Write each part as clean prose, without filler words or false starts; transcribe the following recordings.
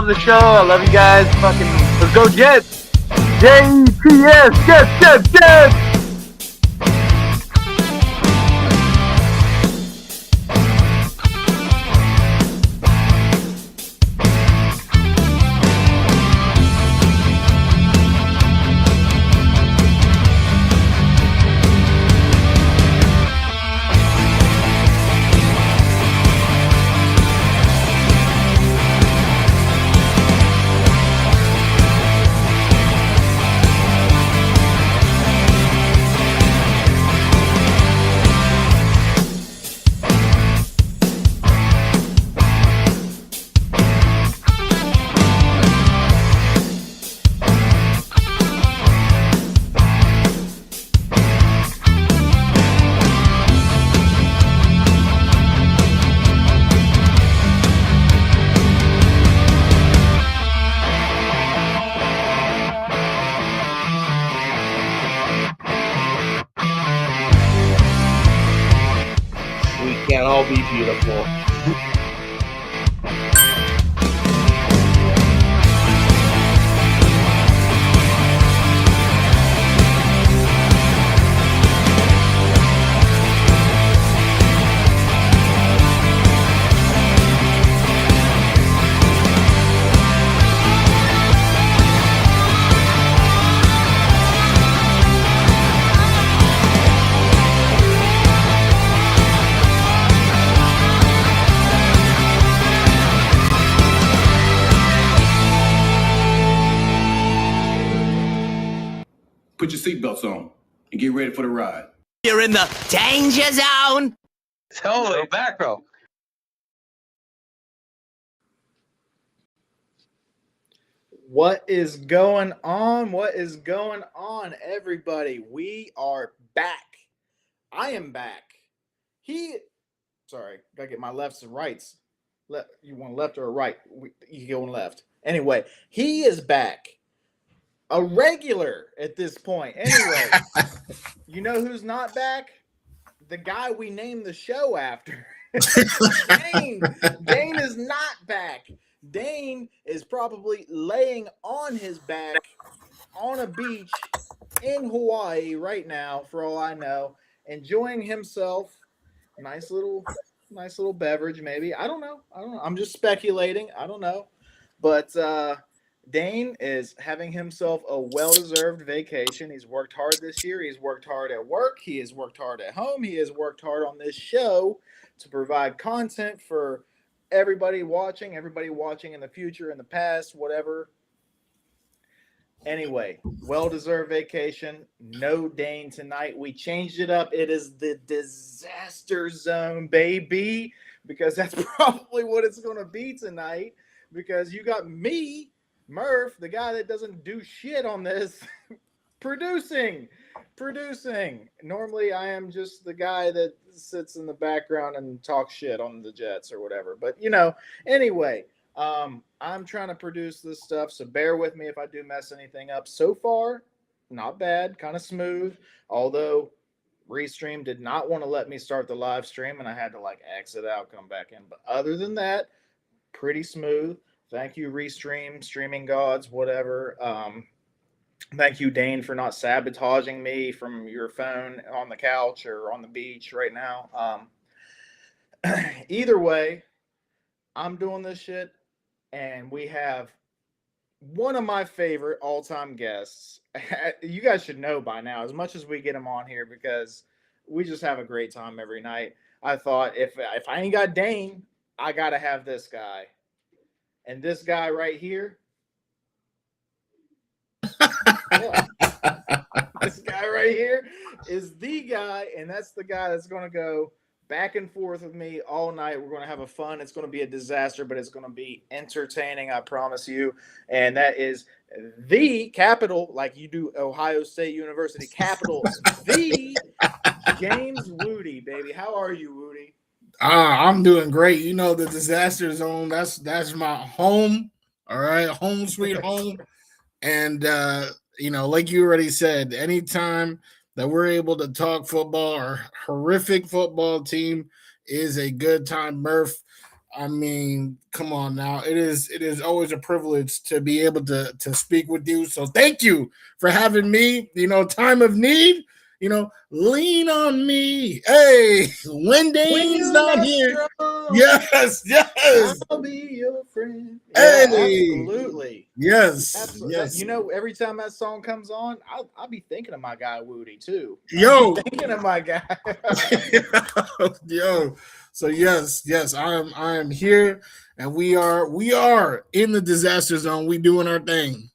love the show. I love you guys. Fucking, let's go Jets. Jets, Jets. Can't all be beautiful. Put your seatbelts on and get ready for the ride. You're in the danger zone. Totally, back row. What is going on? What is going on, everybody? We are back. I am back. Gotta get my lefts and rights. You want left or right? You go left. Anyway, he is back. A regular at this point. Anyway, you know who's not back? The guy we named the show after. Dane. Dane is not back. Dane is probably laying on his back on a beach in Hawaii right now, for all I know, enjoying himself. Nice little beverage, maybe. I don't know. I'm just speculating. I don't know. But Dane is having himself a well-deserved vacation. He's worked hard this year. He's worked hard at work. He has worked hard at home. He has worked hard on this show to provide content for everybody watching in the future, in the past, whatever. Anyway, well-deserved vacation. No Dane tonight. We changed it up. It is the Disaster Zone, baby, because that's probably what it's going to be tonight, because you got me, Murph, the guy that doesn't do shit on this, producing. Normally, I am just the guy that sits in the background and talks shit on the Jets or whatever. But, anyway, I'm trying to produce this stuff, so bear with me if I do mess anything up. So far, not bad, kind of smooth, although Restream did not want to let me start the live stream, and I had to, exit out, come back in. But other than that, pretty smooth. Thank you, Restream, streaming gods, whatever. Thank you, Dane, for not sabotaging me from your phone on the couch or on the beach right now. Either way, I'm doing this shit, and we have one of my favorite all-time guests. You guys should know by now, as much as we get him on here, because we just have a great time every night. I thought, if I ain't got Dane, I got to have this guy. And this guy right here, this guy right here is the guy, and that's the guy that's going to go back and forth with me all night. We're going to have a fun. It's going to be a disaster, but it's going to be entertaining, I promise you. And that is the capital, like you do Ohio State University, capital, the James WUDI, baby. How are you, WUDI? I'm doing great. The Disaster Zone, that's my home. All right, home sweet home. And like you already said, anytime that we're able to talk football, our horrific football team is a good time. Murph, I mean, come on now. It is always a privilege to be able to speak with you. So thank you for having me. Time of need, lean on me. Hey, when Dane's not here. Yes, yes. I'll be your friend. Yeah, Hey. absolutely. Yes. Absolutely. Yes. Every time that song comes on, I'll be thinking of my guy WUDI too. Yo. Thinking of my guy. Yo. So yes, I am here, and we are in the disaster zone. We doing our thing.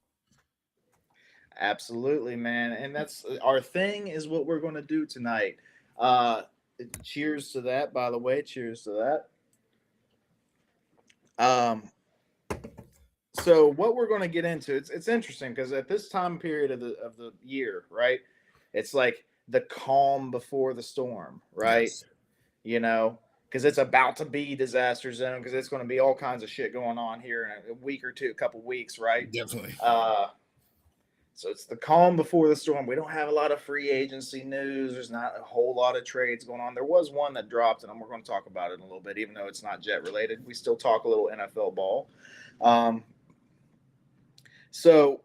Absolutely, man. And that's our thing is what we're going to do tonight. Cheers to that, by the way. Cheers to that. So what we're going to get into, it's interesting because at this time period of the year, right? It's like the calm before the storm, right? Yes. Because it's about to be disaster zone because it's going to be all kinds of shit going on here in a week or two, a couple weeks, right? Definitely. So it's the calm before the storm. We don't have a lot of free agency news. There's not a whole lot of trades going on. There was one that dropped, and we're going to talk about it in a little bit, even though it's not Jet related. We still talk a little NFL ball. So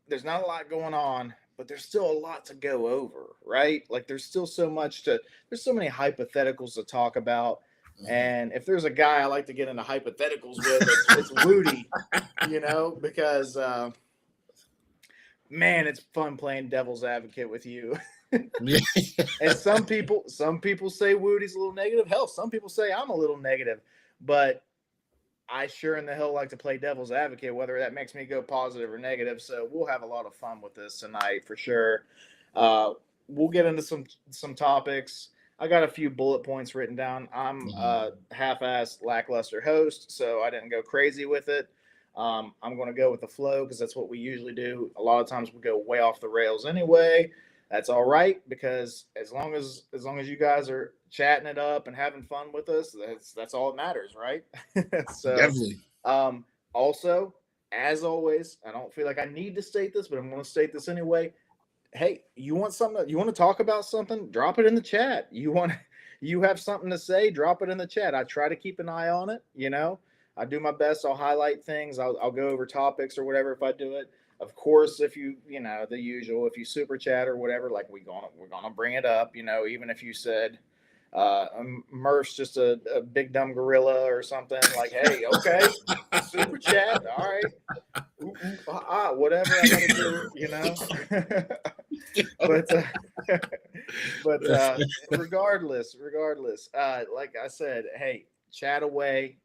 there's not a lot going on, but there's still a lot to go over, right? Like there's still so many hypotheticals to talk about. And if there's a guy I like to get into hypotheticals with, it's WUDI, because man, it's fun playing devil's advocate with you. And some people say WUDI's a little negative. Hell, some people say I'm a little negative, but I sure in the hell like to play devil's advocate, whether that makes me go positive or negative. So we'll have a lot of fun with this tonight for sure. We'll get into some topics. I got a few bullet points written down. I'm a half-assed lackluster host, so I didn't go crazy with it. I'm going to go with the flow because that's what we usually do. A lot of times we go way off the rails anyway. That's all right because as long as you guys are chatting it up and having fun with us, that's all that matters, right? So Definitely. Also, as always, I don't feel like I need to state this, but I'm going to state this anyway. Hey, you want to talk about something? Drop it in the chat. You have something to say? Drop it in the chat. I try to keep an eye on it. I do my best. I'll highlight things. I'll go over topics or whatever if I do it. Of course, if you the usual, if you super chat or whatever, like we're gonna bring it up. Even if you said Murph's just a big dumb gorilla or something, like, hey, okay, super chat, all right, whatever I gotta do, but regardless, like I said, hey, chat away.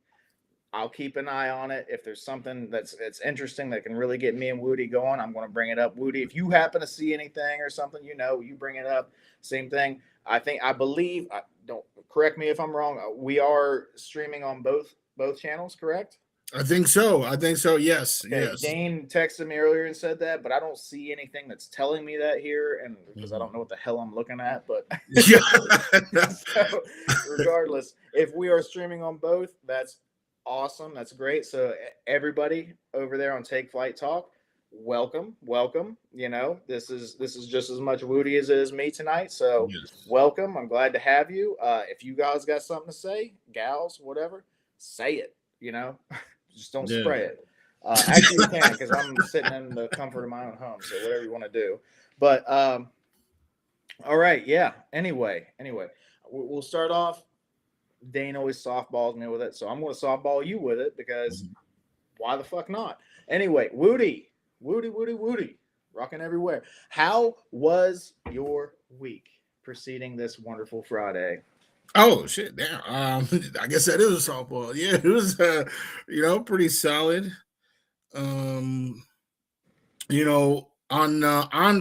I'll keep an eye on it. If there's something that's interesting that can really get me and WUDI going, I'm going to bring it up. WUDI, if you happen to see anything or something, you bring it up. Same thing. I believe, don't correct me if I'm wrong. We are streaming on both channels, correct? I think so. Yes. Okay. Yes. Dane texted me earlier and said that, but I don't see anything that's telling me that here, and because I don't know what the hell I'm looking at. But so, regardless, if we are streaming on both, that's awesome. That's great. So everybody over there on Take Flight Talk, welcome. This is just as much WUDI as it is me tonight. So welcome. I'm glad to have you. If you guys got something to say, gals, whatever, say it. Just don't spray it. Actually, you can because I'm sitting in the comfort of my own home. So whatever you want to do. But all right, yeah. Anyway, we'll start off. Dane always softballs me with it, so I'm going to softball you with it because why the fuck not? Anyway, WUDI, rocking everywhere. How was your week preceding this wonderful Friday? Oh shit! Damn. I guess that is a softball. Yeah, it was pretty solid. On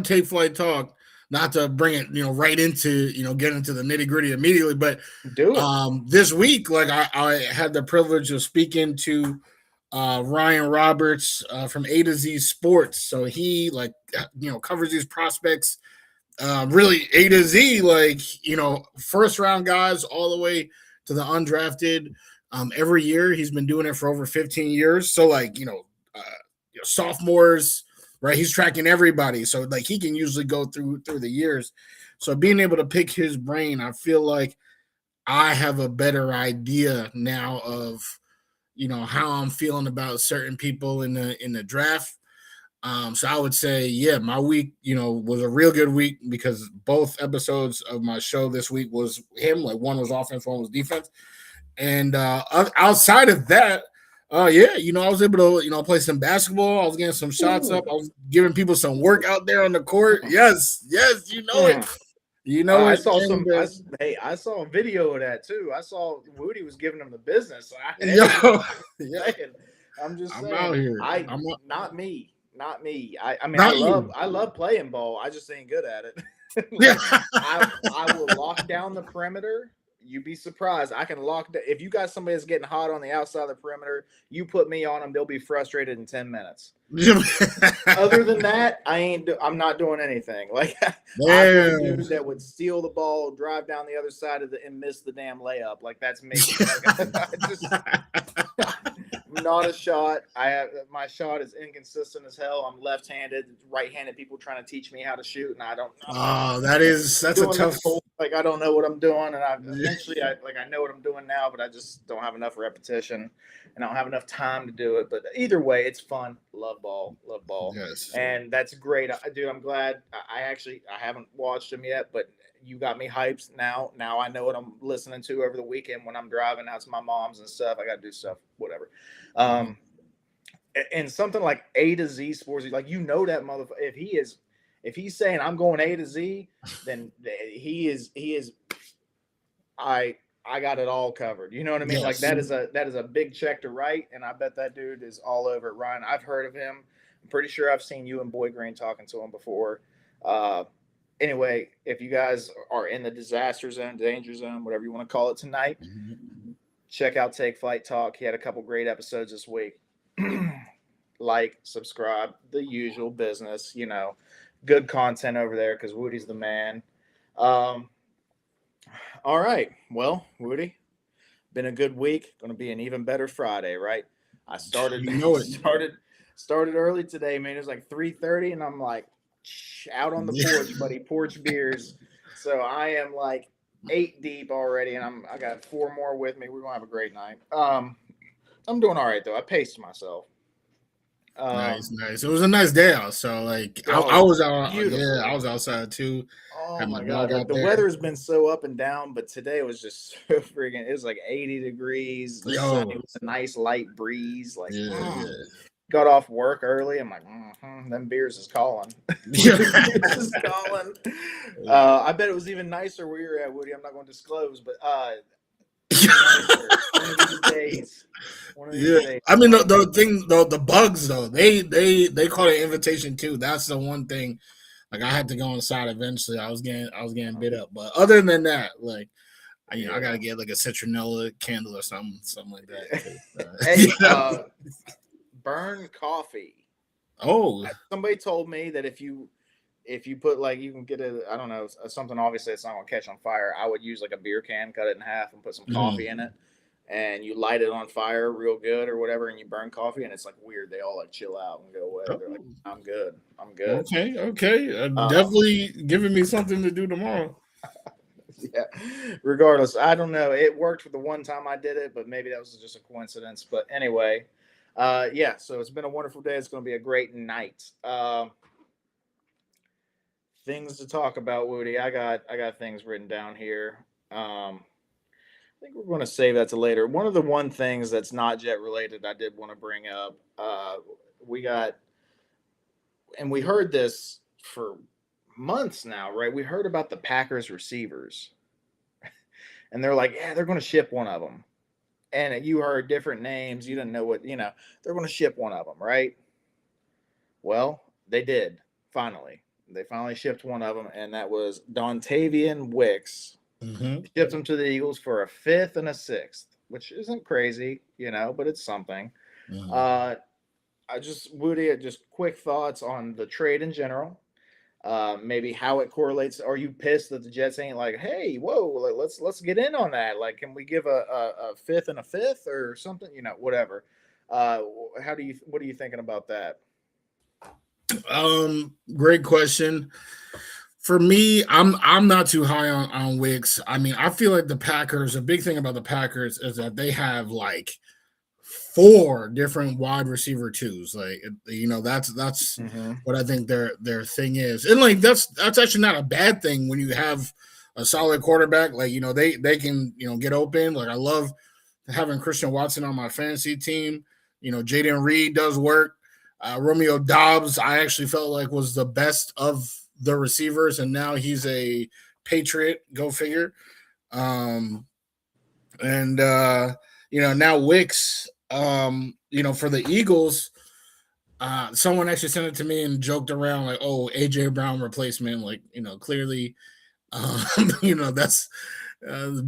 Take Flight Talk. Not to bring it, right into, get into the nitty gritty immediately, but do it. This week, like I had the privilege of speaking to Ryan Roberts from A to Z Sports. So he covers these prospects really A to Z, first round guys all the way to the undrafted. Every year he's been doing it for over 15 years. So sophomores. Right, he's tracking everybody, so he can usually go through the years. So being able to pick his brain, I feel like I have a better idea now of how I'm feeling about certain people in the draft. So I would say, yeah, my week, was a real good week because both episodes of my show this week was him. Like one was offense, one was defense. And outside of that, yeah, I was able to, play some basketball. I was getting some shots up. I was giving people some work out there on the court. Yes, you know it. I saw I saw a video of that too. I saw WUDI was giving him the business. I'm just saying. I'm out here. Not me. I mean, Not I love playing ball. I just ain't good at it. I will lock down the perimeter. You'd be surprised. I can lock down. If you got somebody that's getting hot on the outside of the perimeter, you put me on them, they'll be frustrated in 10 minutes. Other than that, I'm not doing anything. Like I'm the dude that would steal the ball, drive down the other side of and miss the damn layup. Like that's me. Not a shot. My shot is inconsistent as hell. I'm left-handed, right-handed people trying to teach me how to shoot, and I don't. That's a tough. Like I don't know what I'm doing, and I know what I'm doing now, but I just don't have enough repetition, and I don't have enough time to do it. But either way, it's fun. Love ball. Yes, and that's great, dude. I'm glad. I haven't watched them yet, but you got me hyped now. Now I know what I'm listening to over the weekend when I'm driving out to my mom's and stuff. I got to do stuff, whatever. And something like A to Z Sports, like that motherfucker. If he's saying I'm going A to Z, then he is. I got it all covered. You know what I mean? Yes. Like that is a big check to write, and I bet that dude is all over it. Ryan, I've heard of him. I'm pretty sure I've seen you and Boy Green talking to him before. Anyway, if you guys are in the disaster zone, danger zone, whatever you want to call it tonight, check out Take Flight Talk. He had a couple great episodes this week. Like, subscribe, the usual business, good content over there because WUDI's the man. All right. Well, WUDI, been a good week. Going to be an even better Friday, right? I started started early today, man. It was like 3:30, and I'm like out on the porch, buddy. Porch beers. So I am like 8 deep already, and I got 4 more with me. We're gonna have a great night. I'm doing all right though. I paced myself. Nice. It was a nice day out. So like I was out. Beautiful. Yeah, I was outside too. Oh my god, like, the weather has been so up and down, but today was just so freaking. It was like 80 degrees. It was a nice light breeze. Like got off work early. I'm like, them beers is calling. I bet it was even nicer where you're at, WUDI. I'm not going to disclose, but one of these days. I mean the thing though, the bugs though, they call it invitation too. That's the one thing. Like I had to go inside eventually. I was getting bit up, but other than that, like I gotta get like a citronella candle or something like that. Burn coffee. Oh, somebody told me that if you put like you can get something obviously it's not gonna catch on fire. I would use like a beer can, cut it in half, and put some coffee in it, and you light it on fire real good or whatever, and you burn coffee, and it's like weird. They all like chill out and go away. They're like, I'm good. Okay. Definitely giving me something to do tomorrow. Yeah. Regardless, I don't know. It worked for the one time I did it, but maybe that was just a coincidence. But anyway, so it's been a wonderful day. It's going to be a great night. Things to talk about, WUDI. I got things written down here. I think we're going to save that to later. One of the things that's not jet related I did want to bring up. We heard this for months now, right? We heard about the Packers receivers, and they're like, yeah, they're going to ship one of them. And you heard different names. You didn't know what, they're going to ship one of them, right? Well, they did finally. They finally shipped one of them, and that was Dontavian Wicks. Shipped him to the Eagles for a 5th and a 6th, which isn't crazy, but it's something. WUDI, just quick thoughts on the trade in general. Maybe how it correlates. Are you pissed that the Jets ain't like, hey, whoa, let's get in on that? Like, can we give a 5th and a 5th or something? Whatever. What are you thinking about that? Great question. For me, I'm not too high on Wicks. I mean, I feel like the Packers, a big thing about the Packers is that they have like 4 different wide receiver twos. Like, you know, that's Mhm. what I think their thing is. And like that's actually not a bad thing when you have a solid quarterback. Like, you know, they can, you know, get open. Like, I love having Christian Watson on my fantasy team. You know, Jaden Reed does work. Romeo Dobbs, I actually felt like was the best of the receivers, and now he's a Patriot. Go figure. And you know, now Wicks, you know, for the Eagles, someone actually sent it to me and joked around like, "Oh, AJ Brown replacement." Like, you know, clearly, you know, that's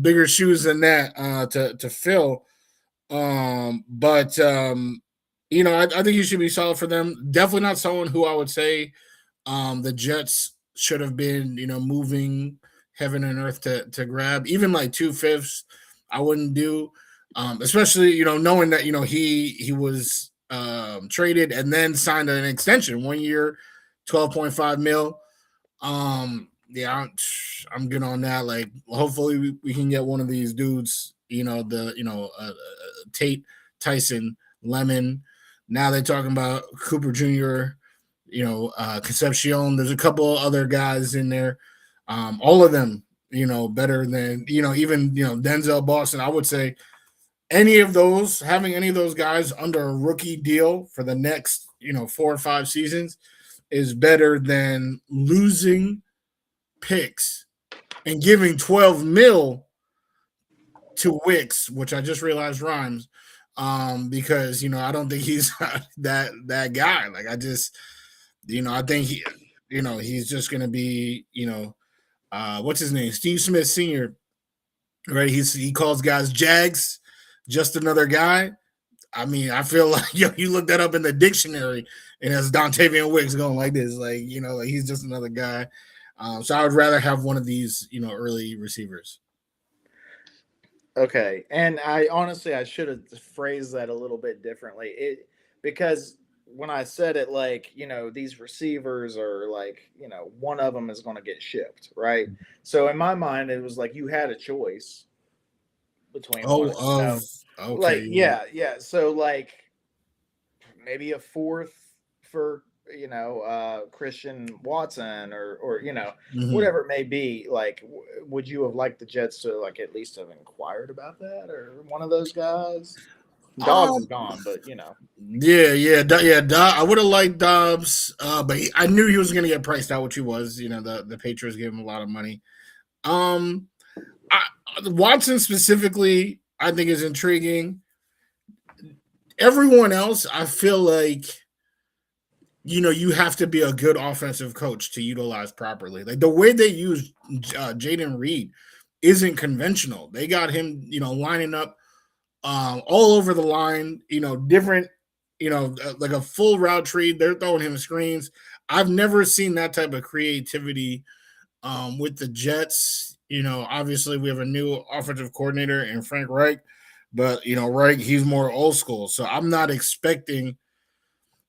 bigger shoes than that to fill. But you know, I think he should be solid for them. Definitely not someone who I would say the Jets should have been, you know, moving heaven and earth to grab. Even like 2/5, I wouldn't do. Especially, you know, knowing that, you know, he was traded and then signed an extension, 1 year, 12.5 mil. Yeah, I'm good on that. Like, hopefully we can get one of these dudes, you know, Tate, Tyson, Lemon. Now they're talking about Cooper Jr., you know, Concepcion. There's a couple other guys in there. All of them, you know, better than, you know, even, you know, Denzel Boston. I would say having any of those guys under a rookie deal for the next, you know, 4 or 5 seasons is better than losing picks and giving 12 mil to Wicks, which I just realized rhymes, because, you know, I don't think he's that guy. Like, I just, you know, I think he, you know, he's just going to be, you know, what's his name? Steve Smith Sr., right? He calls guys Jags, just another guy. I mean, I feel like, you look that up in the dictionary and it's Dontavian Wicks going like this, like, you know, like he's just another guy. So I would rather have one of these, you know, early receivers. Okay, and I should have phrased that a little bit differently. Because when I said it, like, you know, these receivers are like, you know, one of them is going to get shipped, right? So in my mind, it was like you had a choice between one, you know, Okay, like, yeah. So like maybe a fourth for, you know, Christian Watson, or you know, mhm. whatever it may be. Like, would you have liked the Jets to like at least have inquired about that, or one of those guys? Dobbs is Um, gone, but you know. I would have liked Dobbs, but I knew he was going to get priced out, which he was. You know, the Patriots gave him a lot of money. Um, Watson specifically, I think is intriguing. Everyone else, I feel like, you know, you have to be a good offensive coach to utilize properly. Like, the way they use Jaden Reed isn't conventional. They got him, you know, lining up all over the line, you know, different, you know, like a full route tree. They're throwing him screens. I've never seen that type of creativity with the Jets. You know, obviously we have a new offensive coordinator in Frank Reich, but, you know, Reich, he's more old school. So I'm not expecting,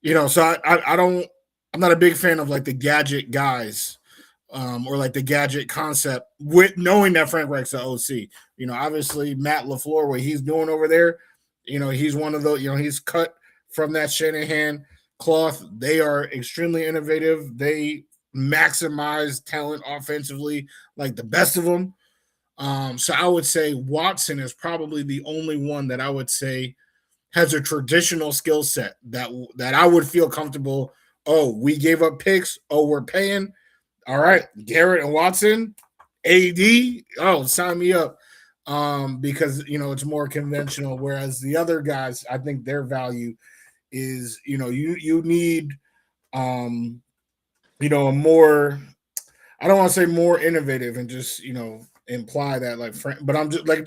you know, so I don't, I'm not a big fan of like the gadget guys, or like the gadget concept, with knowing that Frank Reich's the OC. You know, obviously Matt LaFleur, what he's doing over there, you know, he's one of those, you know, he's cut from that Shanahan cloth. They are extremely innovative. They maximize talent offensively like the best of them. So I would say Watson is probably the only one that I would say has a traditional skill set that I would feel comfortable. Oh, we gave up picks. Oh, we're paying. All right, Garrett and Watson, AD. Oh, sign me up. Because, you know, it's more conventional. Whereas the other guys, I think their value is, you know, you need, you know, a more, I don't want to say more innovative and just, you know, imply that like, but I'm just like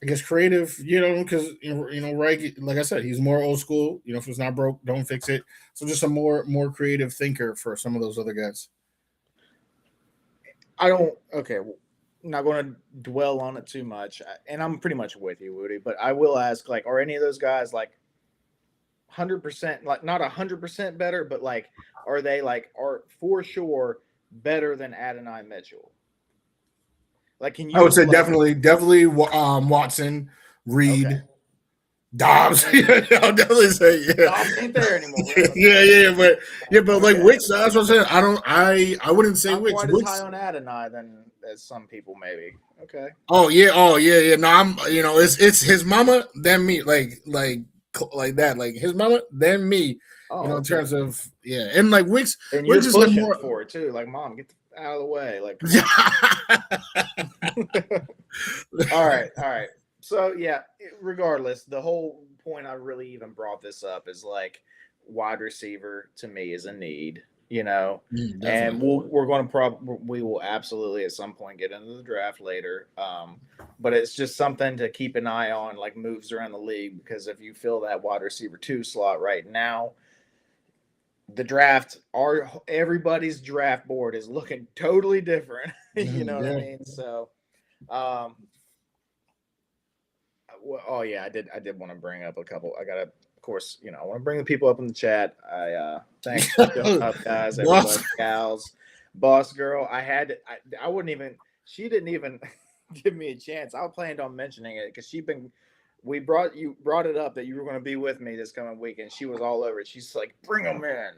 I guess creative, you know, because, you know, right, like I said, he's more old school. You know, if it's not broke, don't fix it. So just a more creative thinker for some of those other guys. I don't. Okay, not going to dwell on it too much, and I'm pretty much with you, Woody. But I will ask, like, are any of those guys like 100%, like not 100% better, but like, are they like are for sure better than Adonai Mitchell? Like, can I would you say like? definitely Watson, Okay, Reed. Dobbs. I'll definitely say yeah. Dobbs ain't there anymore. but like Wicks, that's what I'm saying. I wouldn't say Not Wicks. quite as Wicks. high on Adonai than as some people maybe. Okay. Oh yeah. No, I'm it's his mama, then me, like that, like his mama, then me. Oh, In okay. terms of and like Wicks, And you're just like pushing more for it too. Like, mom, get out of the way. Like, all right. So yeah, regardless, the whole point I really even brought this up is like wide receiver to me is a need, and we're going to we will absolutely at some point get into the draft later. But it's just something to keep an eye on, like moves around the league, because if you fill that wide receiver 2 slot right now, the draft, everybody's draft board is looking totally different. You know what I mean? So, oh yeah, I did want to bring up a couple. I gotta, of course, I want to bring the people up in the chat. Thanks for showing up, guys, everybody, gals, boss girl. I wouldn't even. She didn't even give me a chance. I planned on mentioning it because we brought it up that you were going to be with me this coming week, and she was all over it. She's like, bring them in.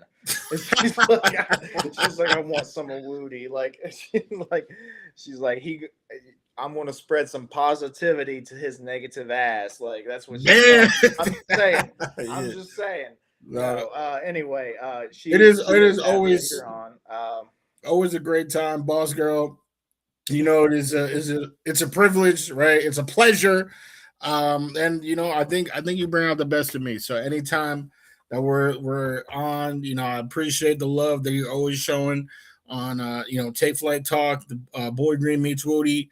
And she's like, I want some of WUDI. Like, she's like, I'm going to spread some positivity to his negative ass. Like, that's what she's I'm saying. I'm just saying. No. Anyway, it is always always a great time, boss girl. It's a privilege, right? It's a pleasure. And I think you bring out the best of me. So anytime that we're on, I appreciate the love that you're always showing on Take Flight Talk, the Boy Green meets WUDI.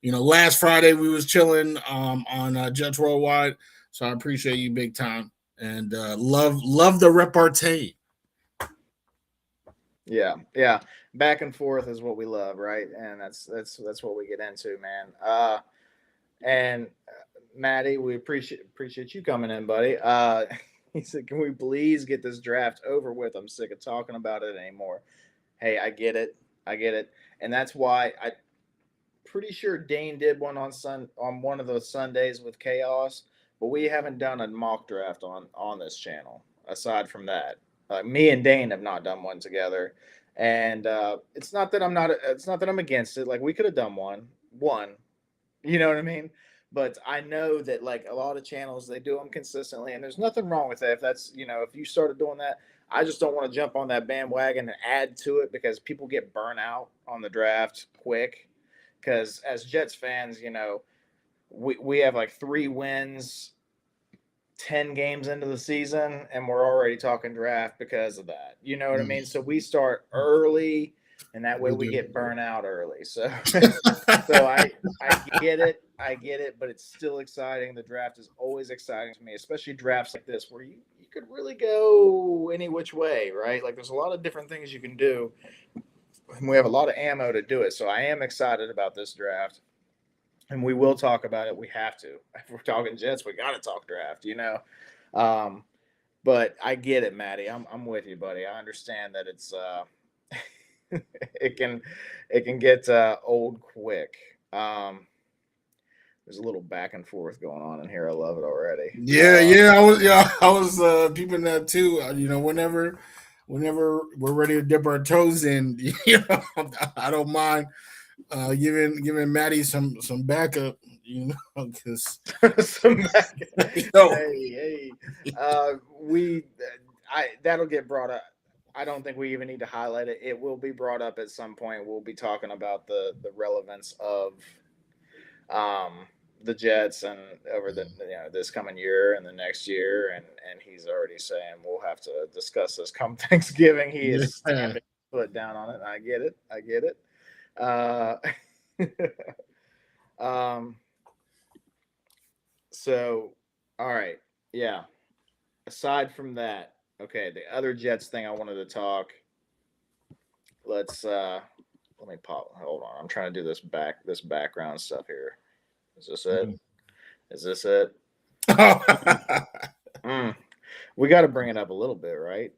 Last Friday we was chilling on Jets Worldwide. So I appreciate you big time and love the repartee. Yeah. Back and forth is what we love, right? And that's what we get into, man. And Maddie, we appreciate you coming in, buddy. He said, "Can we please get this draft over with? I'm sick of talking about it anymore." Hey, I get it, and that's why I'm pretty sure Dane did one on one of those Sundays with Chaos, but we haven't done a mock draft on this channel. Aside from that, me and Dane have not done one together, and it's not that I'm against it. Like, we could have done one, you know what I mean? But I know that like a lot of channels, they do them consistently, and there's nothing wrong with that. If that's, if you started doing that, I just don't want to jump on that bandwagon and add to it, because people get burnt out on the draft quick. Because as Jets fans, we have like 3 wins, 10 games into the season, and we're already talking draft because of that. You know what I mean? So we start early, and that way we get burnt out early. So I get it, but it's still exciting. The draft is always exciting to me, especially drafts like this where you could really go any which way, right? Like, there's a lot of different things you can do, and we have a lot of ammo to do it. So I am excited about this draft, and we will talk about it. We have to. If we're talking Jets, we got to talk draft, But I get it, Maddie. I'm with you, buddy. I understand that it's it can get old quick. There's a little back and forth going on in here. I love it already. I was peeping that too. Whenever we're ready to dip our toes in, I don't mind giving Maddie some backup, because some backup. Hey, that'll get brought up. I don't think we even need to highlight it. It will be brought up at some point. We'll be talking about the relevance of the Jets and over the this coming year and the next year, and he's already saying we'll have to discuss this come Thanksgiving. He is stamping his foot down on it. And I get it. So, all right, yeah. Aside from that, okay, the other Jets thing I wanted to talk. Let me pop. Hold on, I'm trying to do this background stuff here. Is this it? Is this it? We got to bring it up a little bit, right?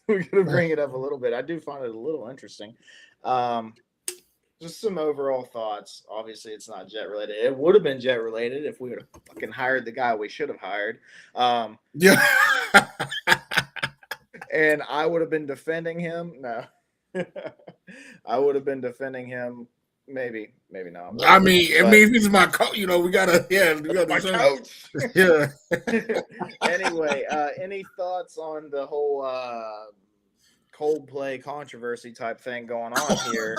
We got to bring it up a little bit. I do find it a little interesting. just some overall thoughts. Obviously, it's not jet related. It would have been jet related if we would have fucking hired the guy we should have hired. Yeah. And I would have been defending him. No, I would have been defending him. Maybe not. I mean, if he's my coach, we gotta, we gotta My coach. Yeah. Anyway, any thoughts on the whole Coldplay controversy type thing going on here?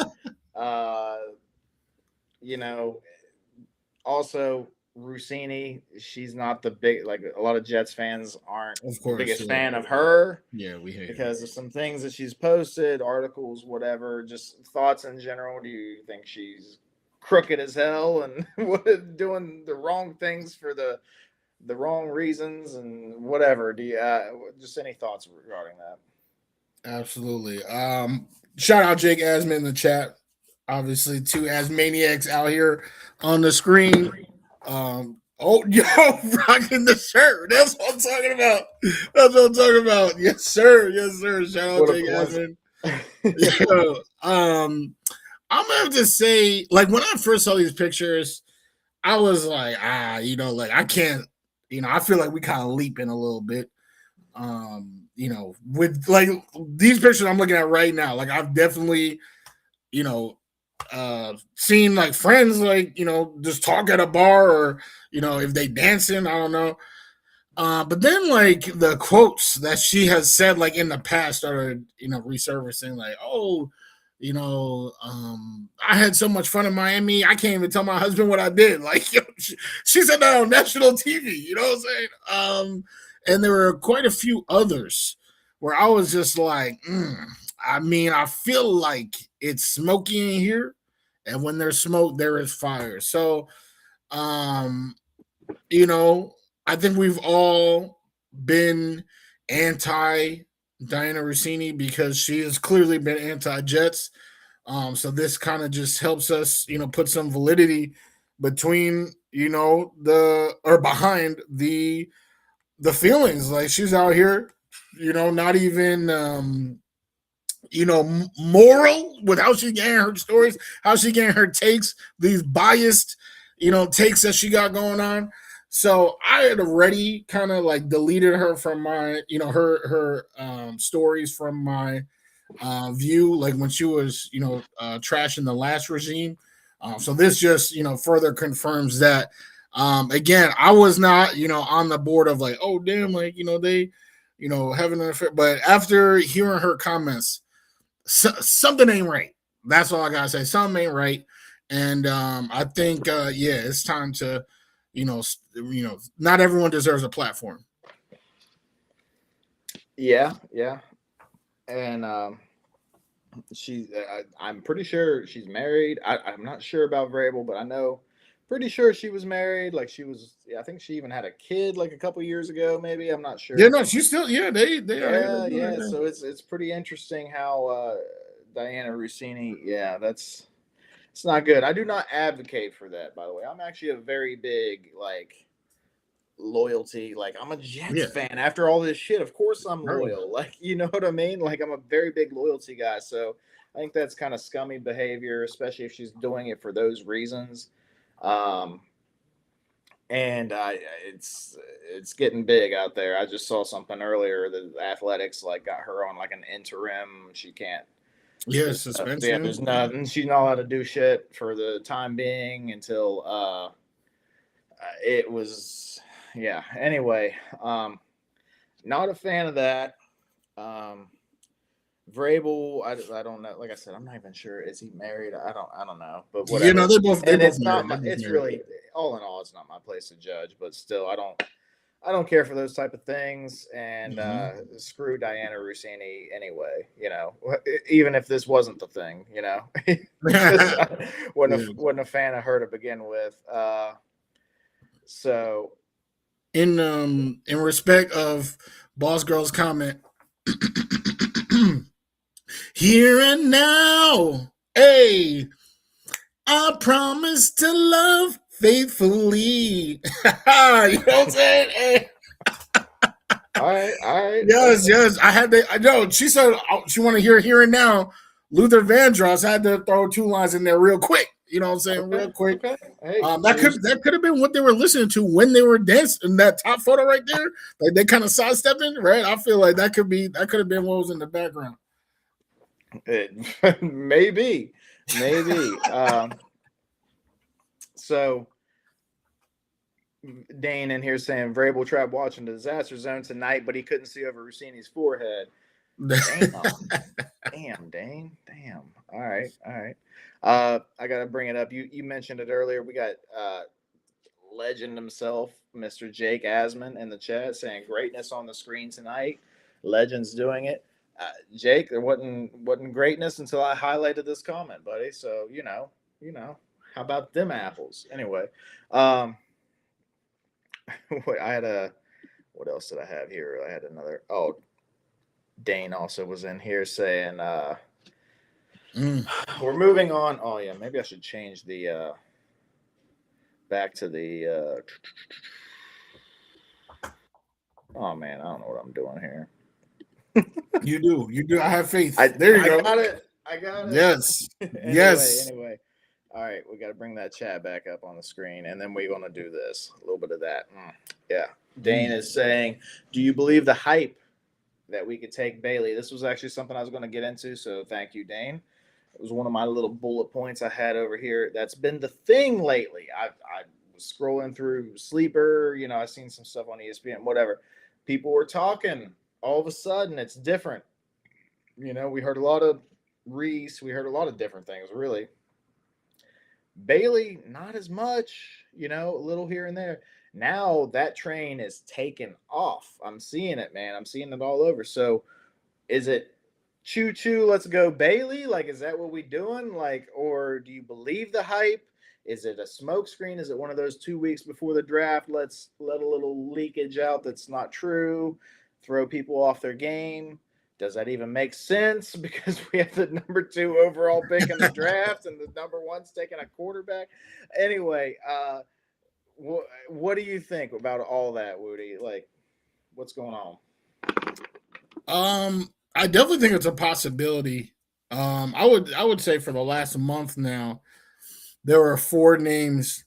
Also Rossini, she's not the big, like a lot of Jets fans aren't Of course, the biggest yeah. fan of her. Yeah, we hate because of some things that she's posted, articles, whatever. Just thoughts in general. Do you think she's crooked as hell and doing the wrong things for the wrong reasons and whatever? Do you just any thoughts regarding that? Absolutely. Shout out Jake Asman in the chat. Obviously, two Asmaniacs out here on the screen. Rocking the shirt. That's what I'm talking about. That's what I'm talking about. Yes, sir. Yes, sir. Shout out Jake Asman. I'm gonna have to say, like, when I first saw these pictures, I was like, like I can't, I feel like we kind of leaping a little bit. With like these pictures I'm looking at right now, like I've definitely, seen like friends, like, just talk at a bar or, if they dancing, I don't know. But then like the quotes that she has said like in the past started, resurfacing like, I had so much fun in Miami. I can't even tell my husband what I did. Like, she said that on national TV, you know what I'm saying? And there were quite a few others where I was just like, I feel like it's smoky in here. And when there's smoke, there is fire. So, I think we've all been anti Diana Rossini because she has clearly been anti-Jets. So this kind of just helps us, put some validity between, behind the feelings. Like she's out here, not even, moral with how she getting her stories, how she getting her takes, these biased, takes that she got going on. So I had already kind of like deleted her from my, her stories from my view, like when she was, trashing the last regime. So this just, further confirms that. Again, I was not, on the board of like, oh damn, like, they, having an affair. But after hearing her comments, something ain't right. That's all I gotta say. Something ain't right. And I think, it's time to, not everyone deserves a platform. Yeah. And I'm pretty sure she's married. I'm not sure about Vrabel, but I know pretty sure she was married. Like she was, I think she even had a kid like a couple years ago, maybe. I'm not sure. Yeah, no, she's still, they are. Yeah. So it's pretty interesting how Diana Rossini, it's not good. I do not advocate for that, by the way. I'm actually a very big like loyalty. Like I'm a Jets fan. After all this shit, of course I'm loyal. Like, you know what I mean? Like I'm a very big loyalty guy. So I think that's kind of scummy behavior, especially if she's doing it for those reasons. And it's getting big out there. I just saw something earlier that Athletics like got her on like an interim. She can't. Yeah, suspension. There's nothing. She's not allowed to do shit for the time being until it was. Yeah. Anyway, not a fan of that. Vrabel, I don't know. Like I said, I'm not even sure. Is he married? I don't know. But whatever. They're both. It's not. It's really all in all. It's not my place to judge. But still, I don't care for those type of things. And screw Diana Rossini anyway. Even if this wasn't the thing, wasn't a fan of her to begin with. So, in respect of Boss Girl's comment. Here and now, hey, I promise to love faithfully. You know what I'm saying? Hey. All right. Yes. I know. She said she want to hear here and now Luther Vandross had to throw 2 lines in there real quick. You know what I'm saying? Real quick. Okay. Hey, That could have been what they were listening to when they were dancing in that top photo right there. Like they kind of sidestepping, right? I feel like that could have been what was in the background. Maybe. So Dane in here saying Vrabel Trap watching the Disaster Zone tonight, but he couldn't see over Rossini's forehead. Damn, Dane. Damn. All right. I gotta bring it up. You mentioned it earlier. We got legend himself, Mr. Jake Asman, in the chat saying greatness on the screen tonight. Legend's doing it. Jake, there wasn't greatness until I highlighted this comment, buddy. So you know, how about them apples? Anyway, what else did I have here? I had another. Oh, Dane also was in here saying we're moving on. Oh yeah, maybe I should change the back to the oh man, I don't know what I'm doing here. You do. I have faith. There you go. I got it. Yes. Anyway. All right, we got to bring that chat back up on the screen, and then we're going to do this. A little bit of that. Yeah. Dane is saying, do you believe the hype that we could take Bailey? This was actually something I was going to get into, so thank you, Dane. It was one of my little bullet points I had over here. That's been the thing lately. I was scrolling through Sleeper. You know, I seen some stuff on ESPN, whatever. People were talking. All of a sudden, it's different. You know, we heard a lot of Reese. We heard a lot of different things, really. Bailey, not as much, you know, a little here and there. Now that train is taken off. I'm seeing it, man. I'm seeing it all over. So is it choo-choo, let's go Bailey? Like, is that what we doing? Like, or do you believe the hype? Is it a smoke screen? Is it one of those 2 weeks before the draft? Let's let a little leakage out that's not true, throw people off their game. Does that even make sense? Because we have the number 2 overall pick in the draft and the number 1's taking a quarterback. Anyway, what do you think about all that, Woody? Like, what's going on? I definitely think it's a possibility. I would say for the last month now, there were 4 names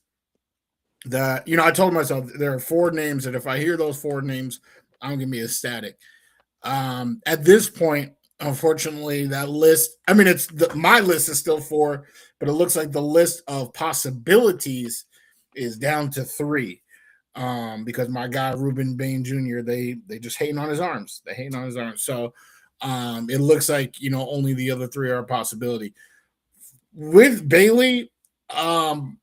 that, you know, I told myself there are 4 names that if I hear those 4 names, I'm gonna be ecstatic. At this point, unfortunately, that list, I mean, my list is still 4, but it looks like the list of possibilities is down to 3. Because my guy, Ruben Bain Jr., they just hating on his arms. They hating on his arms. So it looks like, you know, only the other 3 are a possibility. With Bailey, I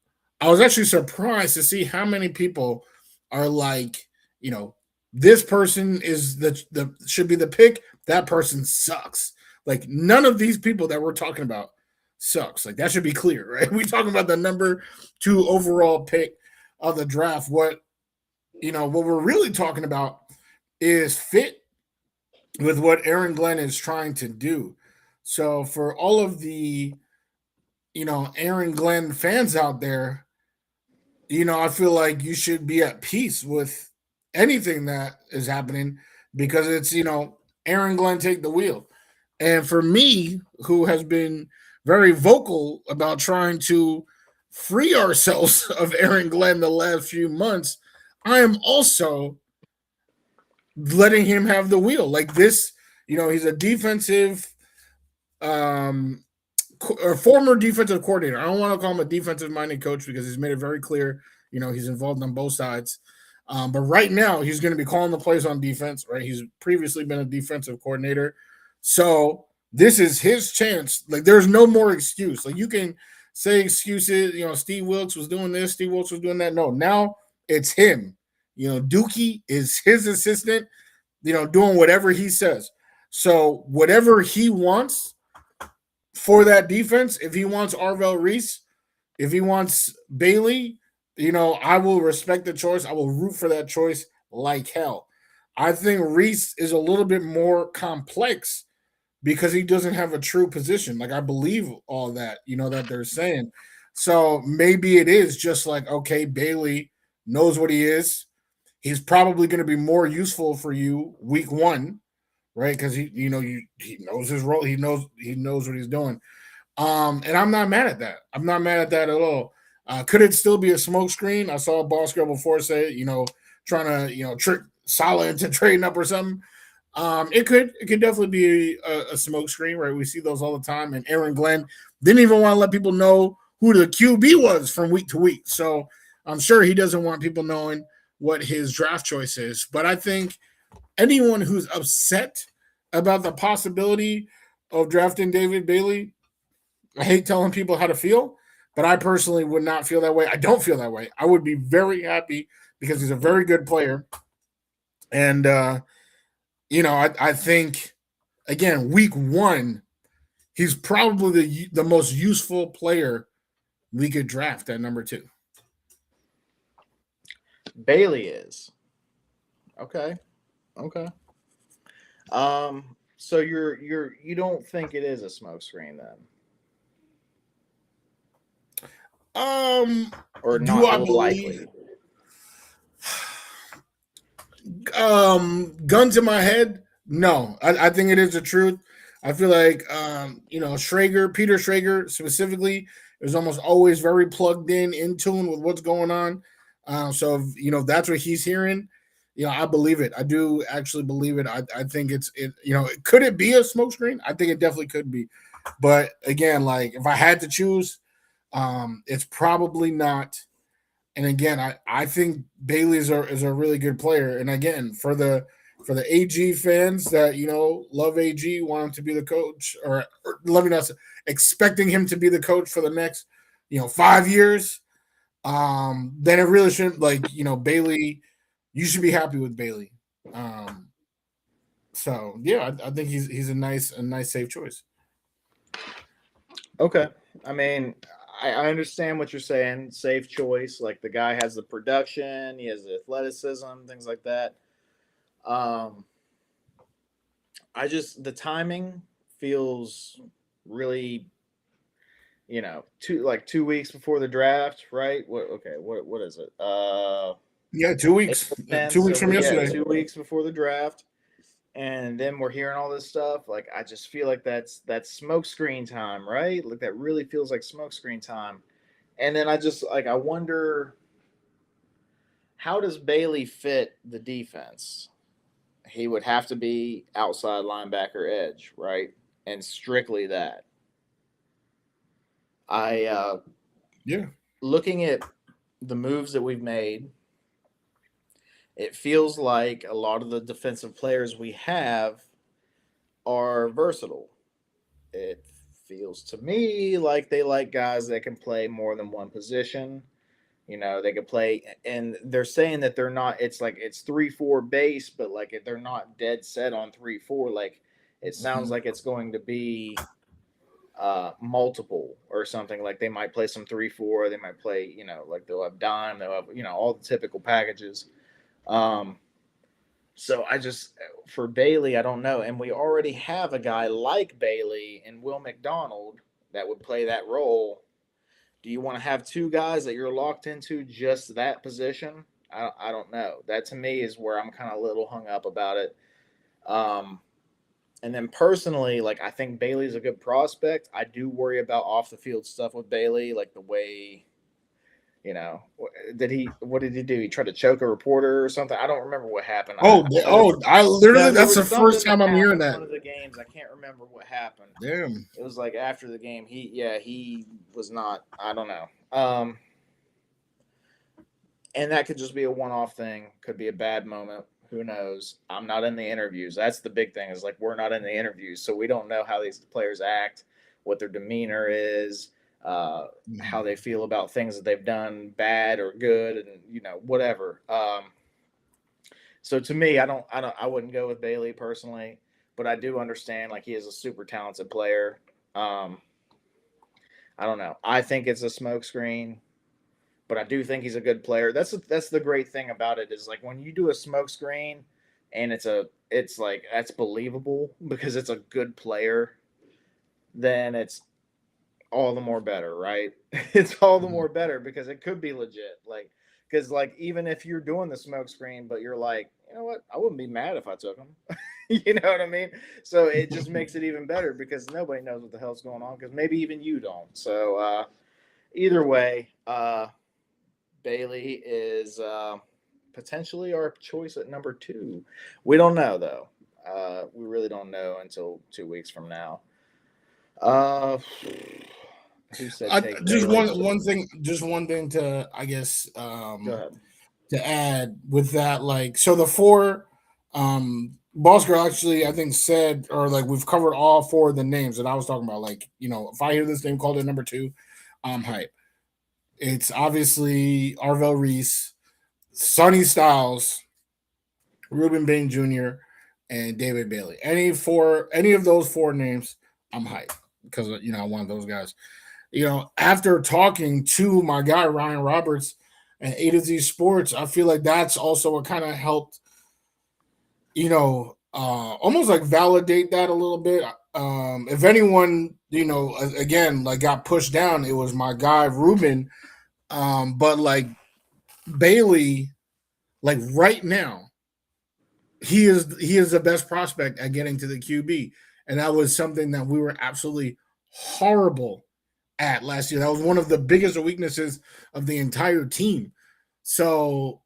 was actually surprised to see how many people are like, you know, this person is the should be the pick. That person sucks. Like none of these people that we're talking about sucks. Like that should be clear, right? We're talking about the number 2 overall pick of the draft. What we're really talking about is fit with what Aaron Glenn is trying to do. So for all of the, you know, Aaron Glenn fans out there, you know, I feel like you should be at peace with anything that is happening because it's, you know, Aaron Glenn take the wheel. And for me, who has been very vocal about trying to free ourselves of Aaron Glenn the last few months, I am also letting him have the wheel. Like this, you know, he's a defensive or former defensive coordinator. I don't want to call him a defensive-minded coach because he's made it very clear, you know, he's involved on both sides. But right now, he's going to be calling the plays on defense, right? He's previously been a defensive coordinator. So this is his chance. Like, there's no more excuse. Like, you can say excuses, you know, Steve Wilkes was doing this, Steve Wilkes was doing that. No, now it's him. You know, Dookie is his assistant, you know, doing whatever he says. So whatever he wants for that defense, if he wants Arvell Reese, if he wants Bailey, you know, I will respect the choice. I will root for that choice like hell. I think Reese is a little bit more complex because he doesn't have a true position. Like, I believe all that, you know, that they're saying. So maybe it is just like, okay, Bailey knows what he is. He's probably going to be more useful for you week 1, right? Because he knows his role. He knows what he's doing. And I'm not mad at that. I'm not mad at that at all. Could it still be a smoke screen? I saw Boss Girl before say, trying to trick Salah into trading up or something. It could definitely be a smoke screen, right? We see those all the time. And Aaron Glenn didn't even want to let people know who the QB was from week to week. So I'm sure he doesn't want people knowing what his draft choice is. But I think anyone who's upset about the possibility of drafting David Bailey, I hate telling people how to feel, but I personally would not feel that way. I don't feel that way. I would be very happy because he's a very good player. And, I think, again, week 1, he's probably the most useful player we could draft at number 2. Bailey is. Okay. So you don't think it is a smokescreen then? Or not I likely? Gun to my head, no. I think it is the truth. I feel like Peter Schrager specifically is almost always very plugged in tune with what's going on. So if that's what he's hearing, I believe it. I do actually believe it. I think could it be a smokescreen? I think it definitely could be. But again, like if I had to choose, it's probably not. And again, I think Bailey is a really good player. And again, for the AG fans that love AG, want him to be the coach, or loving us, expecting him to be the coach for the next 5 years, then it really shouldn't. Bailey, you should be happy with Bailey. So yeah, I think he's a nice safe choice. Okay, I mean, I understand what you're saying. Safe choice. Like the guy has the production, he has the athleticism, things like that. The timing feels really, 2 weeks before the draft, right? What is it? Yeah, 2 weeks. 2 weeks from yesterday. 2 weeks before the draft. And then we're hearing all this stuff. Like, I just feel like that's smoke screen time, right? Like, that really feels like smoke screen time. And then I wonder, how does Bailey fit the defense? He would have to be outside linebacker edge, right? And strictly that. Looking at the moves that we've made, it feels like a lot of the defensive players we have are versatile. It feels to me like they like guys that can play more than one position. They could play, and they're saying that they're not, it's 3-4 base, but like they're not dead set on 3-4. Like it sounds like it's going to be multiple or something. Like they might play some 3-4, they might play, like they'll have dime, they'll have, all the typical packages. So for Bailey, I don't know. And we already have a guy like Bailey and Will McDonald that would play that role. Do you want to have 2 guys that you're locked into just that position? I don't know. That to me is where I'm kind of a little hung up about it. And then personally, like I think Bailey's a good prospect. I do worry about off the field stuff with Bailey, like the way, what did he do? He tried to choke a reporter or something. I don't remember what happened. That's the first time I'm hearing that. One of the games, I can't remember what happened. Damn. It was like after the game. He was not. I don't know. And that could just be a one-off thing. Could be a bad moment. Who knows? I'm not in the interviews. That's the big thing. Is like we're not in the interviews, so we don't know how these players act, what their demeanor is. How they feel about things that they've done bad or good, and whatever. So to me, I wouldn't go with Bailey personally, but I do understand like he is a super talented player. I don't know. I think it's a smokescreen, but I do think he's a good player. That's the great thing about it is like when you do a smokescreen and it's like that's believable because it's a good player, then it's all the more better, right? It's all the more better because it could be legit. Like Because like even if you're doing the smoke screen, but you're like, you know what, I wouldn't be mad if I took them. You know what I mean? So it just makes it even better because nobody knows what the hell's going on because maybe even you don't. So either way, Bailey is potentially our choice at number 2. We don't know though. We really don't know until 2 weeks from now. Who said take just Bailey? one thing to I guess Go ahead. to add with that, like so the 4 Boss Girl actually I think said or like we've covered all 4 of the names that I was talking about. Like, you know, if I hear this name called at number 2, I'm hype. It's obviously Arvell Reese, Sonny Styles, Ruben Bain Jr., and David Bailey. Any of those 4 names, I'm hype because you know I want those guys. You know, after talking to my guy Ryan Roberts and A to Z Sports, I feel like that's also what kind of helped, you know, almost like validate that a little bit. If anyone, you know, again, like got pushed down, it was my guy Ruben. But like Bailey, like right now, he is the best prospect at getting to the QB, and that was something that we were absolutely horrible at last year. That was one of the biggest weaknesses of the entire team. So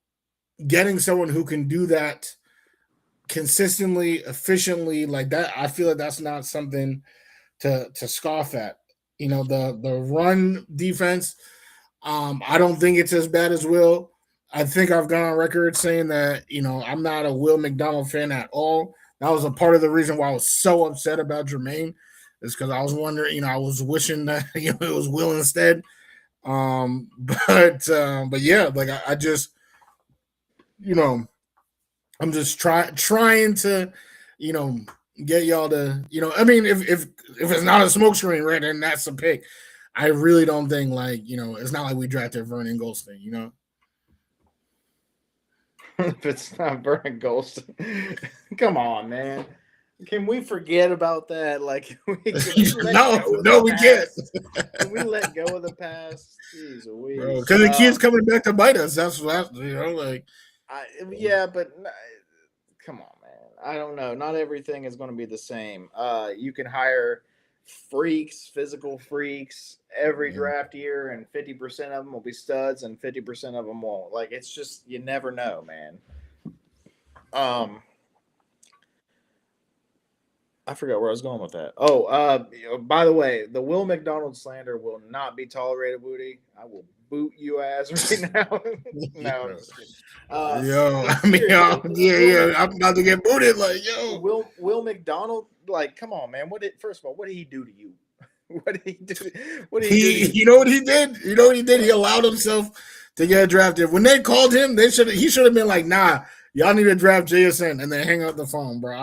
getting someone who can do that consistently, efficiently, like that, I feel like that's not something to scoff at. You know, the run defense, I don't think it's as bad as Will. I think I've gone on record saying that, you know, I'm not a Will McDonald fan at all. That was a part of the reason why I was so upset about Jermaine, is because I was wondering, you know, I was wishing that you know it was Will instead. But yeah, like I just, you know, I'm just trying to, you know, get y'all to, you know, I mean, if it's not a smoke screen, right, then that's a pick. I really don't think like, you know, it's not like we drafted Vernon Golston, you know. If it's not Vernon Golston, come on, man. Can we forget about that? Like, can we No, we can't, Can we let go of the past? Jeez Louise. because the kid's coming back to bite us. That's you know, like. Yeah, but come on, man. I don't know. Not everything is going to be the same. You can hire freaks, physical freaks, every draft year, and 50% of them will be studs, and 50% of them won't. Like, it's just you never know, man. I forgot where I was going with that. Oh, by the way, the Will McDonald slander will not be tolerated, WUDI. I will boot you ass right now. No, I'm just kidding. Yo, I mean, yeah, I'm about to get booted. Like, yo, Will McDonald, like, come on, man. First of all, what did he do to you? What did he do? What did he do? You know what he did? You know what he did? He allowed himself to get drafted. When they called him, he should have been like, nah, y'all need to draft JSN and then hang up the phone, bro.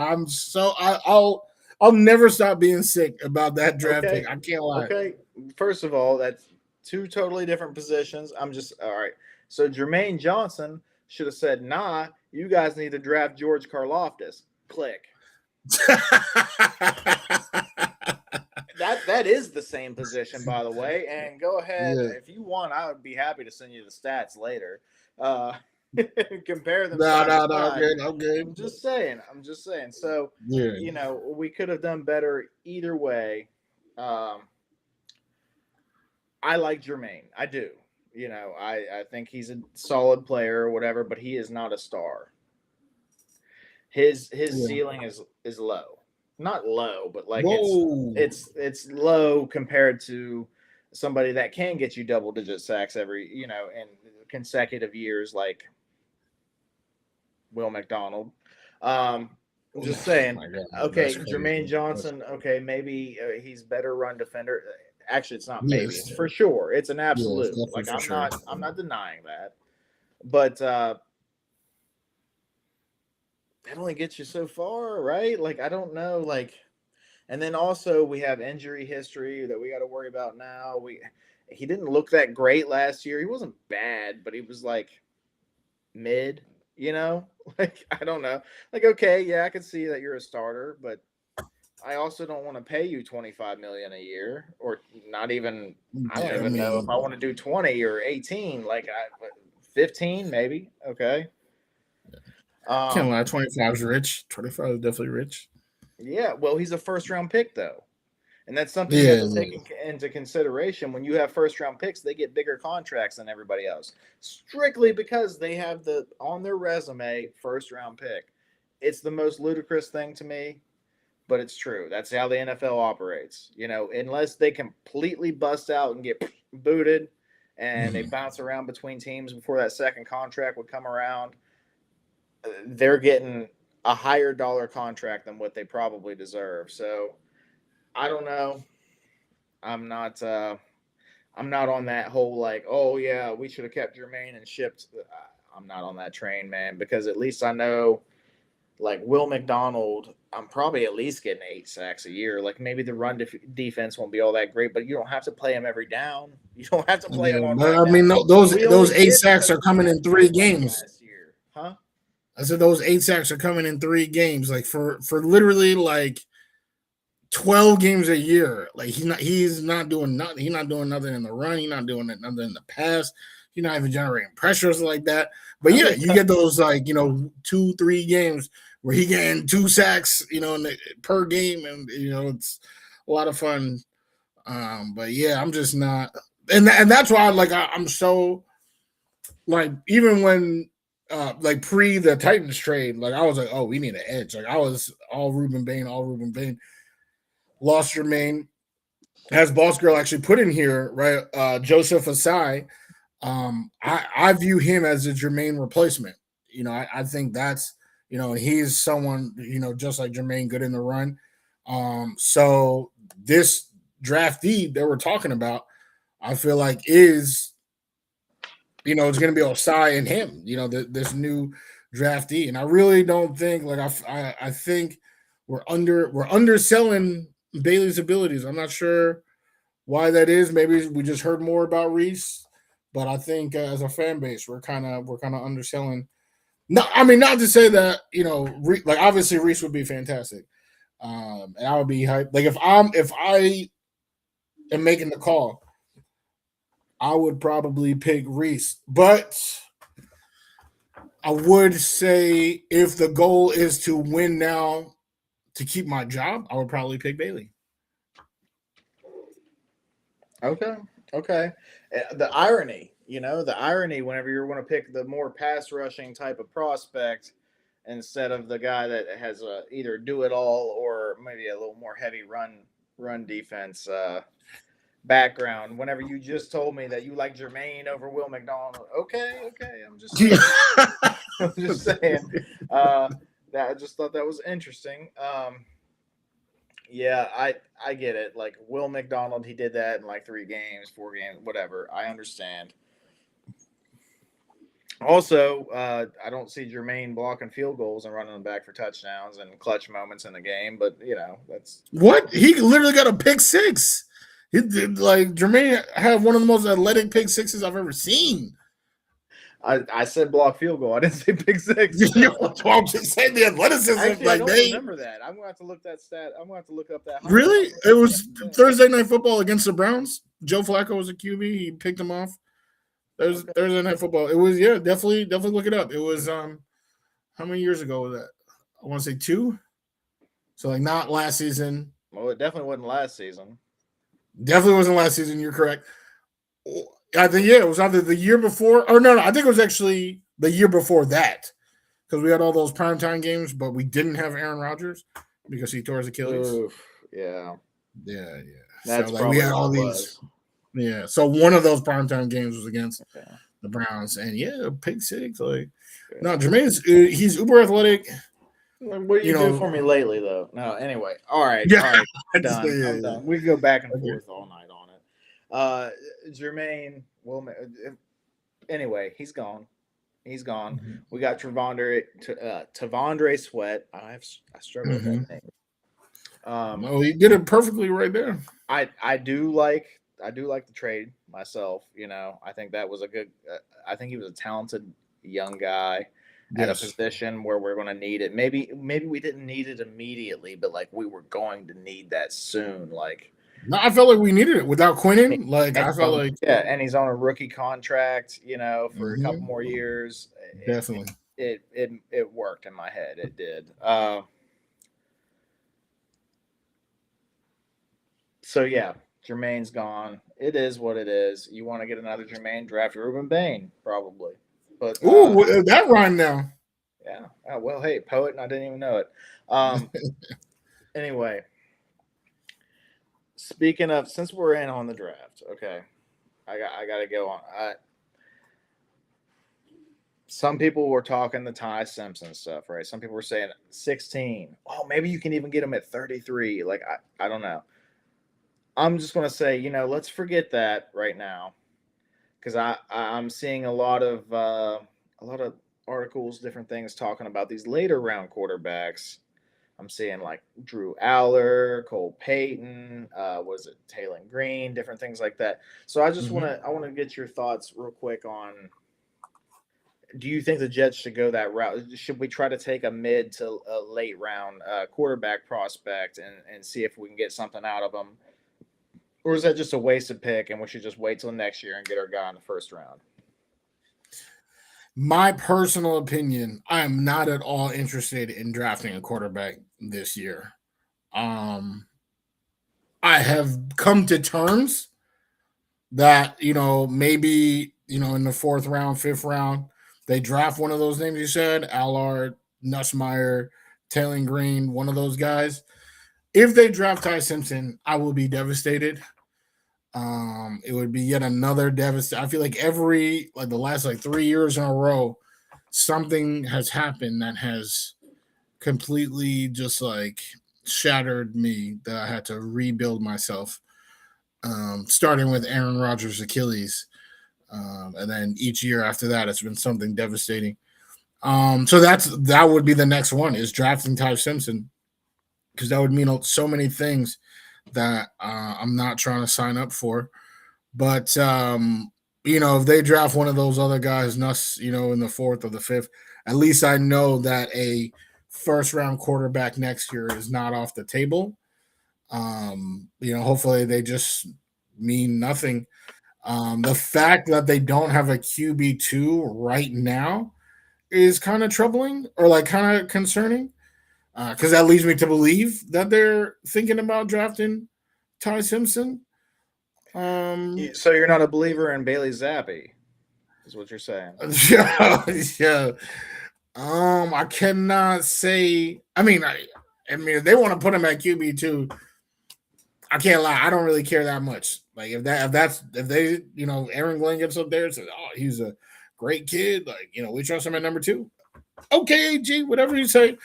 I'll never stop being sick about that draft pick. I can't lie. Okay. First of all, that's 2 totally different positions. I'm just all right. So Jermaine Johnson should have said, nah, you guys need to draft George Karlaftis. Click. That is the same position, by the way. And go ahead. Yeah. If you want, I would be happy to send you the stats later. Compare them. No, I'm good. I'm just saying. So, yeah, you know, we could have done better either way. I like Jermaine. I do. You know, I think he's a solid player or whatever, but he is not a star. His ceiling is low. Not low, but like it's low compared to somebody that can get you double-digit sacks every, you know, in consecutive years, like Will McDonald. Just saying. Okay, Jermaine Johnson. Okay, maybe he's better run defender. Actually, it's not maybe. It's for sure. It's an absolute. Like I'm not denying that. But that only gets you so far, right? Like, I don't know. Like, and then also we have injury history that we got to worry about now. He didn't look that great last year. He wasn't bad, but he was like mid, you know? Like, I don't know. Like, okay, yeah, I can see that you're a starter, but I also don't want to pay you $25 million a year, or not even. I don't even know if I want to do 20 or 18. Like, 15 maybe. Okay. Can't lie, 25 is rich. 25 is definitely rich. Yeah, well, he's a first round pick though. And that's something you Yeah, have to take into consideration. When you have first round picks, they get bigger contracts than everybody else, strictly because they have the on their resume first round pick. It's the most ludicrous thing to me, but it's true. That's how the NFL operates. You know, unless they completely bust out and get booted and they bounce around between teams before that second contract would come around, they're getting a higher dollar contract than what they probably deserve. So I don't know. I'm not. I'm not on that whole like, oh yeah, we should have kept Jermaine and shipped. I'm not on that train, man, because at least I know, like Will McDonald, I'm probably at least getting 8 sacks a year. Like maybe the run defense won't be all that great, but you don't have to play him every down. You don't have to play him on. But right I mean, down. those 8 sacks are coming in 3 games. Last year, huh? I said those 8 sacks are coming in 3 games, like for literally like 12 games a year. Like he's not doing nothing. He's not doing nothing in the run. He's not doing nothing in the pass. He's not even generating pressures like that. But yeah, you get those like 2-3 games where he getting 2 sacks, per game, and it's a lot of fun. But yeah, I'm just not, and that's why I'm so like even when like pre the Titans trade, like I was like, oh, we need an edge. Like I was all Ruben Bain. Lost Jermaine. Has Boss Girl actually put in here, right? Joseph Asai. I view him as a Jermaine replacement. I think that's, he's someone, just like Jermaine, good in the run. So this draftee that we're talking about, I feel like is, it's going to be Osai and him, this new draftee. And I really don't think, like, I think we're underselling Bailey's abilities. I'm not sure why that is. Maybe we just heard more about Reese, but I think as a fan base, we're kind of underselling. No, I mean, not to say that like obviously Reese would be fantastic, and I would be hyped. Like if I am making the call, I would probably pick Reese, but I would say if the goal is to win now to keep my job, I would probably pick Bailey. Okay. The irony, whenever you're going to pick the more pass rushing type of prospect instead of the guy that has either do it all or maybe a little more heavy run defense background. Whenever you just told me that you like Jermaine over Will McDonald, okay, I'm just saying. I'm just saying. That I just thought that was interesting. Yeah, I get it. Like Will McDonald, he did that in like 3 games, 4 games, whatever. I understand. Also, I don't see Jermaine blocking field goals and running them back for touchdowns and clutch moments in the game. But that's what he literally got a pick 6. He did, like Jermaine had one of the most athletic pick 6s I've ever seen. I said block field goal. I didn't say pick 6. I'm just saying the athleticism. Actually, I don't remember that. I'm going to have to look that stat. I'm going to have to look up that. Really? It was Thursday Night Football against the Browns. Joe Flacco was a QB. He picked him off. Thursday Night Football. It was, yeah, definitely look it up. It was how many years ago was that? I want to say 2. So like not last season. Well, it definitely wasn't last season. Definitely wasn't last season. You're correct. I think it was either the year before or no. I think it was actually the year before that because we had all those primetime games, but we didn't have Aaron Rodgers because he tore his Achilles. Oof, yeah. That's so like we had all these. Yeah, so one of those primetime games was against the Browns, and pick 6. Like, no, Jermaine's he's uber athletic. What do you do for me lately, though? No, anyway. All right. I'm done. I'm done. We can go back and forth all night on it. Jermaine, anyway, he's gone. Mm-hmm. We got Tavondre Sweat. I struggle with that name. No, he did it perfectly right there. I do like the trade myself. I think that was a good. I think he was a talented young guy. At a position where we're going to need it. Maybe we didn't need it immediately, but like we were going to need that soon. Like No, I felt like we needed it without Quinnen. Like And I felt like and he's on a rookie contract, for a couple Mhm. more years. Definitely. It worked in my head. It did. So yeah, Jermaine's gone. It is what it is. You want to get another Jermaine, draft Ruben Bain, probably. But Ooh, that rhyme now. yeah. Well, hey, poet, and I didn't even know it. Um, anyway, speaking of, since we're in on the draft, okay, I got to go on. Some people were talking the Ty Simpson stuff, right? Some people were saying 16. Oh, maybe you can even get him at 33. Like I don't know. I'm just gonna say, let's forget that right now because I'm seeing a lot of articles, different things talking about these later round quarterbacks. I'm seeing like Drew Aller, Cole Payton, was it Taylor Green, different things like that. So I want to get your thoughts real quick on. Do you think the Jets should go that route? Should we try to take a mid to a late round quarterback prospect and see if we can get something out of them? Or is that just a wasted pick and we should just wait till next year and get our guy in the first round? My personal opinion, I am not at all interested in drafting a quarterback this year. Um, I have come to terms that, maybe, in the fourth round, fifth round, they draft one of those names you said, Allard, Nussmeyer, Taylor Green, one of those guys. If they draft Ty Simpson, I will be devastated. It would be yet another devastating. I feel like the last 3 years in a row, something has happened that has completely just shattered me that I had to rebuild myself. Starting with Aaron Rodgers' Achilles, and then each year after that, it's been something devastating. So that would be the next one is drafting Ty Simpson because that would mean so many things that I'm not trying to sign up for. But if they draft one of those other guys, Nuss, in the fourth or the fifth, at least I know that a first round quarterback next year is not off the table. Hopefully they just mean nothing. The fact that they don't have a QB2 right now is kind of troubling or kind of concerning because that leads me to believe that they're thinking about drafting Ty Simpson. So you're not a believer in Bailey Zappi, is what you're saying? Yeah, yeah. I cannot say. I mean, if they want to put him at QB2, I can't lie. I don't really care that much. Like if they, Aaron Glenn gets up there and says, "Oh, he's a great kid," we trust him at number 2. Okay, G, whatever you say.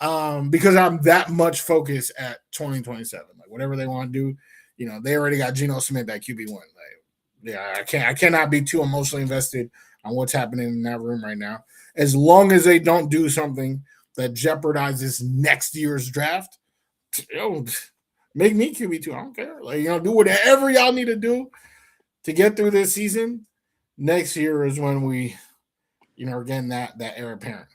Because I'm that much focused at 2027. Like whatever they want to do, they already got Geno Smith at QB1. Yeah, I cannot be too emotionally invested on what's happening in that room right now. As long as they don't do something that jeopardizes next year's draft, make me QB2. I don't care. Do whatever y'all need to do to get through this season. Next year is when we, are getting that heir apparent.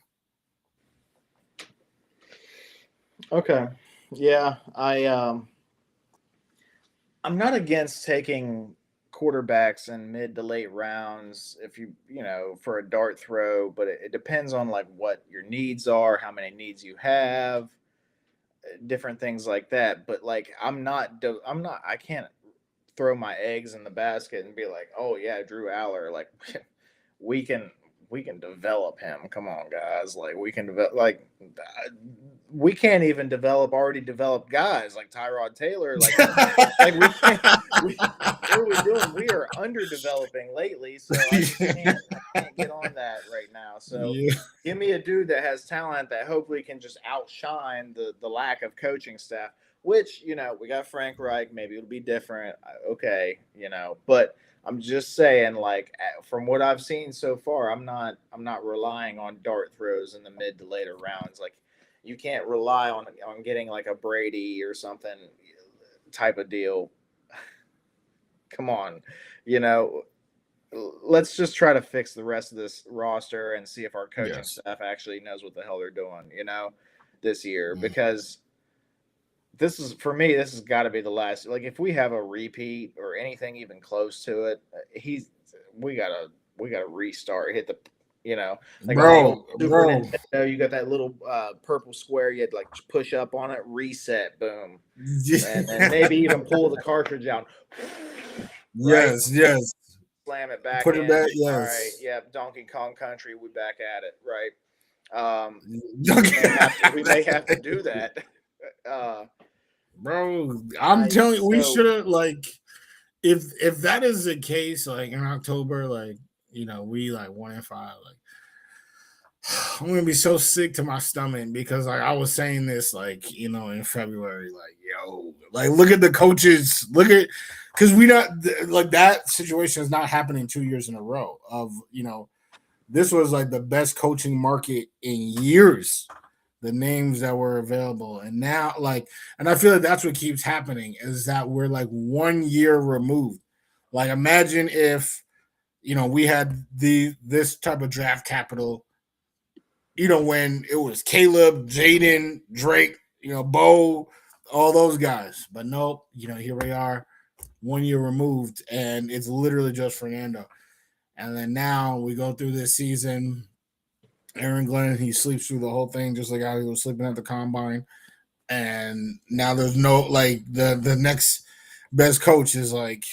Okay. Yeah, I'm not against taking quarterbacks in mid to late rounds if for a dart throw, but it depends on what your needs are, how many needs you have, different things like that. But I can't throw my eggs in the basket and be like, oh yeah, Drew Aller, we can we can develop him. Come on, guys. We can develop we can't even develop already developed guys like Tyrod Taylor. We can't. What are we doing? We are underdeveloping lately, so I can't get on that right now. So Yeah. give me a dude that has talent that hopefully can just outshine the lack of coaching staff. Which we got Frank Reich. Maybe it'll be different. Okay, but I'm just saying, from what I've seen so far, I'm not relying on dart throws in the mid to later rounds. You can't rely on getting a Brady or something type of deal. Come on, let's just try to fix the rest of this roster and see if our coaching staff actually knows what the hell they're doing, this year, because this is for me. This has got to be the last. Like, if we have a repeat or anything even close to it, we gotta restart. Hit the, like on the old Super bro. Nintendo, you got that little purple square. You had to like push up on it, reset, boom, and then maybe even pull the cartridge out. Right? Yes. Slam it back Put in. it back, All right, yes. yeah, Donkey Kong Country, we back at it, right? We may have to do that. Bro, I'm telling you, we so- should have like if that is the case, like in October, like we like 1-5, like I'm gonna be so sick to my stomach because like I was saying this like in February, like like look at the coaches, look at because we not like that situation is not happening 2 years in a row of this was like the best coaching market in years, the names that were available, and now and I feel like that's what keeps happening is that we're like 1 year removed. Like imagine if we had this type of draft capital when it was Caleb, Jaden, Drake, Bo, all those guys. But nope, here we are 1 year removed, and it's literally just Fernando. And then now we go through this season. Aaron Glenn, he sleeps through the whole thing just like how he was sleeping at the combine. And now there's no like the next best coach is like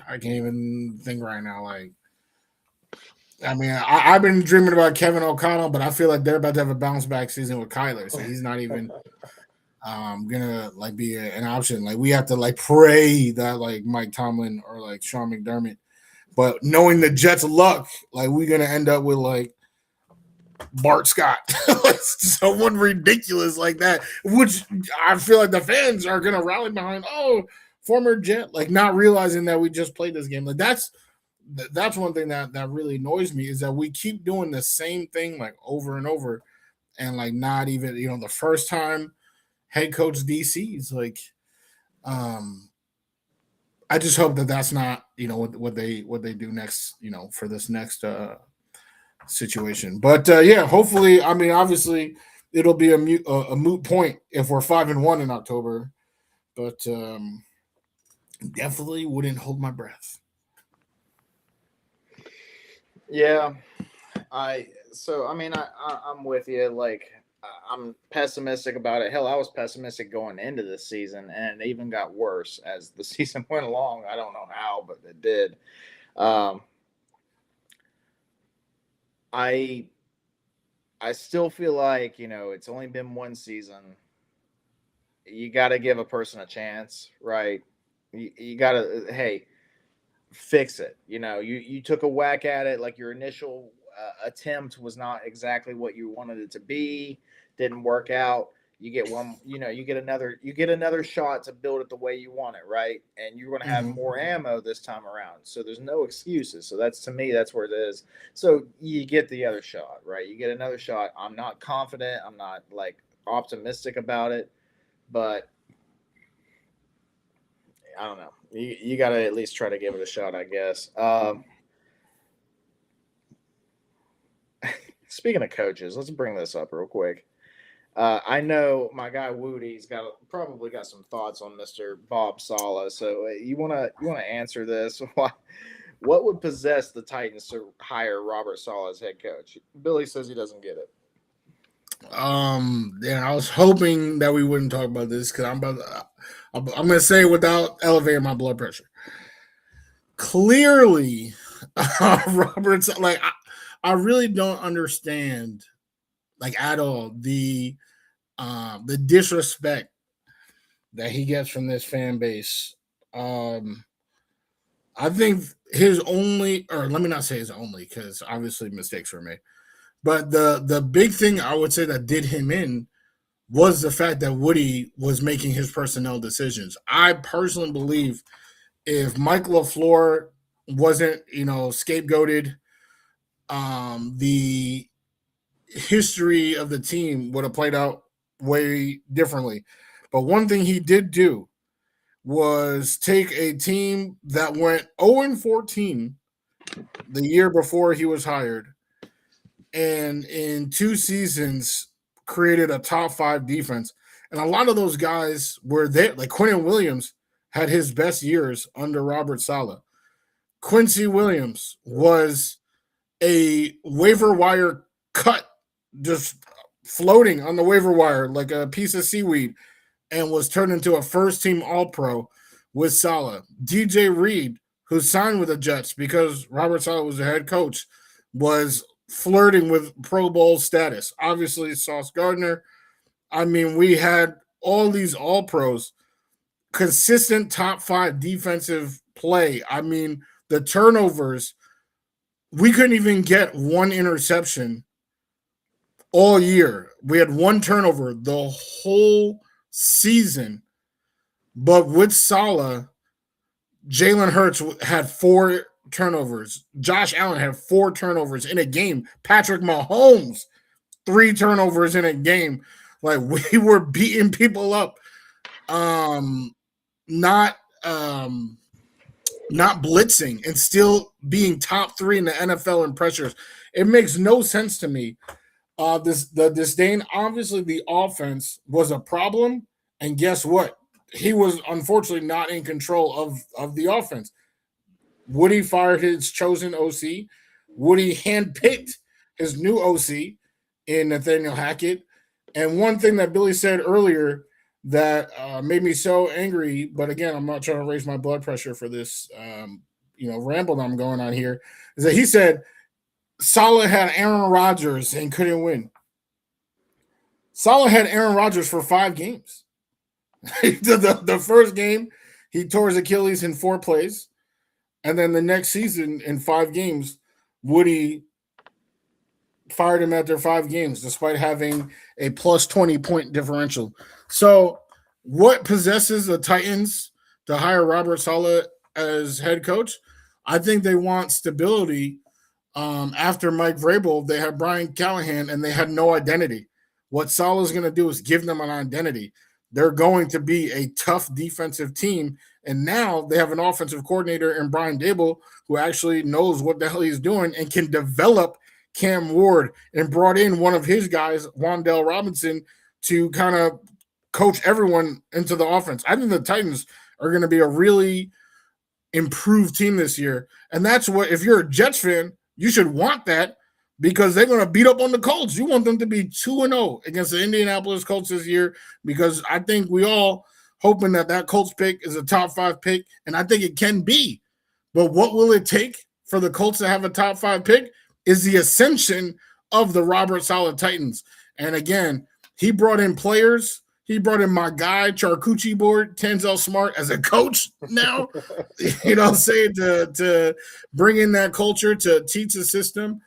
I can't even think right now. Like, I mean, I've been dreaming about Kevin O'Connell, but I feel like they're about to have a bounce back season with Kyler, so he's not even gonna like be an option. Like we have to like pray that like Mike Tomlin or like Sean McDermott. But knowing the Jets' luck, like we're gonna end up with like Bart Scott, someone ridiculous like that, which I feel like the fans are gonna rally behind. Oh, former Jet, like not realizing that we just played this game. Like that's one thing that really annoys me is that we keep doing the same thing like over and over, and like not even the first time head coach DC's like, I just hope that that's not what they do next for this next situation. But yeah, hopefully, I mean, obviously, it'll be a moot point if we're 5-1 in October, but definitely wouldn't hold my breath. Yeah, I'm with you. Like, I'm pessimistic about it. Hell, I was pessimistic going into this season, and it even got worse as the season went along. I don't know how, but it did. I still feel like it's only been one season. You got to give a person a chance, right? You got to fix it. You took a whack at it. Like your initial attempt was not exactly what you wanted it to be. Didn't work out. You get one. You get another shot to build it the way you want it, right? And you're going to have more ammo this time around. So there's no excuses. So to me, that's where it is. So you get the other shot, right? You get another shot. I'm not confident. I'm not like optimistic about it, but I don't know. You got to at least try to give it a shot, I guess. Speaking of coaches, let's bring this up real quick. I know my guy WUDI's probably got some thoughts on Mr. Bob Saleh. So you wanna answer this? What would possess the Titans to hire Robert Saleh as head coach? Billy says he doesn't get it. Yeah, I was hoping that we wouldn't talk about this because I'm gonna say it without elevating my blood pressure. Clearly, Robert's like I really don't understand like at all the disrespect that he gets from this fan base. I think his only, or let me not say his only, because obviously mistakes were made. But the big thing I would say that did him in was the fact that WUDI was making his personnel decisions. I personally believe if Mike LaFleur wasn't, scapegoated, the history of the team would have played out way differently. But one thing he did do was take a team that went 0-14 the year before he was hired, and in 2 seasons created a top 5 defense. And a lot of those guys were there. Like Quentin Williams had his best years under Robert Saleh. Quincy Williams was a waiver wire cut, just floating on the waiver wire like a piece of seaweed, and was turned into a first-team All-Pro with Saleh. DJ Reed, who signed with the Jets because Robert Saleh was the head coach, was flirting with Pro Bowl status. Obviously, Sauce Gardner. I mean, we had all these All-Pros, consistent top 5 defensive play. I mean, the turnovers, we couldn't even get one interception all year. We had one turnover the whole season. But with Saleh, Jalen Hurts had 4 turnovers. Josh Allen had 4 turnovers in a game. Patrick Mahomes, 3 turnovers in a game. Like, we were beating people up. Not blitzing and still being top 3 in the NFL in pressures. It makes no sense to me. The disdain, obviously the offense was a problem, and guess what? He was unfortunately not in control of the offense. WUDI fired his chosen OC. WUDI handpicked his new OC in Nathaniel Hackett. And one thing that Billy said earlier that made me so angry, but again, I'm not trying to raise my blood pressure for this, ramble that I'm going on here, is that he said Saleh had Aaron Rodgers and couldn't win. Saleh had Aaron Rodgers for 5 games. the first game, he tore his Achilles in 4 plays. And then the next season, in 5 games, WUDI fired him after 5 games, despite having a plus 20-point differential. So what possesses the Titans to hire Robert Saleh as head coach? I think they want stability. After Mike Vrabel, they had Brian Callahan, and they had no identity. What Saleh is going to do is give them an identity. They're going to be a tough defensive team, and now they have an offensive coordinator in Brian Dable who actually knows what the hell he's doing and can develop Cam Ward, and brought in one of his guys, Wan'Dale Robinson, to kind of coach everyone into the offense. I think the Titans are going to be a really improved team this year, and that's what, if you're a Jets fan, you should want that, because they're going to beat up on the Colts. You want them to be 2-0 against the Indianapolis Colts this year, because I think we all hoping that Colts pick is a top 5 pick, and I think it can be. But what will it take for the Colts to have a top 5 pick is the ascension of the Robert Saleh Titans. And again, he brought in players. He brought in my guy, Charcuterie Board, Tanzel Smart, as a coach now, to bring in that culture, to teach the system.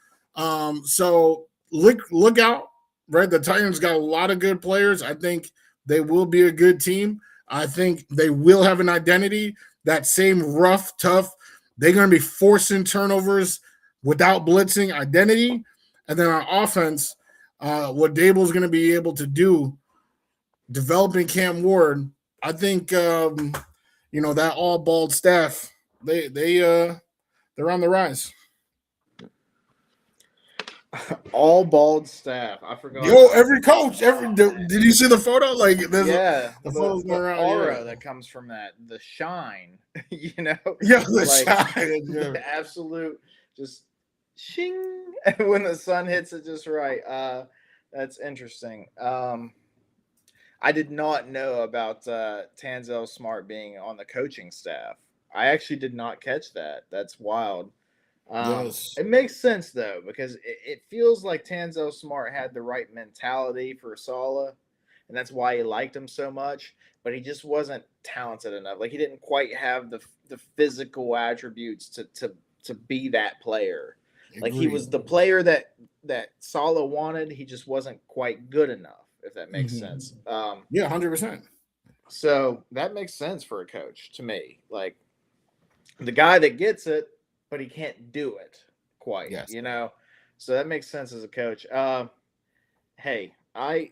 So look out, right? The Titans got a lot of good players. I think they will be a good team. I think they will have an identity, that same rough, tough. They're going to be forcing turnovers without blitzing identity. And then on offense, what Dable is going to be able to do, developing Cam Ward, I think, that all bald staff, they're on the rise. All bald staff. I forgot. Every coach. Did you see the photo? Like, there's the photos going around. aura that comes from that, the shine. Yeah, the shine. The absolute just shing when the sun hits it just right. That's interesting. I did not know about Tanzel Smart being on the coaching staff. I actually did not catch that. That's wild. Yes. It makes sense, though, because it feels like Tanzel Smart had the right mentality for Saleh, and that's why he liked him so much, but he just wasn't talented enough. Like, he didn't quite have the physical attributes to be that player. Like, he was the player that Saleh wanted. He just wasn't quite good enough, if that makes sense. Yeah, 100%. So that makes sense for a coach to me. Like, the guy that gets it, but he can't do it quite, yes. So that makes sense as a coach. Hey, I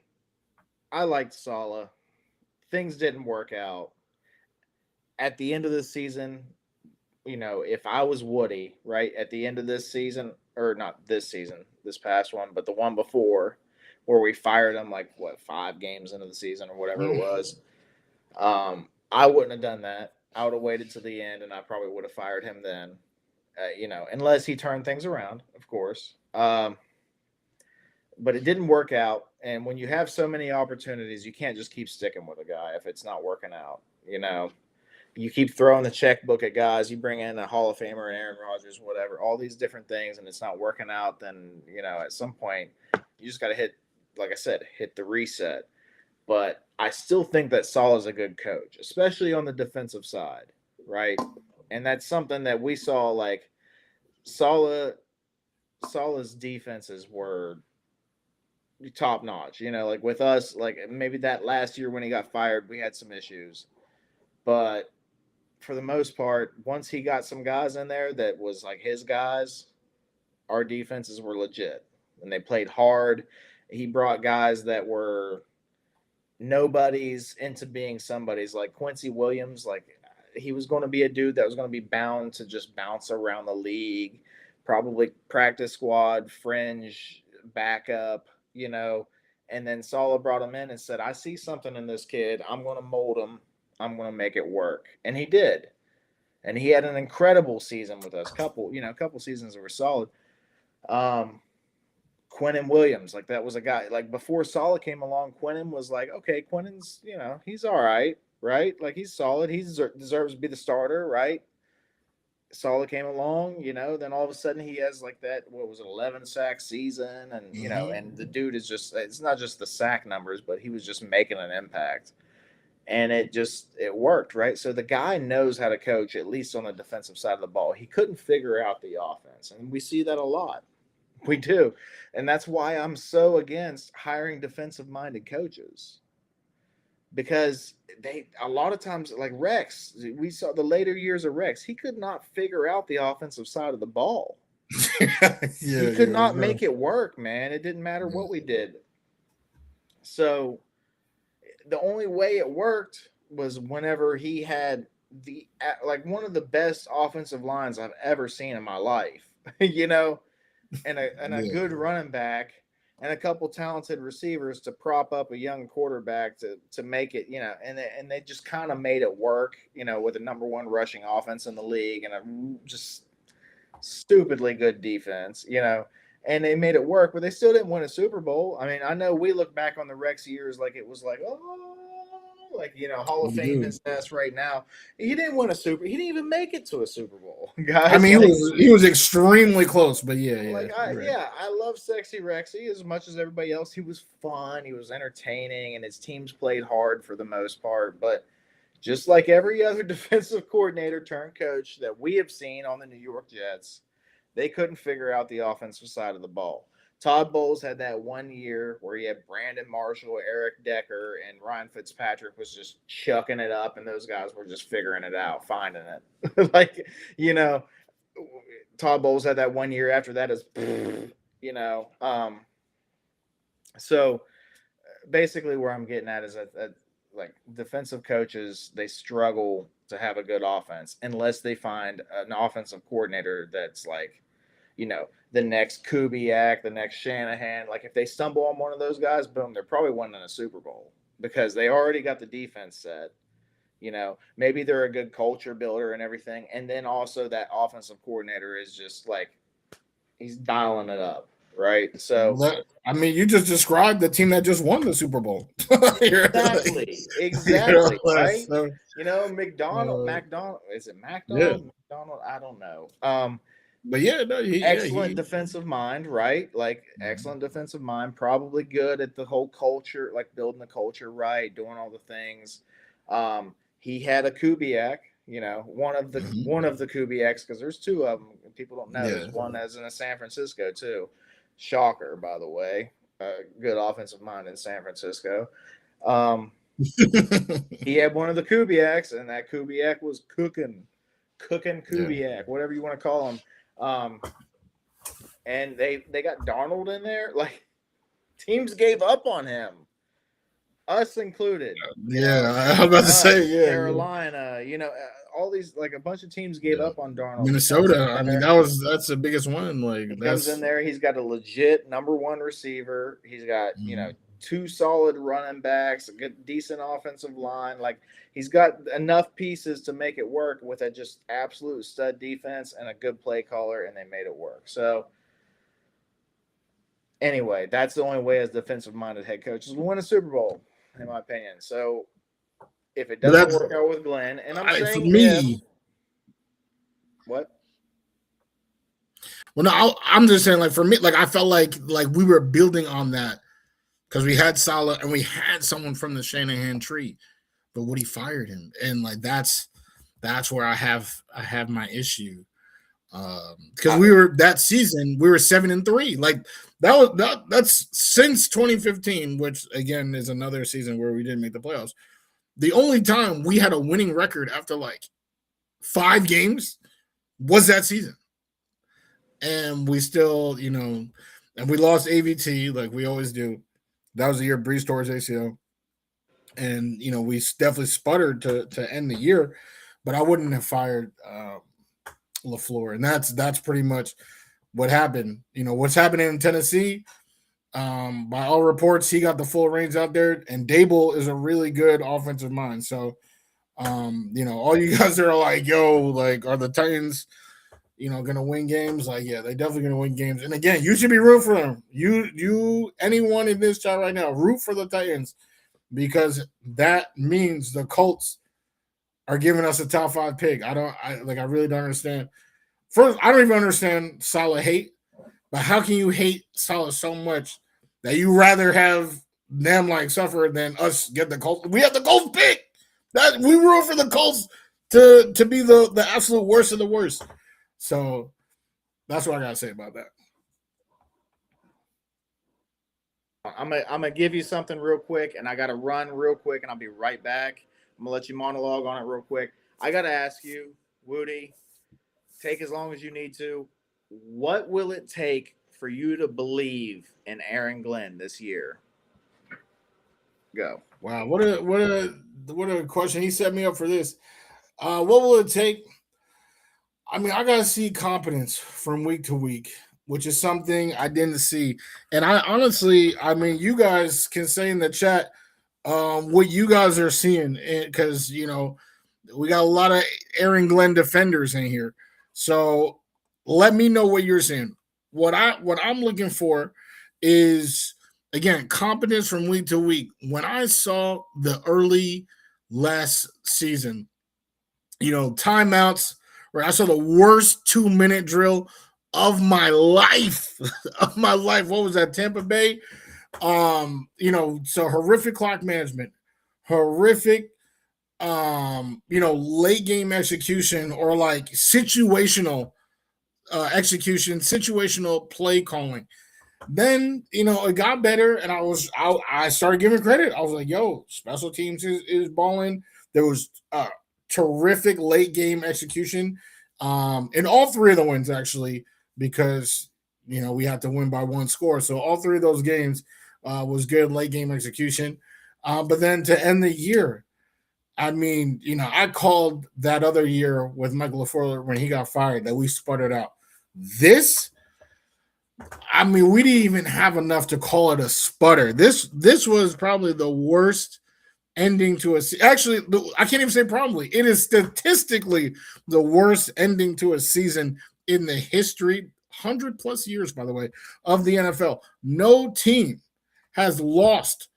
liked Saleh. Things didn't work out. At the end of the season, if I was WUDI, right, at the end of this season, or not this season, this past one, but the one before, or we fired him like 5 games into the season or whatever it was. I wouldn't have done that. I would have waited to the end, and I probably would have fired him then. Unless he turned things around, of course. But it didn't work out. And when you have so many opportunities, you can't just keep sticking with a guy if it's not working out. You keep throwing the checkbook at guys. You bring in a Hall of Famer and Aaron Rodgers, whatever, all these different things, and it's not working out. Then at some point, you just got to hit, like I said, hit the reset. But I still think that Saleh's a good coach, especially on the defensive side, right? And that's something that we saw. Like Saleh's defenses were top notch. Like with us, like maybe that last year when he got fired, we had some issues, but for the most part, once he got some guys in there that was like his guys, our defenses were legit and they played hard. He brought guys that were nobodies into being somebody's, like Quincy Williams. Like he was going to be a dude that was going to be bound to just bounce around the league, probably practice squad, fringe, backup, and then Saleh brought him in and said, I see something in this kid. I'm going to mold him. I'm going to make it work. And he did. And he had an incredible season with us. Couple seasons that were solid. Quinnen Williams, like that was a guy, like before Saleh came along, Quinnen was like, okay, Quinnen's, he's all right, right? Like he's solid. He deserves to be the starter, right? Saleh came along, then all of a sudden he has like that, 11 sack season. And, and the dude is just, it's not just the sack numbers, but he was just making an impact. And it worked, right? So the guy knows how to coach, at least on the defensive side of the ball. He couldn't figure out the offense. And we see that a lot. We do. And that's why I'm so against hiring defensive-minded coaches. Because a lot of times, like Rex, we saw the later years of Rex, he could not figure out the offensive side of the ball. He could not make it work, man. It didn't matter what we did. So the only way it worked was whenever he had one of the best offensive lines I've ever seen in my life, and a good running back and a couple talented receivers to prop up a young quarterback to make it, and they just kind of made it work, with the number 1 rushing offense in the league and a just stupidly good defense, and they made it work, but they still didn't win a Super Bowl. I mean, I know we look back on the Rex years like it was like, Hall of Fame is best right now. He didn't win he didn't even make it to a Super Bowl, guys. I mean, he was extremely close, but I love Sexy Rexy as much as everybody else. He was fun, he was entertaining, and his teams played hard for the most part. But just like every other defensive coordinator turned coach that we have seen on the New York Jets, they couldn't figure out the offensive side of the ball. Todd Bowles had that 1 year where he had Brandon Marshall, Eric Decker, and Ryan Fitzpatrick was just chucking it up, and those guys were just figuring it out, finding it. Todd Bowles had that 1 year after that So basically where I'm getting at is that like defensive coaches, they struggle to have a good offense unless they find an offensive coordinator that's like, the next Kubiak, the next Shanahan. Like if they stumble on one of those guys, boom, they're probably winning a Super Bowl because they already got the defense set. Maybe they're a good culture builder and everything. And then also that offensive coordinator is just like, he's dialing it up. Right. So, I mean, you just described the team that just won the Super Bowl. Exactly. Right. So, McDonald, is it McDonald? Yeah. McDonald? I don't know. But excellent defensive mind, right? Like excellent defensive mind, probably good at the whole culture, like building the culture right, doing all the things. He had a Kubiak, one of the Kubiaks, because there's 2 of them. People don't know. There's one that's in San Francisco too. Shocker, by the way. Good offensive mind in San Francisco. He had one of the Kubiaks, and that Kubiak was cooking Kubiak, whatever you want to call him. And they got Darnold in there. Like teams gave up on him, us included. I was about to say, Carolina, all these like a bunch of teams gave up on Darnold. Minnesota. I mean, that's the biggest one. Like he comes in there, he's got a legit number one receiver. He's got two solid running backs, a good decent offensive line. Like he's got enough pieces to make it work with a just absolute stud defense and a good play caller, and they made it work. So anyway, that's the only way as defensive-minded head coaches will win a Super Bowl, in my opinion. So if it doesn't work out with Glenn, and I'm saying for me, what? Well, no, I'm just saying, like for me, like I felt like we were building on that because we had Salah and we had someone from the Shanahan tree, but Woody fired him, and like that's where I have my issue. Because we were that season, we were 7-3. Like that's since 2015, which again is another season where we didn't make the playoffs. The only time we had a winning record after like 5 games was that season, and we still, and we lost AVT like we always do. That was the year Brees tore his ACL, and we definitely sputtered to end the year. But I wouldn't have fired LaFleur, and that's pretty much what happened. What's happening in Tennessee, by all reports, he got the full reins out there, and Dable is a really good offensive mind. So all you guys are like, are the Titans gonna win games? Like, yeah, they're definitely gonna win games. And again, you should be rooting for them. You anyone in this chat right now, root for the Titans, because that means the Colts are giving us a top 5 pick. I really don't understand. First, I don't even understand Salah hate, but how can you hate Salah so much that you rather have them like suffer than us get the Colts? We have the Colts pick. That we root for the Colts to be the absolute worst of the worst. So that's what I gotta say about that. I'm gonna give you something real quick, and I gotta run real quick, and I'll be right back. I'm gonna let you monologue on it real quick. I gotta ask you, WUDI, take as long as you need to. What will it take for you to believe in Aaron Glenn this year? Go. Wow, what a question. He set me up for this. What will it take? I mean, I gotta see competence from week to week, which is something I didn't see. And I honestly, you guys can say in the chat what you guys are seeing, because we got a lot of Aaron Glenn defenders in here. So let me know what you're seeing. What I'm looking for is, again, competence from week to week. When I saw the early last season, timeouts, where I saw the worst 2-minute drill of my life. What was that? Tampa Bay? So horrific clock management, horrific, late game execution, or like situational execution, situational play calling. Then, it got better, and I started giving credit. I was like, special teams is balling. There was terrific late game execution in all 3 of the wins, actually, because we had to win by 1 score. So all 3 of those games was good late game execution. But then to end the year, I called that other year with Michael LaFleur when he got fired that we sputtered out. This, we didn't even have enough to call it a sputter. This was probably the worst ending to a season. Actually, I can't even say probably. It is statistically the worst ending to a season in the history, 100+ years, by the way, of the NFL. No team has lost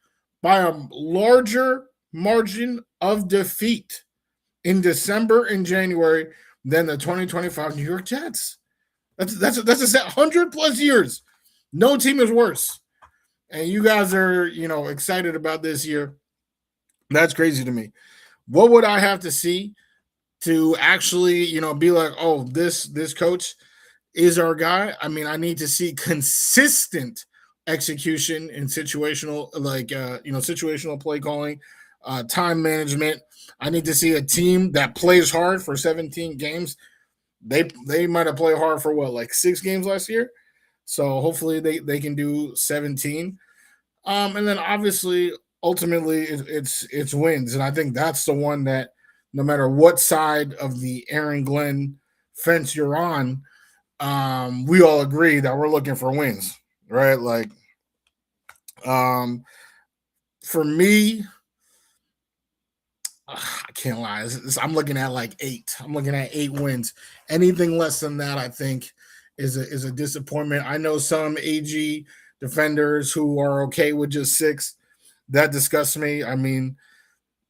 by a larger margin of defeat in December and January than the 2025 New York Jets. That's a set 100+ years. No team is worse. And you guys are, excited about this year. That's crazy to me. What would I have to see to actually, be like, oh, this coach is our guy? I need to see consistent execution in situational, situational play calling, time management. I need to see a team that plays hard for 17 games. They might have played hard for 6 games last year. So hopefully they can do 17. And then obviously, ultimately, it's wins. And I think that's the one that no matter what side of the Aaron Glenn fence you're on, we all agree that we're looking for wins, right? Like, for me, I can't lie. I'm looking at like 8. I'm looking at 8 wins. Anything less than that, I think, is a disappointment. I know some AG defenders who are okay with just 6. That disgusts me. I mean,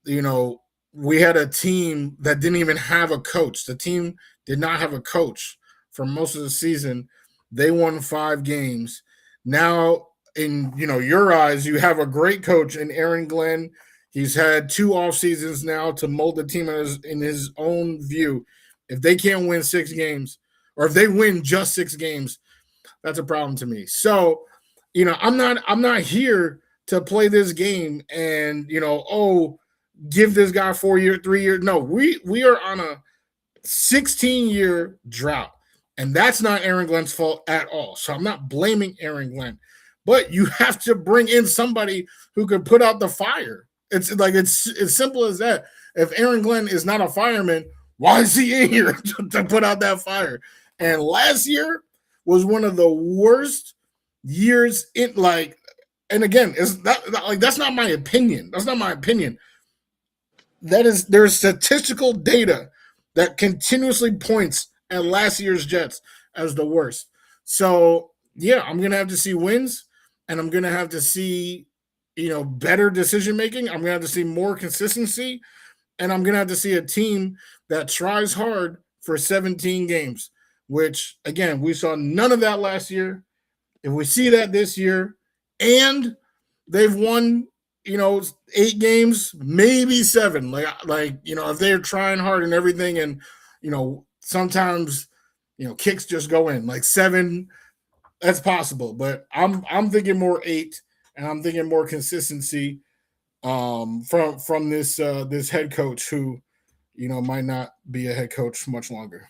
we had a team that didn't even have a coach. The team did not have a coach for most of the season. They won 5 games. Now, in your eyes, you have a great coach in Aaron Glenn. He's had 2 off seasons now to mold the team in his own view. If they can't win 6 games, or if they win just 6 games, that's a problem to me. So, I'm not here to play this game and give this guy 4 year, 3 year. No, we are on a 16-year drought, and that's not Aaron Glenn's fault at all. So I'm not blaming Aaron Glenn, but you have to bring in somebody who can put out the fire. It's as simple as that. If Aaron Glenn is not a fireman, why is he in here to put out that fire? And last year was one of the worst years in and again, that's not my opinion. That's not my opinion. There's statistical data that continuously points at last year's Jets as the worst. So yeah, I'm gonna have to see wins, and I'm gonna have to see better decision making. I'm gonna have to see more consistency, and I'm gonna have to see a team that tries hard for 17 games, which again, we saw none of that last year. If we see that this year, and they've won 8 games, maybe 7. If they're trying hard and everything, and sometimes kicks just go in, like 7, that's possible. But I'm thinking more 8, and I'm thinking more consistency from this head coach who might not be a head coach much longer.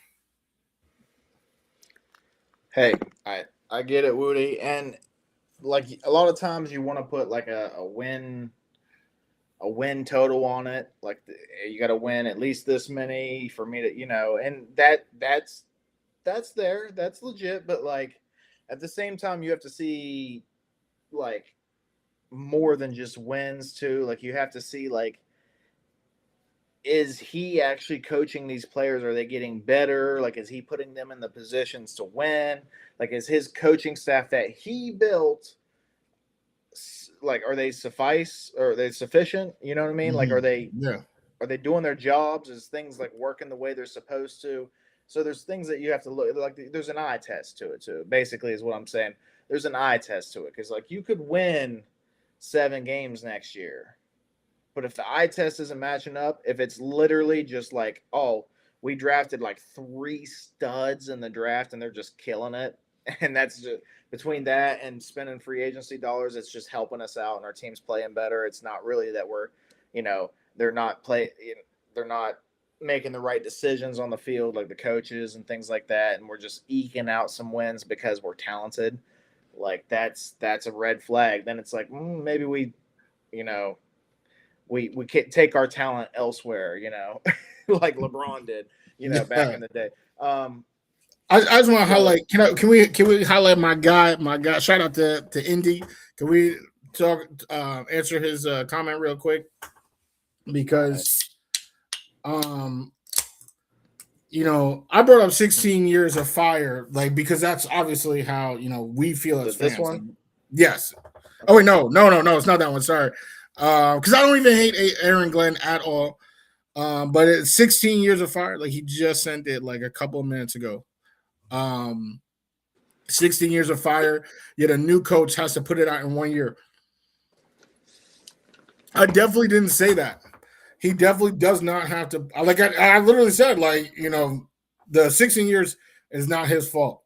Hey, I get it, WUDI, and like a lot of times you want to put like a win total on it. Like you got to win at least this many for me to and that's there, that's legit. But like at the same time, you have to see like more than just wins too. Like you have to see like, is he actually coaching these players? Are they getting better? Like, is he putting them in the positions to win? Like, is his coaching staff that he built, like, are they suffice or are they sufficient? You know what I mean? Like, are they doing their jobs? Is things like working the way they're supposed to? So there's things that you have to look like. There's an eye test to it too. Basically, is what I'm saying. There's an eye test to it because like you could win 7 games next year. But if the eye test isn't matching up, if it's literally just like, oh, we drafted like 3 studs in the draft and they're just killing it, and that's just between that and spending free agency dollars, it's just helping us out and our team's playing better. It's not really that we're, they're not making the right decisions on the field, like the coaches and things like that, and we're just eking out some wins because we're talented. Like that's a red flag. Then it's like maybe we can't take our talent elsewhere, like LeBron did, back in the day. I just want to highlight. Can we highlight my guy? Shout out to Indy. Can we answer his comment real quick? Because, I brought up 16 years of fire, like because that's obviously how we feel as fans. This one, yes. Oh wait, no, it's not that one. Sorry. Because I don't even hate Aaron Glenn at all. But it's 16 years of fire. Like he just sent it like a couple of minutes ago. 16 years of fire. Yet a new coach has to put it out in 1 year. I definitely didn't say that. He definitely does not have to. Like I literally said, like the 16 years is not his fault.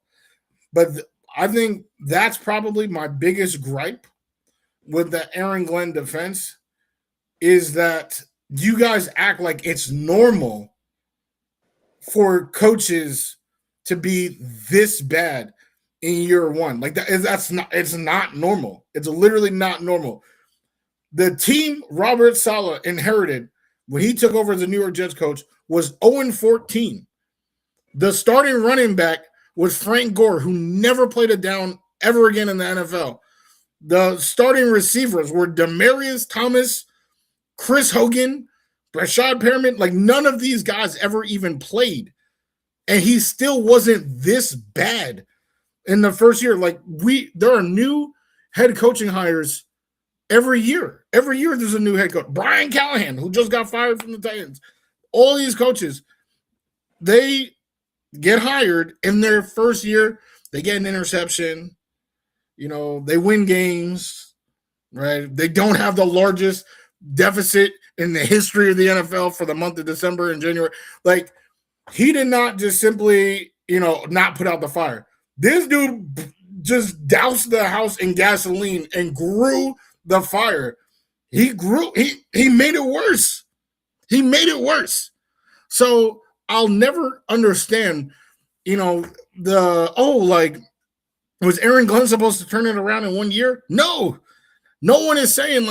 But I think that's probably my biggest gripe with the Aaron Glenn defense is that you guys act like it's normal for coaches to be this bad in year 1. Like it's not normal. It's literally not normal. The team Robert Saleh inherited when he took over as the New York Jets coach, was 0-14. The starting running back was Frank Gore, who never played a down ever again in the NFL. The starting receivers were Demaryius Thomas, Chris Hogan, Rashad Perriman. Like, none of these guys ever even played. And he still wasn't this bad in the first year. Like, there are new head coaching hires every year. Every year there's a new head coach. Brian Callahan, who just got fired from the Titans. All these coaches, they get hired in their first year. They get an interception. You know, they win games, right? They don't have the largest deficit in the history of the NFL for the month of December and January. Like, he did not just simply, not put out the fire. This dude just doused the house in gasoline and grew the fire. He made it worse. He made it worse. So I'll never understand, was Aaron Glenn supposed to turn it around in 1 year? No. No one is saying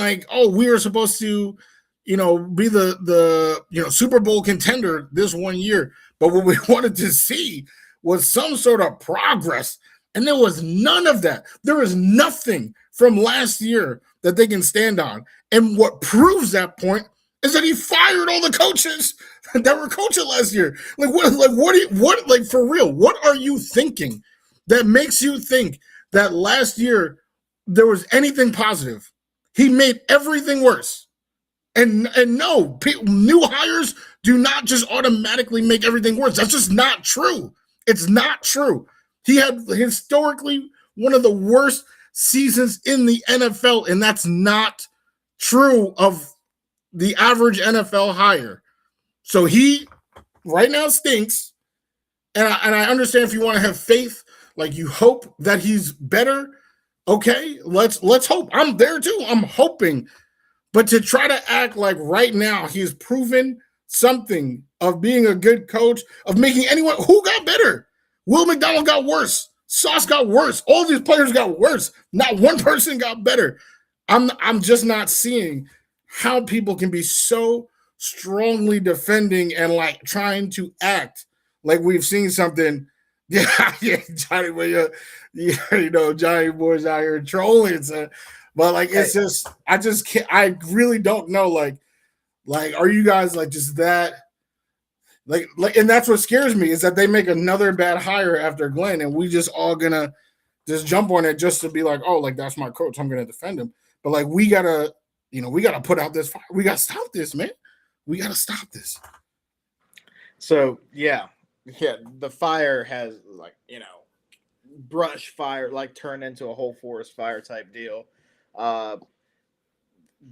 we were supposed to, be the Super Bowl contender this 1 year. But what we wanted to see was some sort of progress. And there was none of that. There is nothing from last year that they can stand on. And what proves that point is that he fired all the coaches that were coaching last year. For real, what are you thinking that makes you think that last year there was anything positive? He made everything worse. And no, new hires do not just automatically make everything worse. That's just not true. It's not true. He had historically one of the worst seasons in the NFL, and that's not true of the average NFL hire. So he right now stinks, and I understand if you want to have faith, like you hope that he's better. Okay, let's hope. I'm there too. I'm hoping. But to try to act like right now he's proven something of being a good coach, of making anyone who got better. Will McDonald got worse. Sauce got worse. All these players got worse. Not one person got better. I'm just not seeing how people can be so strongly defending and trying to act like we've seen something. Yeah, Johnny, Johnny boys out here trolling. So, but it's just, I just can't. I really don't know. Are you guys just that? And that's what scares me is that they make another bad hire after Glenn, and we just all gonna just jump on it just to be that's my coach. I'm gonna defend him. But we gotta put out this fire. We gotta stop this, man. We gotta stop this. So yeah, the fire has brush fire turned into a whole forest fire type deal.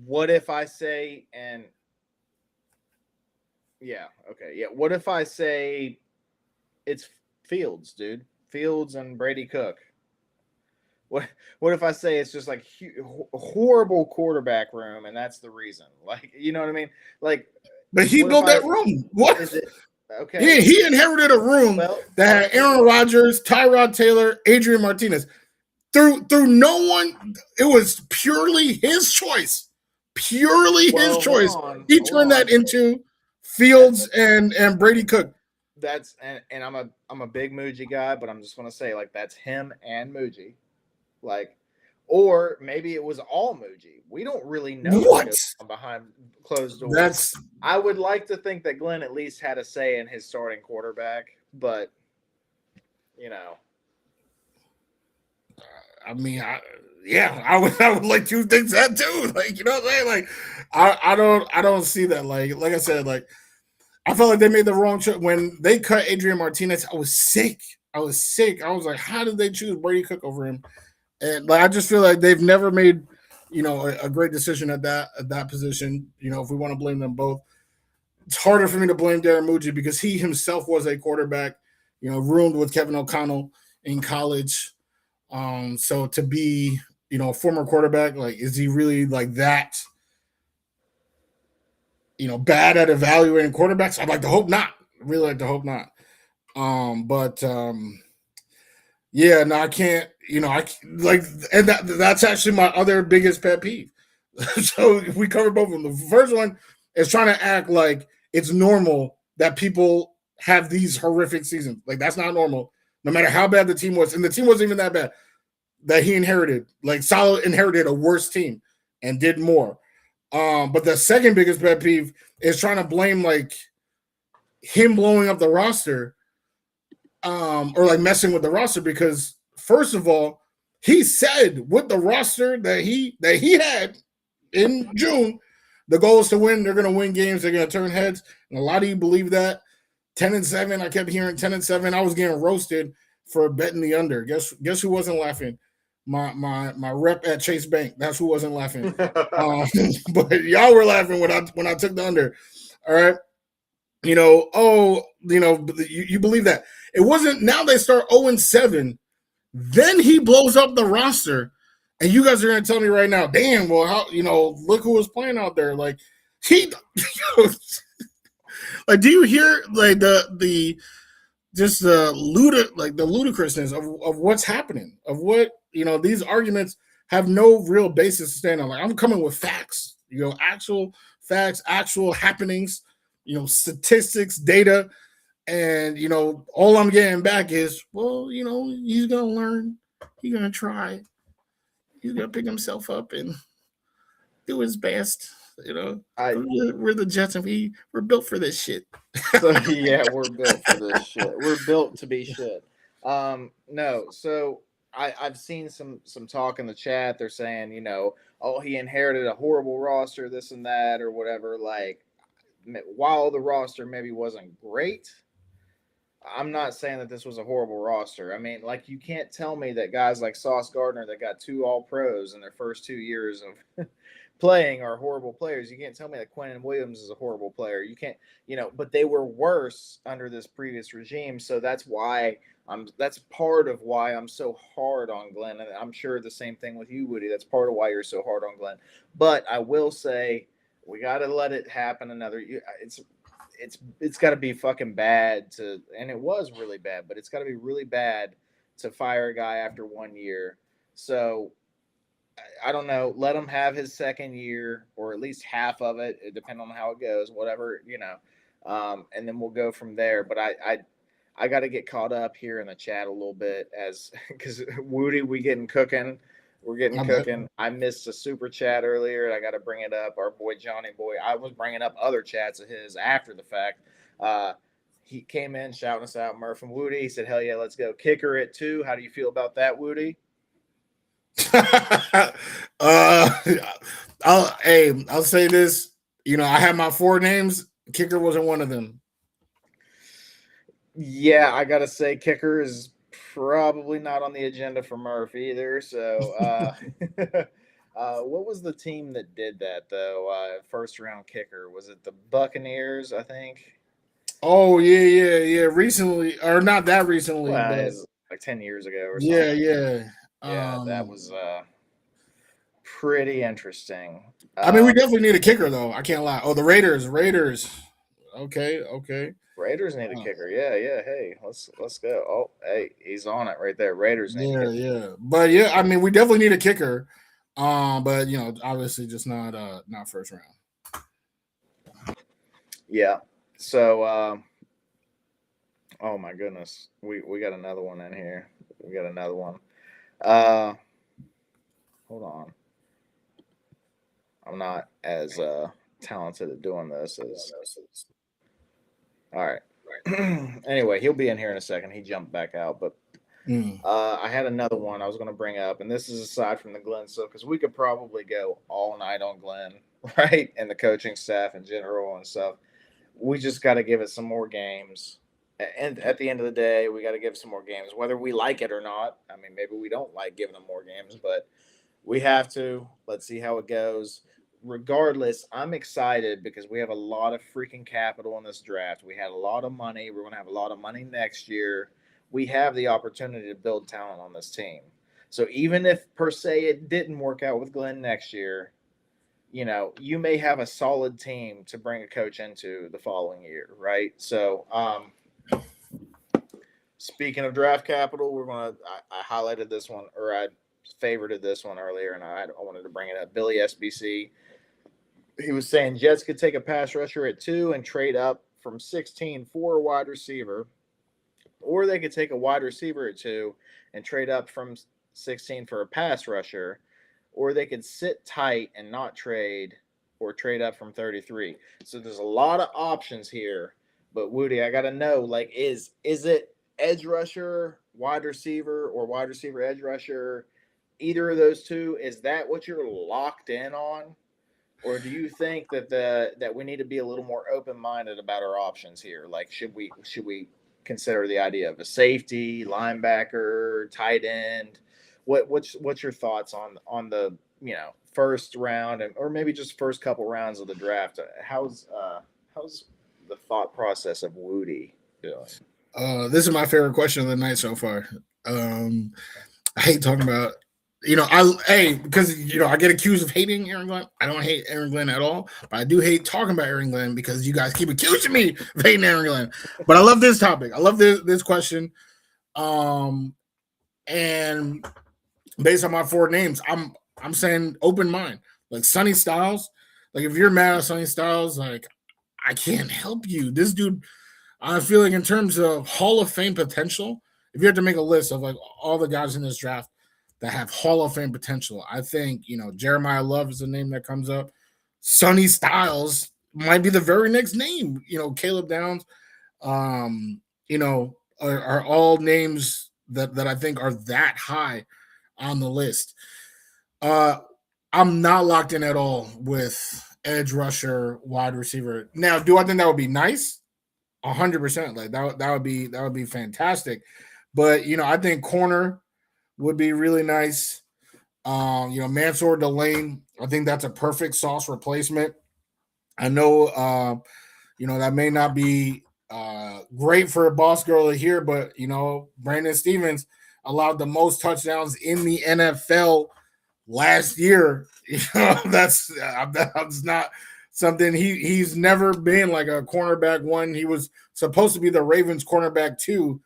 What if I say what if I say it's Fields, dude? Fields and Brady Cook. What if I say it's just horrible quarterback room and that's the reason? You know what I mean? But he built that room. What? Is it, okay. He inherited a room that had Aaron Rodgers, Tyrod Taylor, Adrian Martinez. Through no one, it was purely his choice. Purely his choice. He turned that into Fields and Brady Cook. That's and I'm a big Muji guy, but I'm just gonna say that's him and Muji. Or maybe it was all Muji. We don't really know what's behind closed doors. I would like to think that Glenn at least had a say in his starting quarterback, but I mean, I would like to think that too. You know what I'm saying? I don't see that. Like I said, I felt like they made the wrong choice when they cut Adrian Martinez. I was sick. I was like, how did they choose Brady Cook over him? And I just feel like they've never made, a great decision at that position. If we want to blame them both, it's harder for me to blame Darren Muji because he himself was a quarterback, ruined with Kevin O'Connell in college. So to be, a former quarterback, is he really that, bad at evaluating quarterbacks? I'd like to hope not. I really like to hope not. Yeah, no, I can't, and that's actually my other biggest pet peeve. So we covered both of them. The first one is trying to act like it's normal that people have these horrific seasons. Like that's not normal. No matter how bad the team was, and the team wasn't even that bad that he inherited. Like Salah inherited a worse team and did more. But the second biggest pet peeve is trying to blame like him blowing up the roster, or like messing with the roster because first of all, he said with the roster that he had in June, the goal is to win. They're going to win games. They're going to turn heads. And a lot of you believe that. 10-7. I kept hearing 10-7. I was getting roasted for betting the under. Guess who wasn't laughing? My rep at Chase Bank. That's who wasn't laughing. But y'all were laughing when I took the under. All right. You believe that. It wasn't. Now they start 0-7. Then he blows up the roster. And you guys are going to tell me right now, damn, well, how, look who was playing out there. Like, like, do you hear like the ludicrousness of what's happening, of what, these arguments have no real basis to stand on. Like, I'm coming with facts, actual facts, actual happenings, statistics, data. And, all I'm getting back is, well, he's going to learn. He's going to try. He's going to pick himself up and do his best. We're the Jets and we're built for this shit. So, yeah, we're built for this shit. We're built to be shit. No, so I've seen some talk in the chat. They're saying, he inherited a horrible roster, this and that, or whatever. Like, while the roster maybe wasn't great, I'm not saying that this was a horrible roster. I mean, like, you can't tell me that guys like Sauce Gardner that got 2 All-Pros in their first 2 years of playing are horrible players. You can't tell me that Quentin Williams is a horrible player. You can't, but they were worse under this previous regime. So that's why that's part of why I'm so hard on Glenn. And I'm sure the same thing with you, WUDI. That's part of why you're so hard on Glenn. But I will say we got to let it happen another year. It's got to be fucking bad and it was really bad, but it's got to be really bad to fire a guy after 1 year. So I don't know. Let him have his second year, or at least half of it, depending on how it goes, whatever, and then we'll go from there. But I got to get caught up here in the chat a little bit because WUDI, we're getting cooking. I missed a super chat earlier, and I got to bring it up. Our boy Johnny Boy. I was bringing up other chats of his after the fact. He came in shouting us out, Murph and WUDI. He said, "Hell yeah, let's go." Kicker it too. How do you feel about that, WUDI? I'll say this. I had my 4 names. Kicker wasn't one of them. Yeah, I gotta say, kicker is probably not on the agenda for Murph either. So, what was the team that did that though? First round kicker, was it the Buccaneers? I think. Oh yeah. Recently, or not that recently, but it's like 10 years ago or something. Yeah. That was pretty interesting. I mean, we definitely need a kicker though. I can't lie. Oh, the Raiders. Okay. Raiders need a kicker. Yeah. Hey, let's go. Oh, hey, he's on it right there. Raiders need a kicker. Yeah. But yeah, I mean, we definitely need a kicker. But obviously just not first round. Yeah. So oh my goodness. We got another one in here. We got another one. Hold on. I'm not as talented at doing this as. All right. Anyway, he'll be in here in a second. He jumped back out, but I had another one I was going to bring up, and this is aside from the Glenn stuff because we could probably go all night on Glenn, right, and the coaching staff in general and stuff. We just got to give it some more games. And at the end of the day, we got to give some more games, whether we like it or not. I mean, maybe we don't like giving them more games, but we have to. Let's see how it goes. Regardless, I'm excited because we have a lot of freaking capital in this draft. We had a lot of money. We're going to have a lot of money next year. We have the opportunity to build talent on this team. So even if, per se, it didn't work out with Glenn next year, you may have a solid team to bring a coach into the following year, right? So, speaking of draft capital, I highlighted this one, or I favorited this one earlier, and I wanted to bring it up. Billy SBC he was saying Jets could take a pass rusher at 2 and trade up from 16 for a wide receiver, or they could take a wide receiver at 2 and trade up from 16 for a pass rusher, or they could sit tight and not trade or trade up from 33. So there's a lot of options here. But Woody, I got to know, like, is it edge rusher, wide receiver, or wide receiver edge rusher? Either of those two, is that what you're locked in on? Or do you think that we need to be a little more open minded about our options here? Like, should we consider the idea of a safety, linebacker, tight end? What's your thoughts on the first round or maybe just first couple rounds of the draft? How's the thought process of WUDI doing? This is my favorite question of the night so far. I hate talking about, because I get accused of hating Aaron Glenn. I don't hate Aaron Glenn at all, but I do hate talking about Aaron Glenn because you guys keep accusing me of hating Aaron Glenn. But I love this topic. I love this question. And based on my 4 names, I'm saying open mind. Like Sonny Styles, like if you're mad at Sonny Styles, like I can't help you. This dude, I feel like in terms of Hall of Fame potential, if you had to make a list of like all the guys in this draft that have Hall of Fame potential, I think Jeremiah Love is the name that comes up. Sonny Styles might be the very next name. Caleb Downs, are all names that I think are that high on the list. I'm not locked in at all with edge rusher, wide receiver. Now, do I think that would be nice? 100%. Like that would be fantastic. But I think corner would be really nice. Mansour Delane, I think that's a perfect Sauce replacement. I know that may not be great for a boss girl to hear, but Brandon Stevens allowed the most touchdowns in the NFL last year. That's not something he's never been like a cornerback 1. He was supposed to be the Ravens cornerback 2,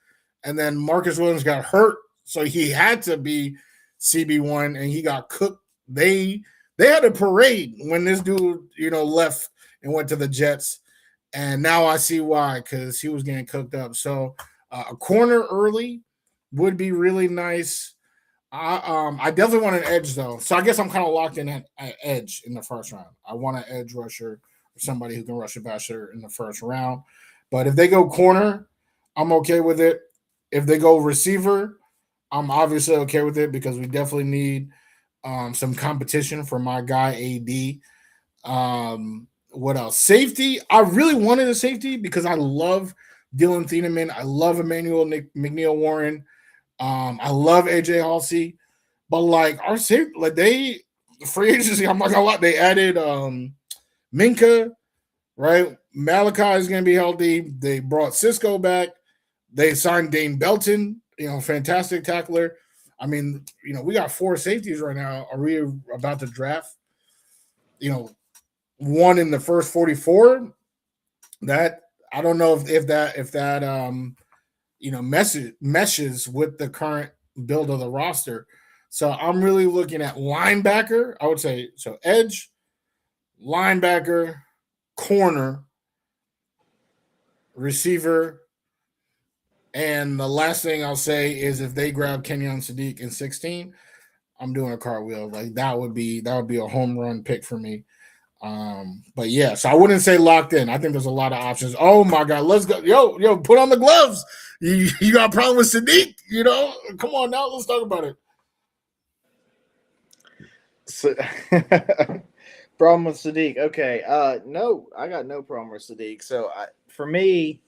and then Marcus Williams got hurt, so he had to be CB1, and he got cooked. They had a parade when this dude left and went to the Jets, and now I see why, because he was getting cooked up. So a corner early would be really nice. I definitely want an edge though, so I guess I'm kind of locked in at edge in the first round. I want an edge rusher or somebody who can rush a passer in the first round. But if they go corner, I'm okay with it. If they go receiver, I'm obviously okay with it because we definitely need some competition for my guy AD. What else? Safety. I really wanted a safety because I love Dylan Thieneman. I love Emmanuel McNeil Warren. I love AJ Halsey, but like our safety, like they free agency, I'm not gonna lie, they added Minka, right? Malachi is gonna be healthy. They brought Cisco back. They signed Dane Belton, fantastic tackler. I mean, we got 4 safeties right now. Are we about to draft? One in the first 44. That I don't know if that meshes with the current build of the roster. So I'm really looking at linebacker. I would say so edge, linebacker, corner, receiver, and the last thing I'll say is if they grab Kenyon Sadiq in 16, I'm doing a cartwheel. Like that would be a home run pick for me. But yeah, so I wouldn't say locked in. I think there's a lot of options. Oh my God, let's go. Yo, put on the gloves. You got a problem with Sadiq? Come on now, let's talk about it. So, problem with Sadiq. Okay. No, I got no problem with Sadiq. So for me,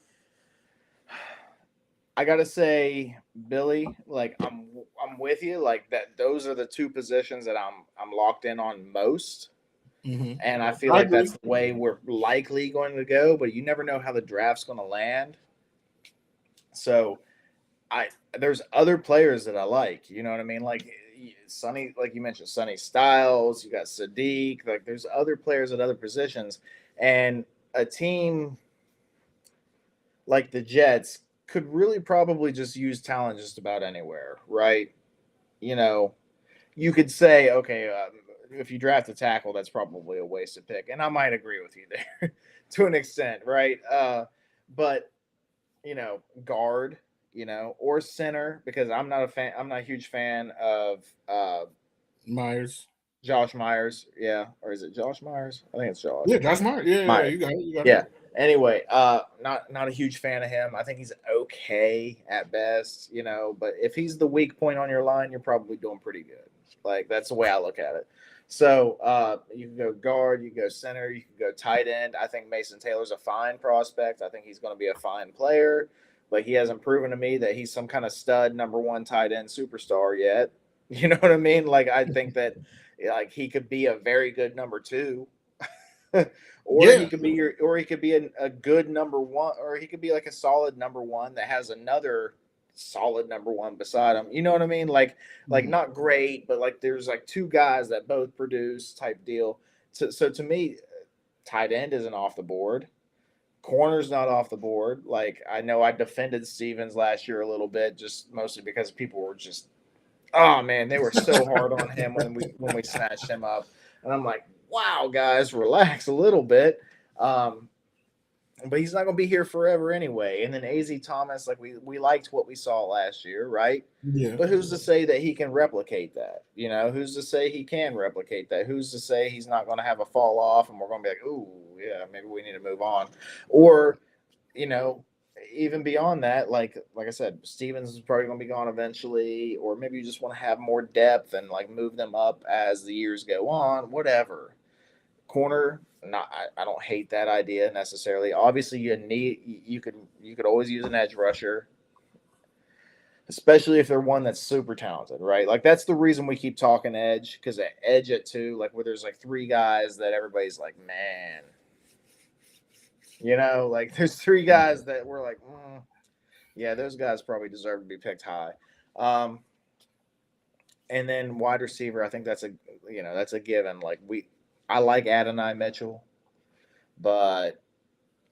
I gotta say, Billy, like I'm with you. Like that, those are the 2 positions that I'm locked in on most. Mm-hmm. And I feel like that's the way we're likely going to go, but you never know how the draft's going to land. So there's other players that I like, you know what I mean? Like Sonny, like you mentioned, Sonny Styles, you got Sadiq, like there's other players at other positions, and a team like the Jets could really probably just use talent just about anywhere, right? You could say, okay, if you draft a tackle, that's probably a wasted pick, and I might agree with you there to an extent, right? But guard, or center, because I'm not a fan. I'm not a huge fan of Myers. Josh Myers. Yeah, or is it Josh Myers? I think it's Josh. Yeah, Josh Myers. Yeah, Myers. you got it. You got Yeah. it. Anyway, not a huge fan of him. I think he's okay at best, but if he's the weak point on your line, you're probably doing pretty good. Like, that's the way I look at it. So you can go guard, you can go center, you can go tight end. I think Mason Taylor's a fine prospect. I think he's going to be a fine player. But he hasn't proven to me that he's some kind of stud number one tight end superstar yet. You know what I mean? Like, I think that he could be a very good number two. He could be he could be a good number one, or he could be like a solid number one that has another solid number one beside him. You know what I mean? Like not great, but like there's like two guys that both produce type deal. So to me, tight end isn't off the board. Corner's not off the board. Like, I know I defended Stevens last year a little bit, just mostly because people were just, oh man, they were so hard on him when we snatched him up, and I'm like, wow, guys, relax a little bit. But he's not going to be here forever anyway. And then AZ Thomas, like we liked what we saw last year, right? Yeah. But who's to say that he can replicate that? Who's to say he can replicate that? Who's to say he's not going to have a fall off and we're going to be like, ooh, yeah, maybe we need to move on? Or, even beyond that, like I said, Stevens is probably going to be gone eventually, or maybe you just want to have more depth and like move them up as the years go on, whatever. Corner, I don't hate that idea necessarily. Obviously, you could always use an edge rusher, especially if they're one that's super talented, right? Like, that's the reason we keep talking edge, because at edge at two, like where there's like three guys that everybody's like, man, like there's three guys that we're like, yeah, those guys probably deserve to be picked high. And then wide receiver, I think that's a given. Like, I like Adonai Mitchell, but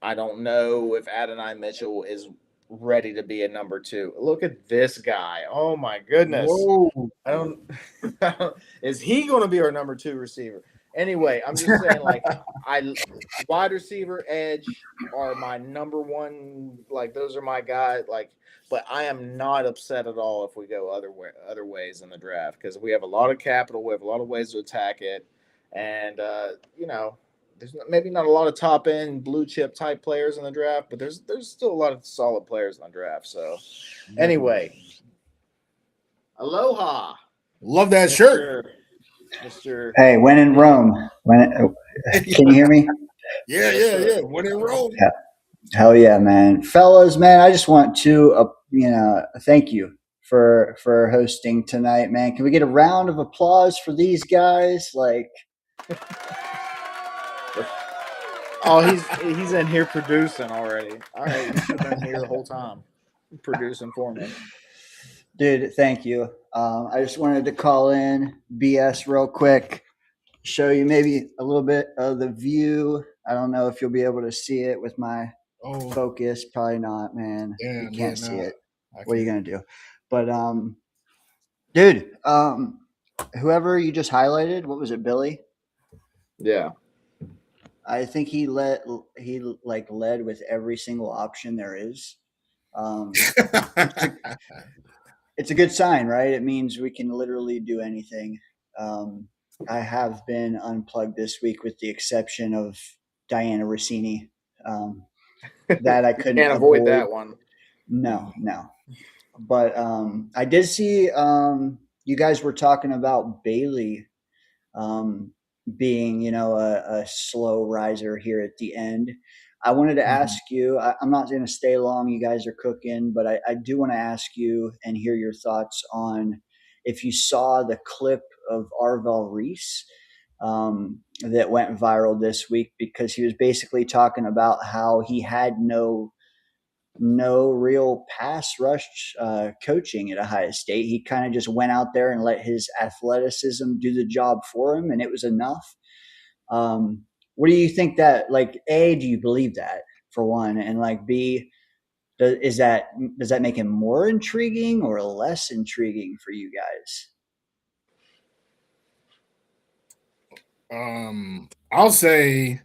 I don't know if Adonai Mitchell is ready to be a number two. Look at this guy. Oh my goodness. Whoa. I don't is he going to be our number two receiver? Anyway, I'm just saying, like, wide receiver, edge are my number one. Like, those are my guys. Like, but I am not upset at all if we go other ways in the draft, because we have a lot of capital. We have a lot of ways to attack it, and there's maybe not a lot of top end blue chip type players in the draft, but there's still a lot of solid players in the draft. So, anyway, aloha. Love that shirt. Mr. Hey, when in Rome. Can you hear me? Yeah. When in Rome. Yeah. Hell yeah, man. Fellas, man, I just want to, thank you for hosting tonight, man. Can we get a round of applause for these guys? Like, oh, he's in here producing already. All right, you should have been here the whole time, producing for me. dude, thank you. I just wanted to call in, BS real quick, show you maybe a little bit of the view. I don't know if you'll be able to see it with my focus. Probably not, man. You can't see it. What are you going to do? But, dude, whoever you just highlighted, what was it, Billy? Yeah. I think he led with every single option there is. It's a good sign, right? It means we can literally do anything. I have been unplugged this week with the exception of Diana Rossini. That I couldn't Can't avoid that one. No. But I did see you guys were talking about Bailey being, a slow riser here at the end. I wanted to ask you, I'm not going to stay long. You guys are cooking, but I do want to ask you and hear your thoughts on if you saw the clip of Arvel Reese that went viral this week, because he was basically talking about how he had no real pass rush coaching at Ohio State. He kind of just went out there and let his athleticism do the job for him, and it was enough. What do you think that, like, A, do you believe that, for one? And, like, B, does that make him more intriguing or less intriguing for you guys? I'll say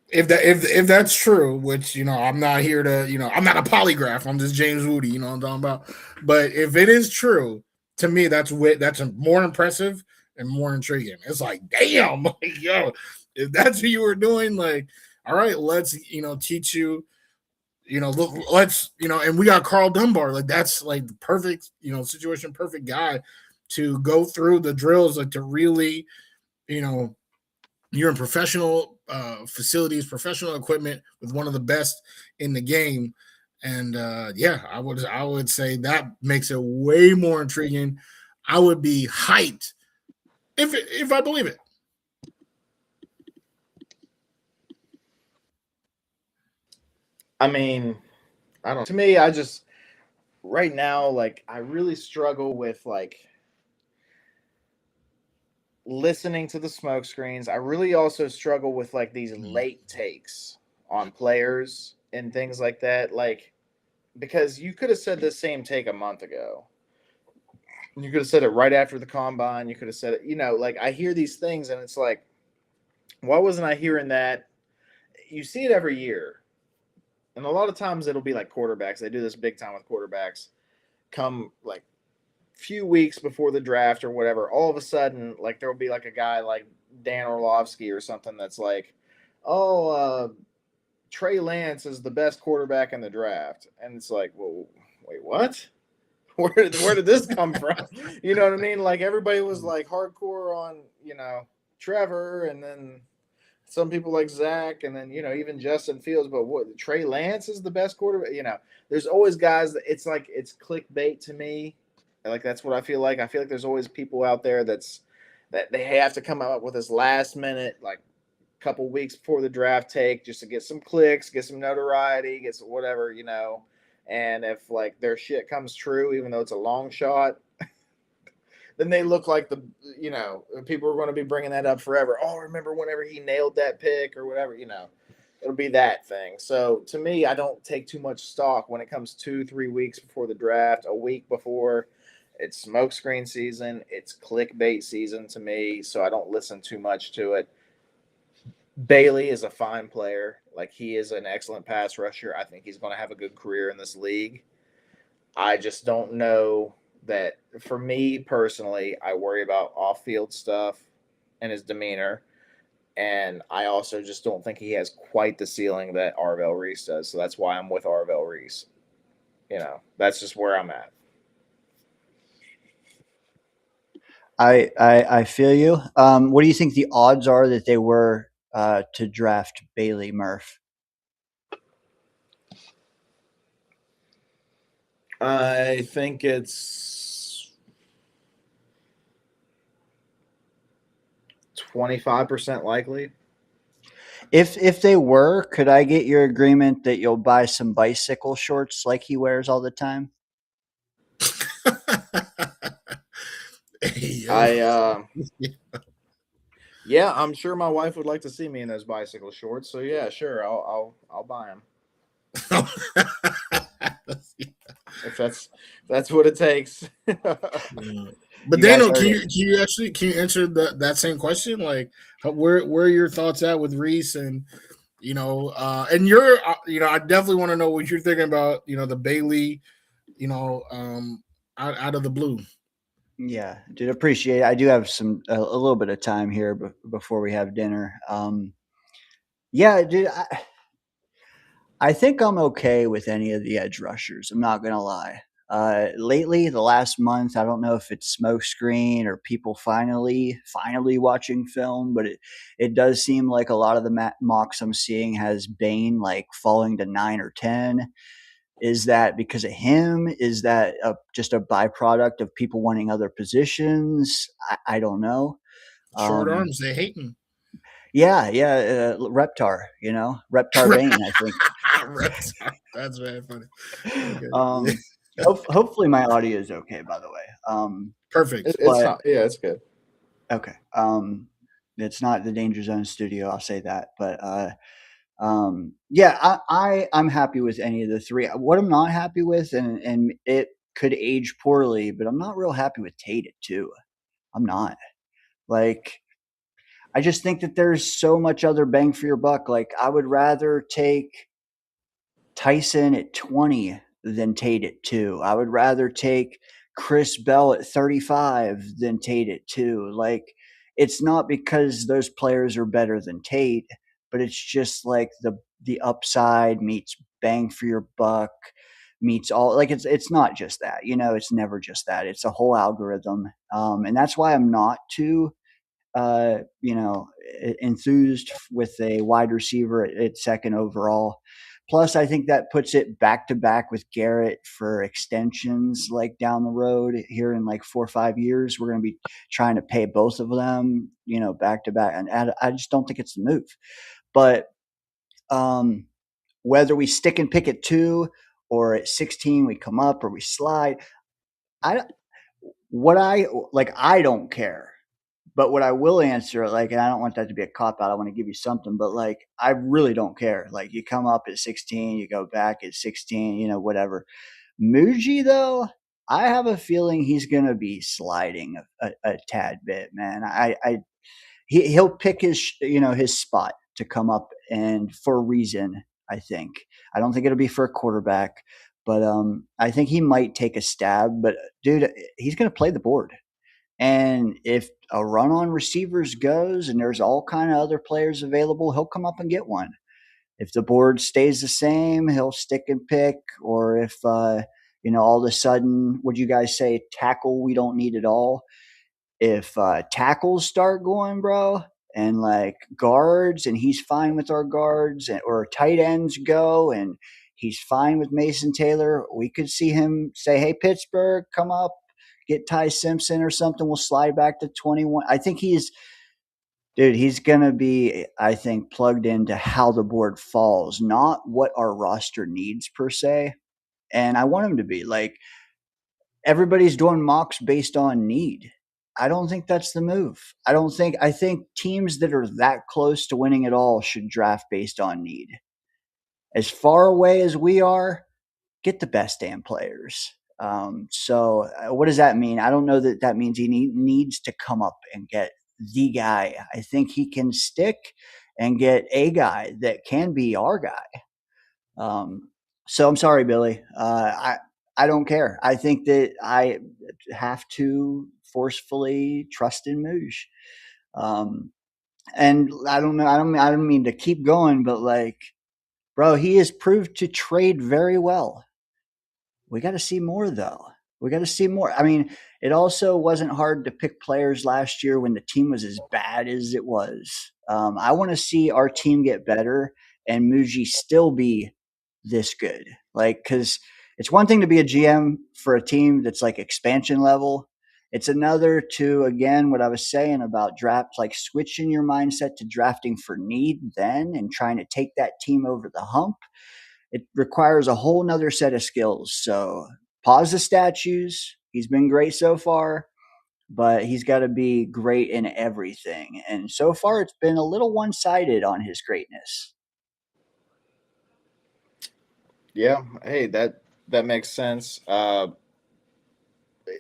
if that's true, which I'm not here to I'm not a polygraph. I'm just James WUDI. You know what I'm talking about. But if it is true, to me, that's more impressive and more intriguing. It's like, damn, like, yo, if that's what you were doing, like, all right, let's teach you. Let's and we got Carl Dunbar. Like that's like the perfect situation, perfect guy to go through the drills, like to really you're in professional facilities, professional equipment with one of the best in the game. And yeah, I would say that makes it way more intriguing. I would be hyped if I believe it. I mean, I don't. To me, I just right now, like, I really struggle with like listening to the smoke screens. I really also struggle with like these late takes on players and things like that. Like, because you could have said the same take a month ago. You could have said it right after the combine. You could have said it, like I hear these things and it's like, why wasn't I hearing that? You see it every year. And a lot of times it'll be like quarterbacks. They do this big time with quarterbacks. Come like few weeks before the draft or whatever, all of a sudden, like there will be like a guy like Dan Orlovsky or something that's like, oh, Trey Lance is the best quarterback in the draft. And it's like, well, wait, what? Where did this come from? You know what I mean? Like everybody was like hardcore on, Trevor, and then some people like Zach, and then even Justin Fields. But what, Trey Lance is the best quarterback? There's always guys that it's like it's clickbait to me. Like that's what I feel like. I feel like there's always people out there that they have to come up with this last minute, like couple weeks before the draft take, just to get some clicks, get some notoriety, get some whatever. And if like their shit comes true, even though it's a long shot, then they look like people are going to be bringing that up forever. Oh, remember whenever he nailed that pick or whatever, it'll be that thing. So to me, I don't take too much stock when it comes 2-3 weeks before the draft, a week before. It's smokescreen season. It's clickbait season to me. So I don't listen too much to it. Bailey is a fine player. Like he is an excellent pass rusher. I think he's going to have a good career in this league. I just don't know that for me personally, I worry about off-field stuff and his demeanor. And I also just don't think he has quite the ceiling that Arvell Reese does. So that's why I'm with Arvell Reese. That's just where I'm at. I feel you. What do you think the odds are that they were to draft Bailey Murphh? I think it's 25% likely. If they were, could I get your agreement that you'll buy some bicycle shorts like he wears all the time? Yeah, I'm sure my wife would like to see me in those bicycle shorts. So yeah, sure, I'll buy them. If that's what it takes. But Daniel, can you answer that same question? Like, where are your thoughts at with Reese, and and you're I definitely want to know what you're thinking about the Bailey, out of the blue. Yeah, dude, appreciate it. I do have a little bit of time here before we have dinner. Yeah, dude, I think I'm okay with any of the edge rushers. I'm not gonna lie. Lately, the last month, I don't know if it's smokescreen or people finally watching film, but it does seem like a lot of the mocks I'm seeing has Bane like falling to 9 or 10. Is that because of him? Is that just a byproduct of people wanting other positions? I don't know. Short arms, they hate him. Yeah, Reptar, Reptar Bane, I think. Reptar. That's very funny. Okay. Hopefully my audio is okay, by the way. Perfect. It's good. Okay. It's not the Danger Zone studio, I'll say that. But yeah, I'm happy with any of the three. What I'm not happy with, and it could age poorly, but I'm not real happy with Tate too. I'm not. Like, I just think that there's so much other bang for your buck. Like, I would rather take Tyson at 20 than Tate at 2. I would rather take Chris Bell at 35 than Tate at 2. Like, it's not because those players are better than Tate, but it's just like the upside meets bang for your buck meets all, like, it's not just that, it's never just that. It's a whole algorithm. And that's why I'm not too enthused with a wide receiver at second overall. Plus, I think that puts it back to back with Garrett for extensions, like down the road here in like 4 or 5 years. We're going to be trying to pay both of them, back to back. And I just don't think it's the move. But whether we stick and pick at 2 or at 16, we come up or we slide, I don't care. But what I will answer, like, and I don't want that to be a cop out. I want to give you something, but like, I really don't care. Like, you come up at 16, you go back at 16, whatever. Muji, though, I have a feeling he's going to be sliding a tad bit, man. He'll pick his spot to come up, and for a reason, I think. I don't think it'll be for a quarterback, but I think he might take a stab. But dude, he's going to play the board. And if a run on receivers goes and there's all kind of other players available, he'll come up and get one. If the board stays the same, he'll stick and pick. Or if, all of a sudden, would you guys say tackle we don't need at all? If tackles start going, bro, and like guards, and he's fine with our guards, or tight ends go, and he's fine with Mason Taylor, we could see him say, hey, Pittsburgh, come up, get Ty Simpson or something. We'll slide back to 21. I think he's going to be, I think, plugged into how the board falls, not what our roster needs per se. And I want him to be like, everybody's doing mocks based on need. I don't think that's the move. I think teams that are that close to winning it all should draft based on need. As far away as we are, get the best damn players. So what does that mean? I don't know that means he needs to come up and get the guy. I think he can stick and get a guy that can be our guy. So I'm sorry, Billy. I don't care. I think that I have to forcefully trust in Murphh. And I don't know. I don't mean to keep going, but like, bro, he has proved to trade very well. We got to see more, though. We got to see more. I mean, it also wasn't hard to pick players last year when the team was as bad as it was. I want to see our team get better and Muji still be this good. Like, because it's one thing to be a GM for a team that's like expansion level. It's another to, again, what I was saying about drafts, like switching your mindset to drafting for need then and trying to take that team over the hump. It requires a whole nother set of skills. So pause the statues. He's been great so far, but he's got to be great in everything. And so far, it's been a little one-sided on his greatness. Yeah. Hey, that makes sense.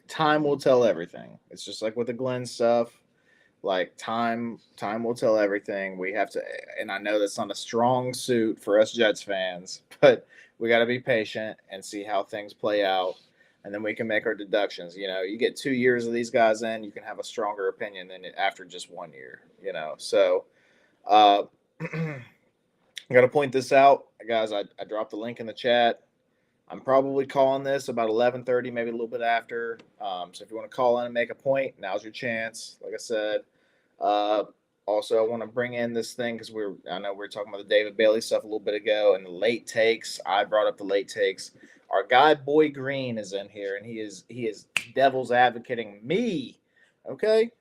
Time will tell everything. It's just like with the Glenn stuff. Like time will tell everything. We have to, and I know that's not a strong suit for us Jets fans, but we got to be patient and see how things play out, and then we can make our deductions. You get 2 years of these guys in, you can have a stronger opinion than after just 1 year. So I got to point this out, guys. I dropped the link in the chat. I'm probably calling this about 11:30, maybe a little bit after. So if you want to call in and make a point, now's your chance. Like I said. Also, I want to bring in this thing because I know we were talking about the David Bailey stuff a little bit ago and the late takes. I brought up the late takes. Our guy Boy Green is in here, and he is devil's advocating me. Okay.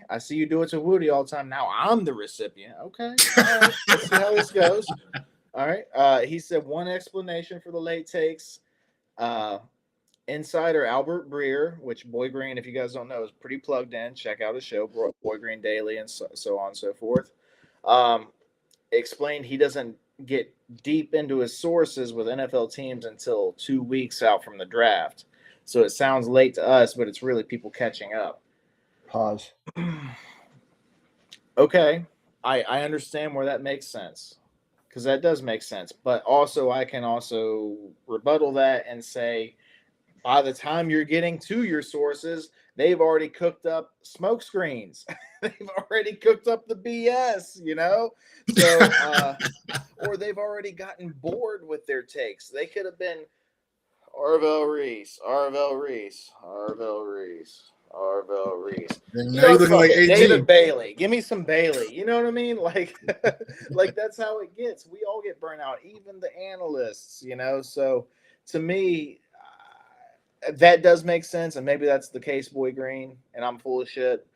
I see you do it to WUDI all the time. Now I'm the recipient. Okay. All right. Let's see how this goes. All right. He said one explanation for the late takes. Insider Albert Breer, which Boy Green, if you guys don't know, is pretty plugged in. Check out his show, Boy Green Daily, and so on and so forth. Explained he doesn't get deep into his sources with NFL teams until 2 weeks out from the draft. So it sounds late to us, but it's really people catching up. Pause. Okay, I understand where that makes sense, because that does make sense. But also, I can also rebuttal that and say, by the time you're getting to your sources, they've already cooked up smoke screens. They've already cooked up the BS, you know? So, or they've already gotten bored with their takes. They could have been Arvell Reese, Arvell Reese, Arvell Reese, Arvell Reese. And You now know, you're looking fuck like it. AG. David Bailey. Give me some Bailey. You know what I mean? Like, like that's how it gets. We all get burnt out, even the analysts, you know? So to me, that does make sense. And maybe that's the case, Boy Green, and I'm full of shit.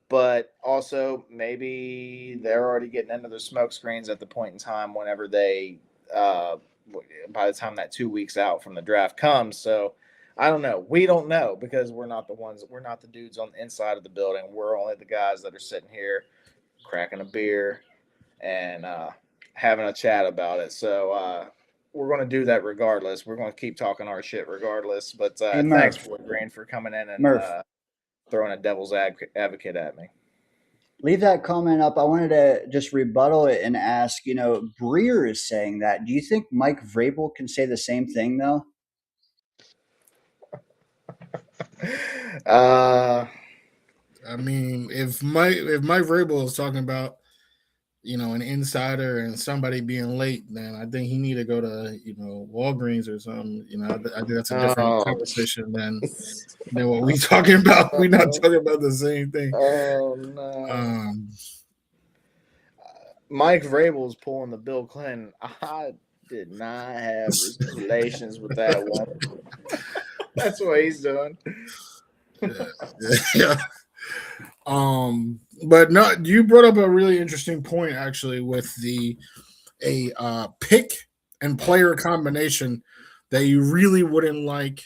But also, maybe they're already getting into their smoke screens at the point in time whenever they, by the time that 2 weeks out from the draft comes. So I don't know. We don't know because we're not the ones, we're not the dudes on the inside of the building. We're only the guys that are sitting here cracking a beer and having a chat about it. So we're going to do that regardless. We're going to keep talking our shit regardless. But Hey, thanks, Murph. Wood Green, for coming in and Murph. throwing a devil's advocate at me. Leave that comment up. I wanted to just rebuttal it and ask, you know, Breer is saying that. Do you think Mike Vrabel can say the same thing, though? I mean, if Mike Vrabel is talking about, you know, an insider and somebody being late, then I think he need to go to, you know, Walgreens or something. You know, I think that's a different conversation than what we talking about. We're not talking about the same thing. Oh no. Mike Vrabel's pulling the Bill Clinton. I did not have relations with that one. That's what he's doing. Yeah. But no, you brought up a really interesting point actually with a pick and player combination that you really wouldn't like.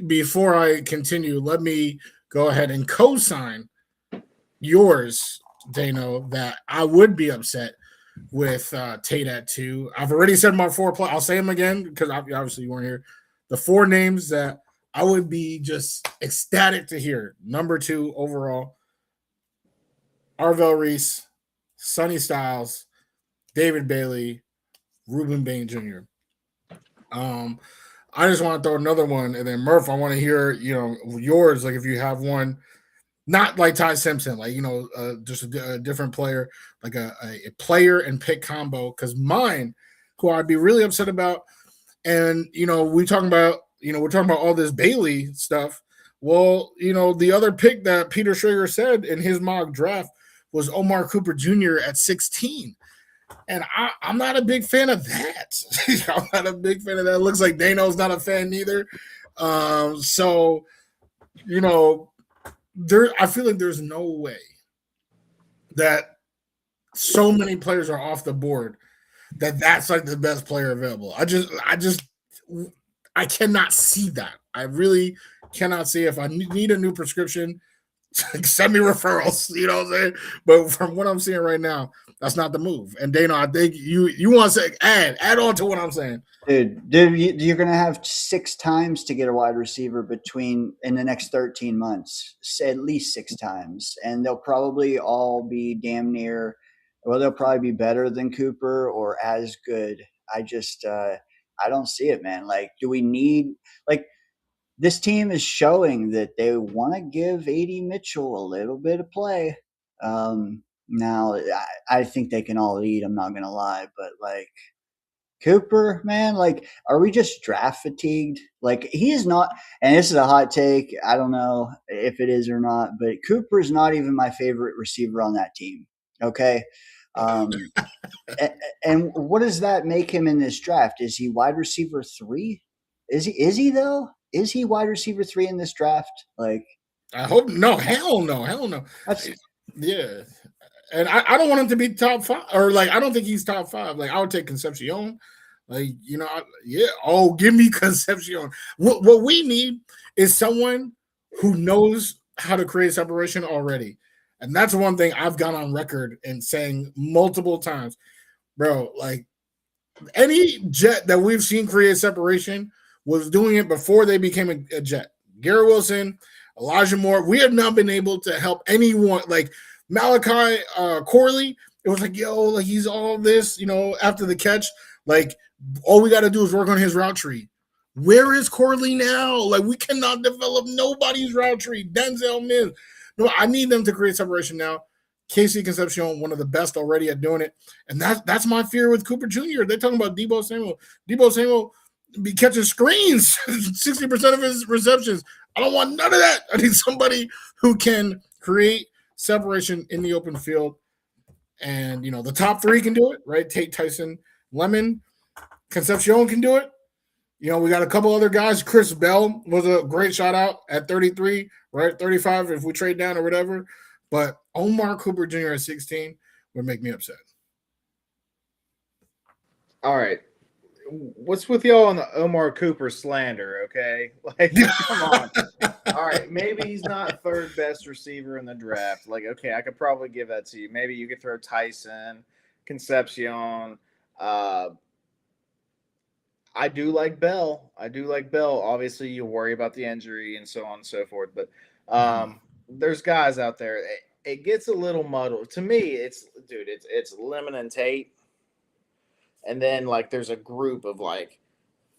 Before I continue, let me go ahead and co-sign yours, Dano, that I would be upset with Tate at 2. I've already said my 4 I'll say them again because obviously you weren't here. The 4 names that I would be just ecstatic to hear. Number 2 overall, Arvell Reese, Sonny Styles, David Bailey, Ruben Bain Jr. I just want to throw another one, and then Murph, I want to hear, you know, yours. Like if you have one, not like Ty Simpson, like, you know, just a different player, like a player and pick combo. Because mine, who I'd be really upset about, and you know, we're talking about all this Bailey stuff. Well, you know, the other pick that Peter Schrager said in his mock draft was Omar Cooper Jr. at 16. And I'm not a big fan of that. I'm not a big fan of that. It looks like Dano's not a fan either. So, you know, I feel like there's no way that so many players are off the board that's like the best player available. I cannot see that. I really cannot see. If I need a new prescription, send me referrals. You know what I'm saying? But from what I'm seeing right now, that's not the move. And Dano, I think you want to say add on to what I'm saying. Dude, you're going to have 6 times to get a wide receiver in the next 13 months, at least 6 times. And they'll probably all be damn near, well, they'll probably be better than Cooper or as good. I just, I don't see it, man. Like, do we need, like, this team is showing that they want to give A.D. Mitchell a little bit of play. Now, I think they can all eat. I'm not going to lie. But, like, Cooper, man, like, are we just draft fatigued? Like, he is not – and this is a hot take. I don't know if it is or not. But Cooper is not even my favorite receiver on that team, okay? And what does that make him in this draft? Is he wide receiver 3? Is he though? Is he wide receiver 3 in this draft? Like, I hope no. Hell no. Yeah, and I don't want him to be top 5 or like I don't think he's top 5. Like I would take Concepcion. Like you know, give me Concepcion. What we need is someone who knows how to create separation already, and that's one thing I've gone on record and saying multiple times, bro. Like any Jet that we've seen create separation was doing it before they became a Jet. Garrett Wilson, Elijah Moore, we have not been able to help anyone. Like Malachi Corley, it was like, yo, like he's all this, after the catch. Like, all we got to do is work on his route tree. Where is Corley now? Like, we cannot develop nobody's route tree. Denzel Mims. No, I need them to create separation now. Casey Concepcion, one of the best already at doing it. And that's my fear with Cooper Jr. They're talking about Deebo Samuel. Deebo Samuel be catching screens 60% of his receptions. I don't want none of that. I need somebody who can create separation in the open field. And, the top three can do it, right? Tate, Tyson, Lemon. Concepcion can do it. We got a couple other guys. Chris Bell was a great shout out at 33, right? 35 if we trade down or whatever. But Omar Cooper Jr. at 16 would make me upset. All right. What's with y'all on the Omar Cooper slander, okay? Like, come on. All right, maybe he's not third best receiver in the draft. Like, okay, I could probably give that to you. Maybe you could throw Tyson, Concepcion. I do like Bell. Obviously, you worry about the injury and so on and so forth. But there's guys out there. It gets a little muddled. To me, it's Lemon and Tate. And then, like, there's a group of, like,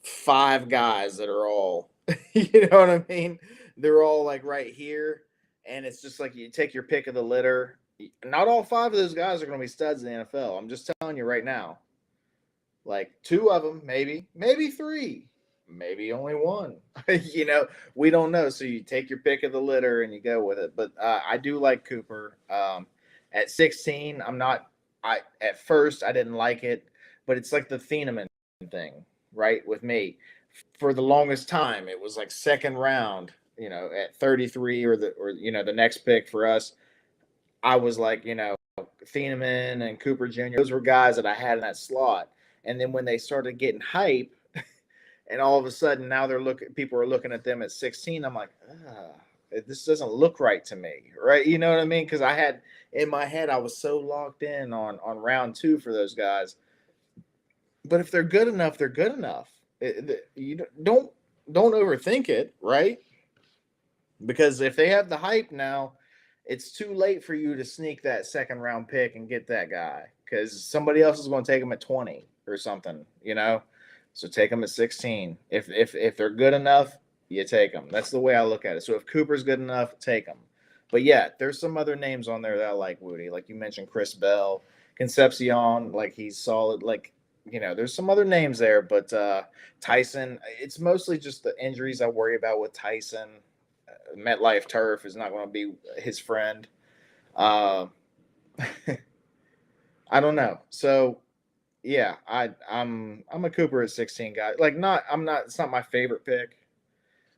5 guys that are all, you know what I mean? They're all, like, right here. And it's just like you take your pick of the litter. Not all 5 of those guys are going to be studs in the NFL. I'm just telling you right now. Like, 2 of them, maybe 3, maybe only 1. We don't know. So you take your pick of the litter and you go with it. But I do like Cooper. At 16, at first I didn't like it. But it's like the Thieneman thing, right? With me, for the longest time, it was like second round. At 33 or the next pick for us, I was like, Thieneman and Cooper Jr. Those were guys that I had in that slot. And then when they started getting hype, and all of a sudden now people are looking at them at 16. I'm like, this doesn't look right to me, right? You know what I mean? Because I had in my head I was so locked in on round 2 for those guys. But if they're good enough, they're good enough. You don't overthink it, right? Because if they have the hype now, it's too late for you to sneak that second round pick and get that guy because somebody else is going to take him at 20 or something, So take them at 16. If they're good enough, you take them. That's the way I look at it. So if Cooper's good enough, take them. But yeah, there's some other names on there that I like, WUDI. Like you mentioned, Chris Bell, Concepcion, like he's solid. Like, there's some other names there, but Tyson, it's mostly just the injuries I worry about with Tyson. MetLife turf is not going to be his friend. I don't know. So, yeah, I'm a Cooper at 16 guy. Like, it's not my favorite pick,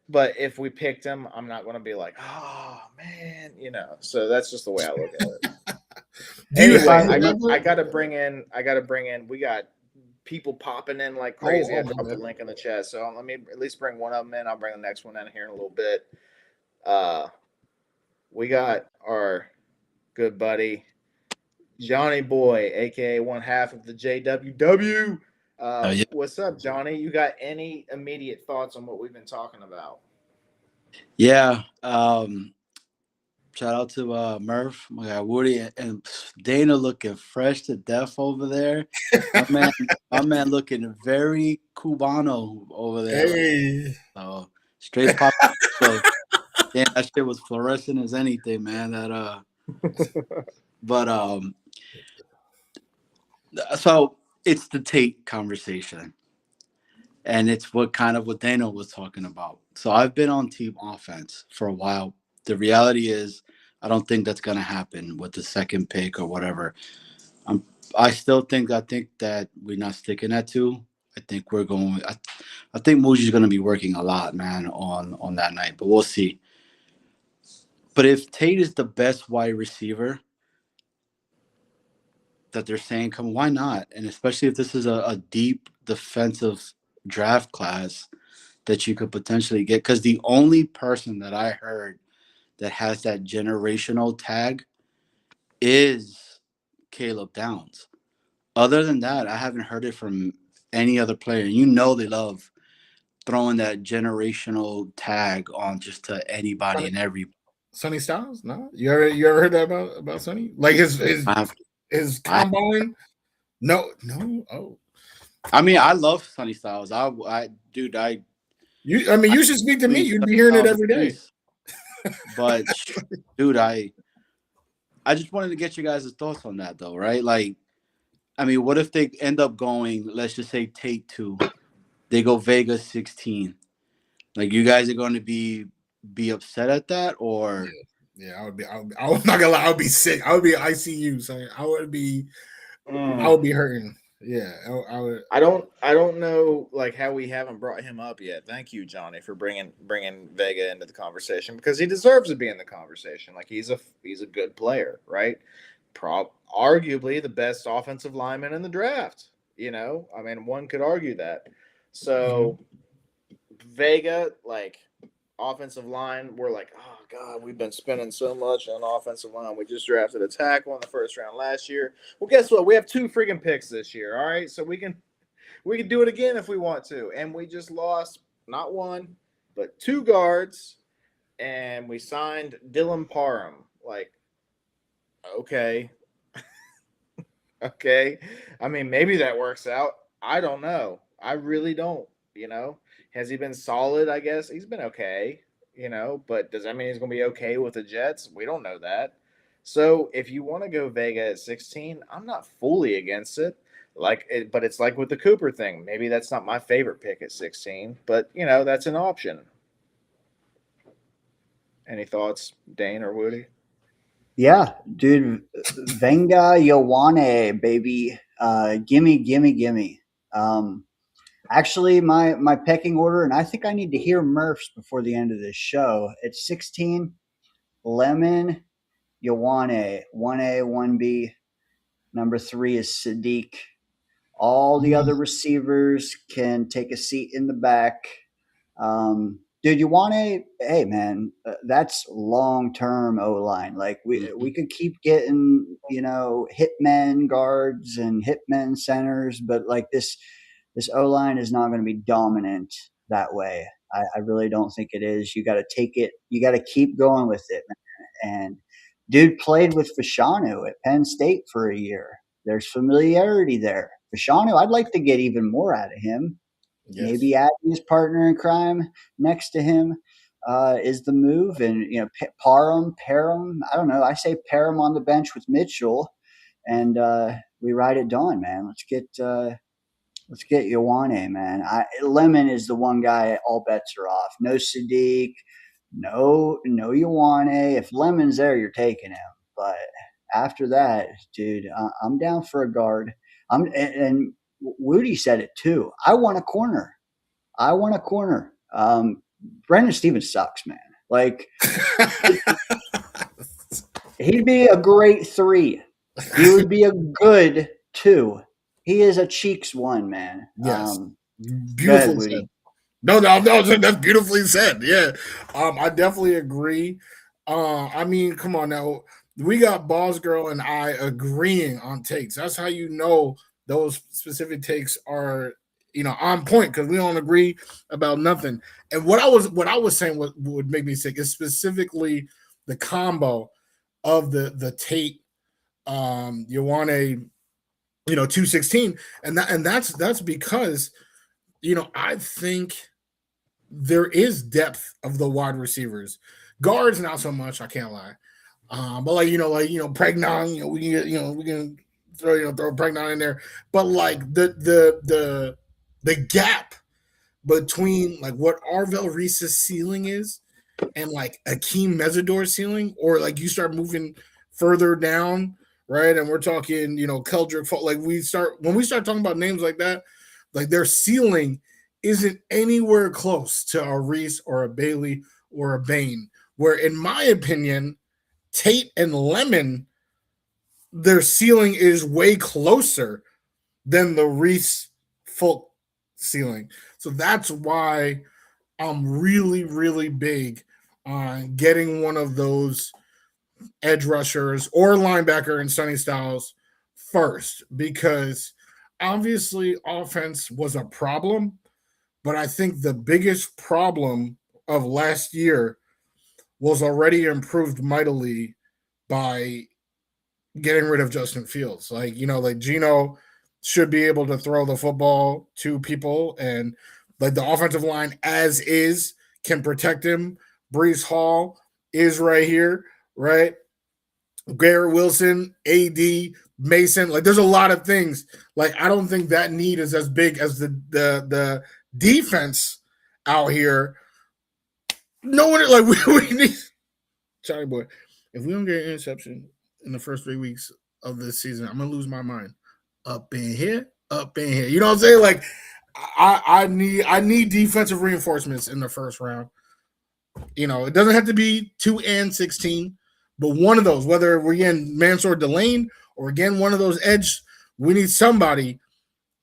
but if we picked him, I'm not going to be like, oh man, So that's just the way I look at it. Anyway, I got to bring in. We got people popping in like crazy. I dropped the link in the chat, so let me at least bring one of them in. I'll bring the next one in here in a little bit. We got our good buddy Johnny Boy, aka one half of the JWW. Yeah. What's up, Johnny? You got any immediate thoughts on what we've been talking about? Yeah. Shout out to Murph, my guy WUDI, and Dana looking fresh to death over there. My man looking very Cubano over there. Hey. So straight pop. So yeah, that shit was fluorescent as anything, man. So it's the Tate conversation. And it's what Dana was talking about. So I've been on team offense for a while. The reality is, I don't think that's going to happen with the second pick or whatever. I think that we're not sticking at 2. I think we're going. I think Moji's going to be working a lot, man, on that night. But we'll see. But if Tate is the best wide receiver that they're saying, why not? And especially if this is a deep defensive draft class that you could potentially get, because the only person that I heard that has that generational tag is Caleb Downs. Other than that, I haven't heard it from any other player. They love throwing that generational tag on just to anybody and everybody. Sonny Styles? No, you ever heard that about Sonny? Like his comboing? No. Oh, I mean, I love Sunny Styles. Dude, you should speak to me. mean, You'd be Sonny hearing it Styles is every day. beast. But dude, I just wanted to get you guys' thoughts on that, though, right? Like, I mean, what if they end up going? Let's just say take 2. They go Vegas 16. Like, you guys are going to be upset at that, or Yeah, I was not gonna lie. I would be sick. I would be ICU. So I would be hurting. Yeah, I would. I don't know like how we haven't brought him up yet. Thank you, Johnny, for bringing Vega into the conversation because he deserves to be in the conversation. Like he's a good player, right? Arguably the best offensive lineman in the draft. You know, I mean, one could argue that. So Vega, like offensive line, we're like, oh god, we've been spending so much on offensive line. We just drafted a tackle in the first round last year. Well, guess what? We have 2 freaking picks this year. All right, so we can do it again if we want to. And we just lost not 1, but 2 guards, and we signed Dylan Parham. Like, okay, okay. I mean, maybe that works out. I don't know. I really don't. You know, has he been solid? I guess he's been okay. You know, but does that mean he's going to be okay with the Jets? We don't know that. So if you want to go Vega at 16, I'm not fully against it. But it's like with the Cooper thing. Maybe that's not my favorite pick at 16, but you know that's an option. Any thoughts, Dane or Woody? Yeah, dude, Venga Yowane, baby. Gimme. Actually, my pecking order, and I think I need to hear Murph's before the end of this show. It's 16, Lemon, Yowane, 1A, 1B. Number 3 is Sadiq. All the other receivers can take a seat in the back. Dude, Yowane, hey man, that's long-term O-line. Like we could keep getting, hitmen guards and hitmen centers, but like this O-line is not going to be dominant that way. I really don't think it is. You got to take it. You got to keep going with it, man. And dude played with Fashanu at Penn State for a year. There's familiarity there. Fashanu, I'd like to get even more out of him. Yes. Maybe adding his partner in crime next to him is the move. And, Parham, I don't know. I say Parham on the bench with Mitchell, and we ride it dawn, man. Let's get Yowane, man. Lemon is the one guy. All bets are off. No Sadiq, no Yowane. If Lemon's there, you're taking him. But after that, dude, I'm down for a guard. And WUDI said it too. I want a corner. Brendan Stevens sucks, man. Like he'd be a great 3. He would be a good 2. He is a cheeks 1, man. Yes. Beautiful said. No, that's beautifully said. Yeah. I definitely agree. I mean, come on now. We got Boss Girl and I agreeing on takes. That's how you know those specific takes are, on point, because we don't agree about nothing. And what I was saying would make me sick is specifically the combo of the Tate Yowane 216, and that's because I think there is depth of the wide receivers. Guards not so much, I can't lie. But Pregnon, we can throw Pregnon in there. But like the gap between like what Arvell Reese's ceiling is and like Akeem Mesidor's ceiling, or like you start moving further down, right? And we're talking, Keldrick, like when we start talking about names like that, like their ceiling isn't anywhere close to a Reese or a Bailey or a Bain, where in my opinion, Tate and Lemon, their ceiling is way closer than the Reese Folk ceiling. So that's why I'm really, really big on getting one of those edge rushers or linebacker in Sonny Styles first, because obviously offense was a problem, but I think the biggest problem of last year was already improved mightily by getting rid of Justin Fields. Like, like Geno should be able to throw the football to people, and like the offensive line as is can protect him. Brees Hall is right here, right? Garrett Wilson, AD, Mason. Like, there's a lot of things. Like, I don't think that need is as big as the defense out here. No one like we need Charlie boy. If we don't get an interception in the first 3 weeks of this season, I'm gonna lose my mind. Up in here, up in here. You know what I'm saying? Like, I need defensive reinforcements in the first round. It doesn't have to be 2 and 16, but one of those, whether we're getting Mansour Delane or again one of those edge, we need somebody.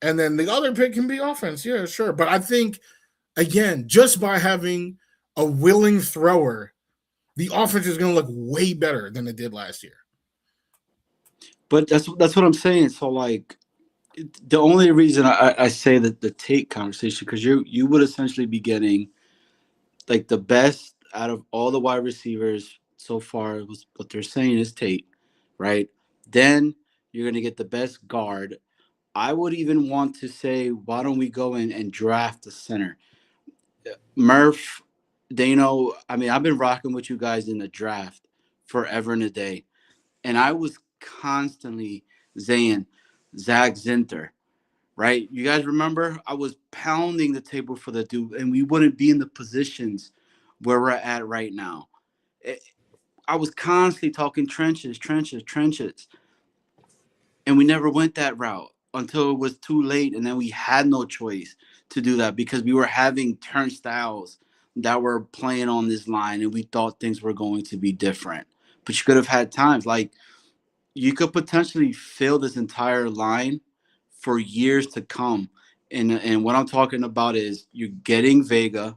And then the other pick can be offense. Yeah, sure. But I think, again, just by having a willing thrower, the offense is going to look way better than it did last year. But that's what I'm saying. So, like, the only reason I say that the Tate conversation, because you would essentially be getting like the best out of all the wide receivers so far. Was what they're saying is Tate, right? Then you're gonna get the best guard. I would even want to say, why don't we go in and draft a center? Murph, Dano. I mean, I've been rocking with you guys in the draft forever and a day, and I was constantly saying Zach Zinter. Right? You guys remember? I was pounding the table for the dude, and we wouldn't be in the positions where we're at right now. I was constantly talking trenches, and we never went that route until it was too late, and then we had no choice to do that because we were having turnstiles that were playing on this line, and we thought things were going to be different. But you could have had times like you could potentially fill this entire line for years to come. And what I'm talking about is you're getting Vega,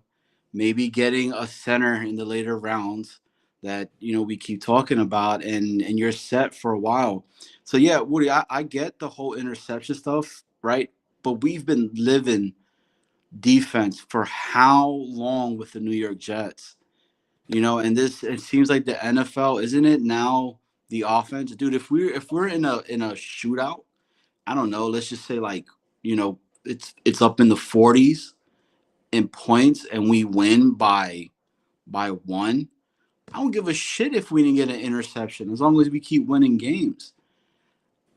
maybe getting a center in the later rounds that, we keep talking about, and you're set for a while. So, yeah, Woody, I get the whole interception stuff, right? But we've been living defense for how long with the New York Jets? And it seems like the NFL, isn't it now the offense? Dude, if we're in a shootout, I don't know, let's just say like, it's up in the 40s in points and we win by one. I don't give a shit if we didn't get an interception as long as we keep winning games.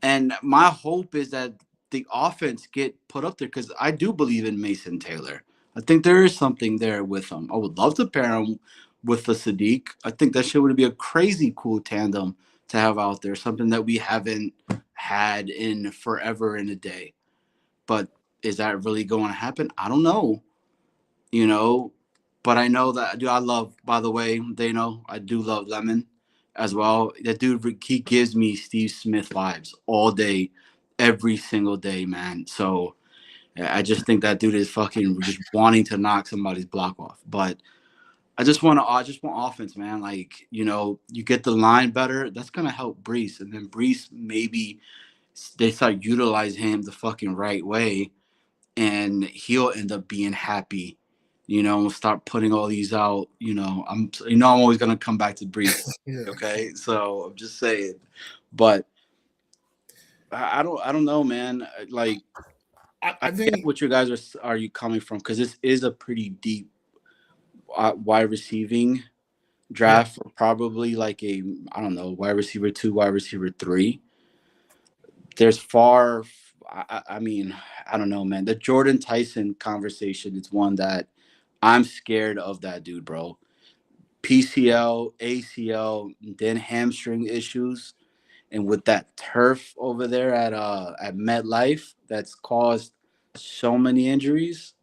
And my hope is that the offense get put up there because I do believe in Mason Taylor. I think there is something there with him. I would love to pair him with the Sadiq. I think that shit would be a crazy cool tandem to have out there, something that we haven't had in forever and a day. But is that really going to happen? I don't know. But I know that, dude, I love, by the way, they know I do love Lemon as well. That dude, he gives me Steve Smith vibes all day, every single day, man. So I just think that dude is fucking just wanting to knock somebody's block off. But I just want offense, man. Like, you get the line better. That's going to help Brees. And then Brees, maybe they start utilizing him the fucking right way, and he'll end up being happy. And start putting all these out. I'm always gonna come back to Brees. Yeah. Okay, so I'm just saying, but I don't know, man. Like, I think get what you guys are you coming from, because this is a pretty deep wide receiving draft, for probably like a, I don't know, wide receiver 2, wide receiver 3. There's far. I mean, I don't know, man. The Jordan Tyson conversation is one that I'm scared of. That dude, bro. PCL, ACL, then hamstring issues, and with that turf over there at MetLife, that's caused so many injuries.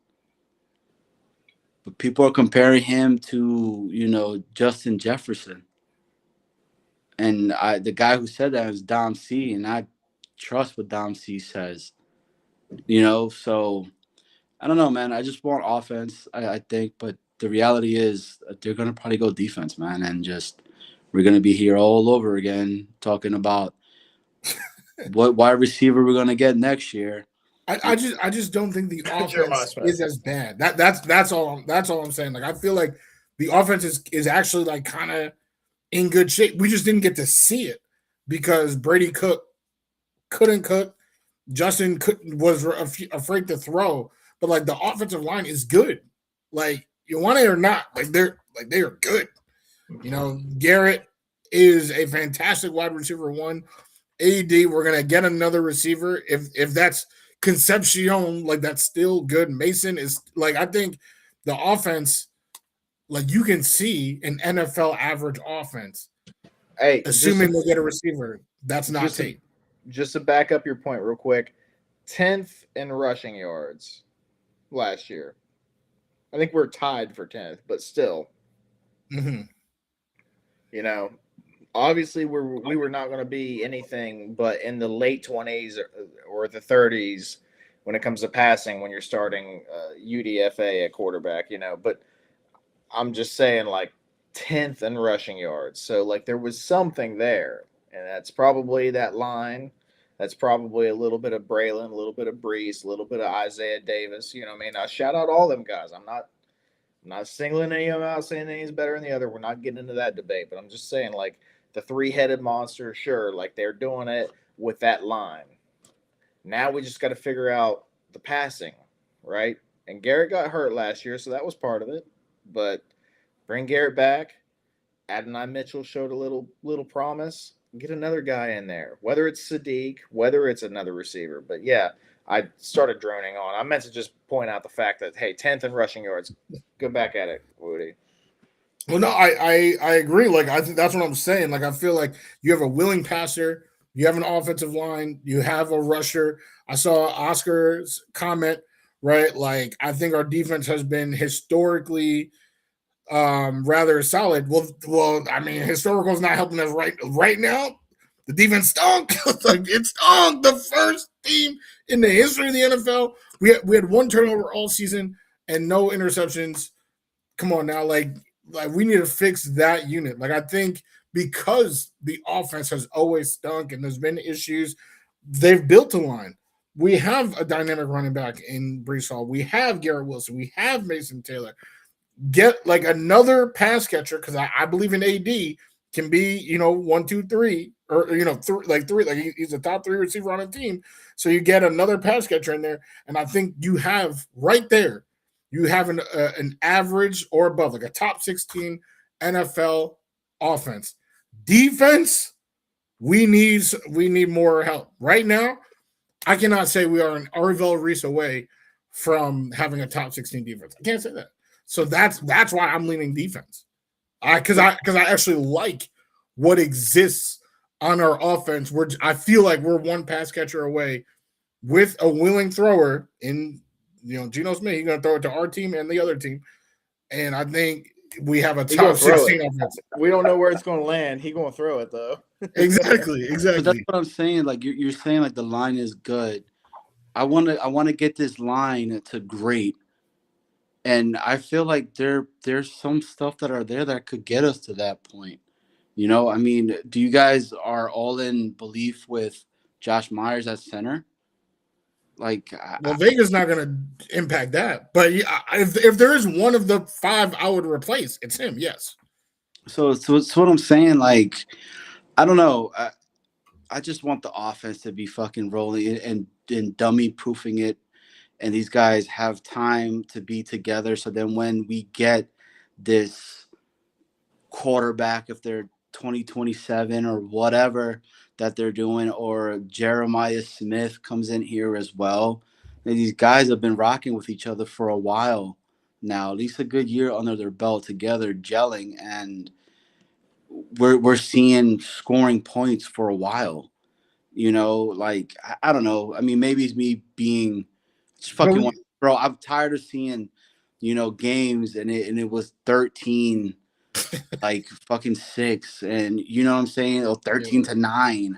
But people are comparing him to Justin Jefferson, and the guy who said that was Dom C, and I trust what Dom C says. So I don't know, man. I just want offense, I think, but the reality is they're going to probably go defense, man, and just we're going to be here all over again talking about what wide receiver we're going to get next year. I just don't think the offense is as bad. That's all I'm saying. Like, I feel like the offense is actually like kind of in good shape. We just didn't get to see it because Brady Cook couldn't cook. Justin was afraid to throw, but like the offensive line is good. Like you want it or not, they are good. You know, Garrett is a fantastic wide receiver one. AD, we're gonna get another receiver if that's Concepcion, like that's still good. Mason is like I think the offense, like you can see an NFL average offense. Hey, Assuming we'll get a receiver, that's not Tate. Just to back up your point real quick, 10th in rushing yards last year. I think we're tied for 10th, but still, Mm-hmm. you know, obviously we were not going to be anything but in the late 20s or the 30s when it comes to passing when you're starting UDFA at quarterback, you know. But I'm just saying, like 10th in rushing yards, so like there was something there, and that's probably that line. That's probably a little bit of Braylon, a little bit of Brees, a little bit of Isaiah Davis. You know what I mean? I shout out all them guys. I'm not singling any of them out, saying any's better than the other. We're not getting into that debate, but I'm just saying, like, the three-headed monster, sure, like they're doing it with that line. Now we just got to figure out the passing, right? And Garrett got hurt last year, so that was part of it. But bring Garrett back. Adonai Mitchell showed a little promise. Get another guy in there, whether it's Sadiq, whether it's another receiver. But yeah, I started droning on. I meant to just point out the fact that, hey, 10th in rushing yards. Go back at it, Woody. Well, no, I agree. Like I think that's what I'm saying. Like I feel like you have a willing passer, you have an offensive line, you have a rusher. I saw Oscar's comment, right? Like I think our defense has been historically rather solid. Well, I mean, historical is not helping us right now. The defense stunk. Like it stunk. The first team in the history of the NFL. We had one turnover all season and no interceptions. Come on now, like we need to fix that unit. Like I think because the offense has always stunk and there's been issues, they've built a line. We have a dynamic running back in Brees Hall. We have Garrett Wilson. We have Mason Taylor. Get like another pass catcher because I believe in AD can be 1, 2, 3 or three like he's a top 3 receiver on a team. So you get another pass catcher in there, and I think you have right there. You have an average or above, like a top 16 NFL offense. Defense, we need more help. Right now, I cannot say we are an Arvell Reese away from having a top 16 defense. I can't say that. So that's why I'm leaning defense. Because I actually like what exists on our offense. I feel like we're one pass catcher away with a willing thrower in Geno Smith. He's going to throw it to our team and the other team, and I think we have a top 16 offense. We don't know where it's going to land. He's going to throw it though. Exactly. But that's what I'm saying. Like you're saying, like the line is good. I want to get this line to great. And I feel like there's some stuff that are there that could get us to that point. I mean, do you guys are all in belief with Josh Myers at center? Like, Vega's not going to impact that. But if there is one of the 5 I would replace, it's him. Yes. So it's what I'm saying. Like, I don't know. I just want the offense to be fucking rolling and dummy proofing it. And these guys have time to be together. So then when we get this quarterback, if they're 2027 or whatever that they're doing, or Jeremiah Smith comes in here as well. And these guys have been rocking with each other for a while now, at least a good year under their belt together, gelling. And we're seeing scoring points for a while. Like, I don't know. I mean, maybe it's me being just fucking bro. I'm tired of seeing, games and it was 13, like fucking 6, and you know what I'm saying, 13-9,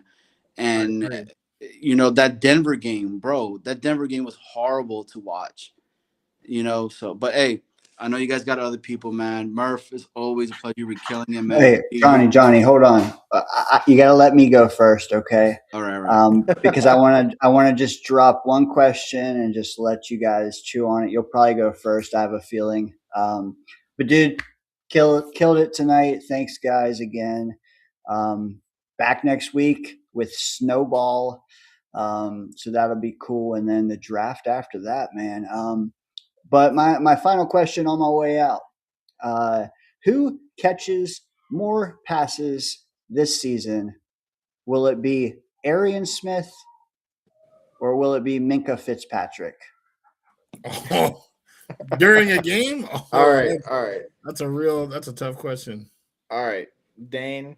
and that Denver game, bro. That Denver game was horrible to watch. So, but hey, I know you guys got other people, man. Murph, is always a pleasure. You're killing it, man. Hey, Johnny, hold on. You got to let me go first, okay? All right. Because I want to just drop one question and just let you guys chew on it. You'll probably go first, I have a feeling. But dude, Killed it tonight. Thanks, guys, again. Back next week with Snowball. So that'll be cool. And then the draft after that, man. But my final question on my way out. Who catches more passes this season? Will it be Arian Smith or will it be Minka Fitzpatrick? Oh, during a game? Oh, All right, all right, that's a tough question. all right. Dane,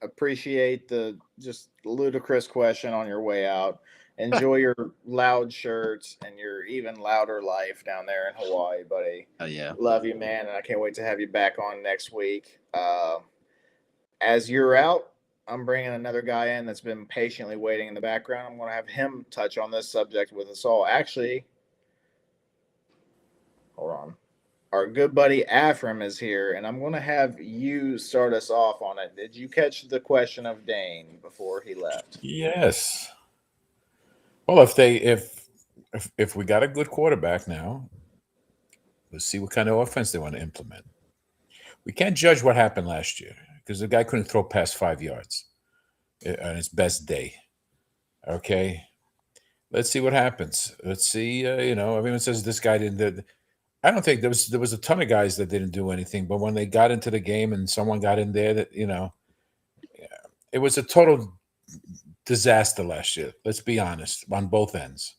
appreciate the just ludicrous question on your way out. Enjoy your loud shirts and your even louder life down there in Hawaii, buddy. Oh yeah. Love you, man, and I can't wait to have you back on next week. As you're out, I'm bringing another guy in that's been patiently waiting in the background. I'm going to have him touch on this subject with us all. Actually, hold on. Our good buddy Afram is here, and I'm going to have you start us off on it. Did you catch the question of Dane before he left? Yes. Well, if we got a good quarterback now, let's see what kind of offense they want to implement. We can't judge what happened last year because the guy couldn't throw past 5 yards on his best day. Okay, let's see what happens. Let's see. Everyone says this guy didn't. I don't think there was a ton of guys that didn't do anything, but when they got into the game and someone got in there, that it was a total disaster last year. Let's be honest, on both ends.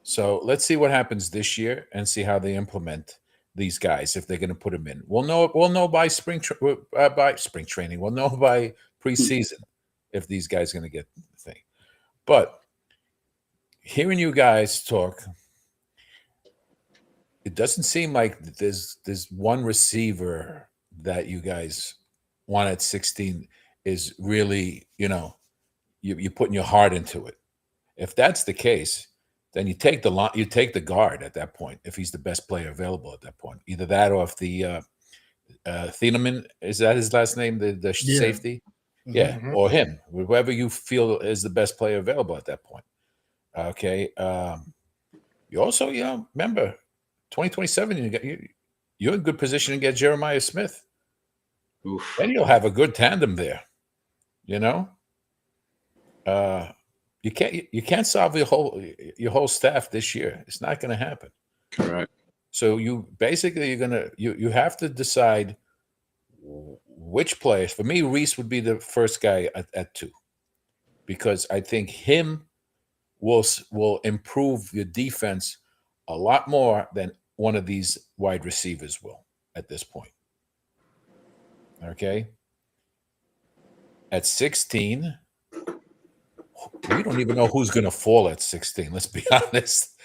So let's see what happens this year and see how they implement these guys if they're going to put them in. We'll know by spring training. We'll know by preseason if these guys are going to get the thing. But hearing you guys talk, it doesn't seem like there's one receiver that you guys want at 16 is really, you're putting your heart into it. If that's the case, then you take the guard at that point if he's the best player available at that point. Either that or if the Thieneman, is that his last name, the safety? Yeah, or him, whoever you feel is the best player available at that point. Okay. You also, remember, 2027, you're in good position to get Jeremiah Smith. Oof. Then you'll have a good tandem there. You can't solve your whole staff this year. It's not going to happen. Correct. So you have to decide which players. For me, Reese would be the first guy at 2, because I think him will improve your defense a lot more than one of these wide receivers will at this point. Okay. At 16, we don't even know who's going to fall at 16. Let's be honest.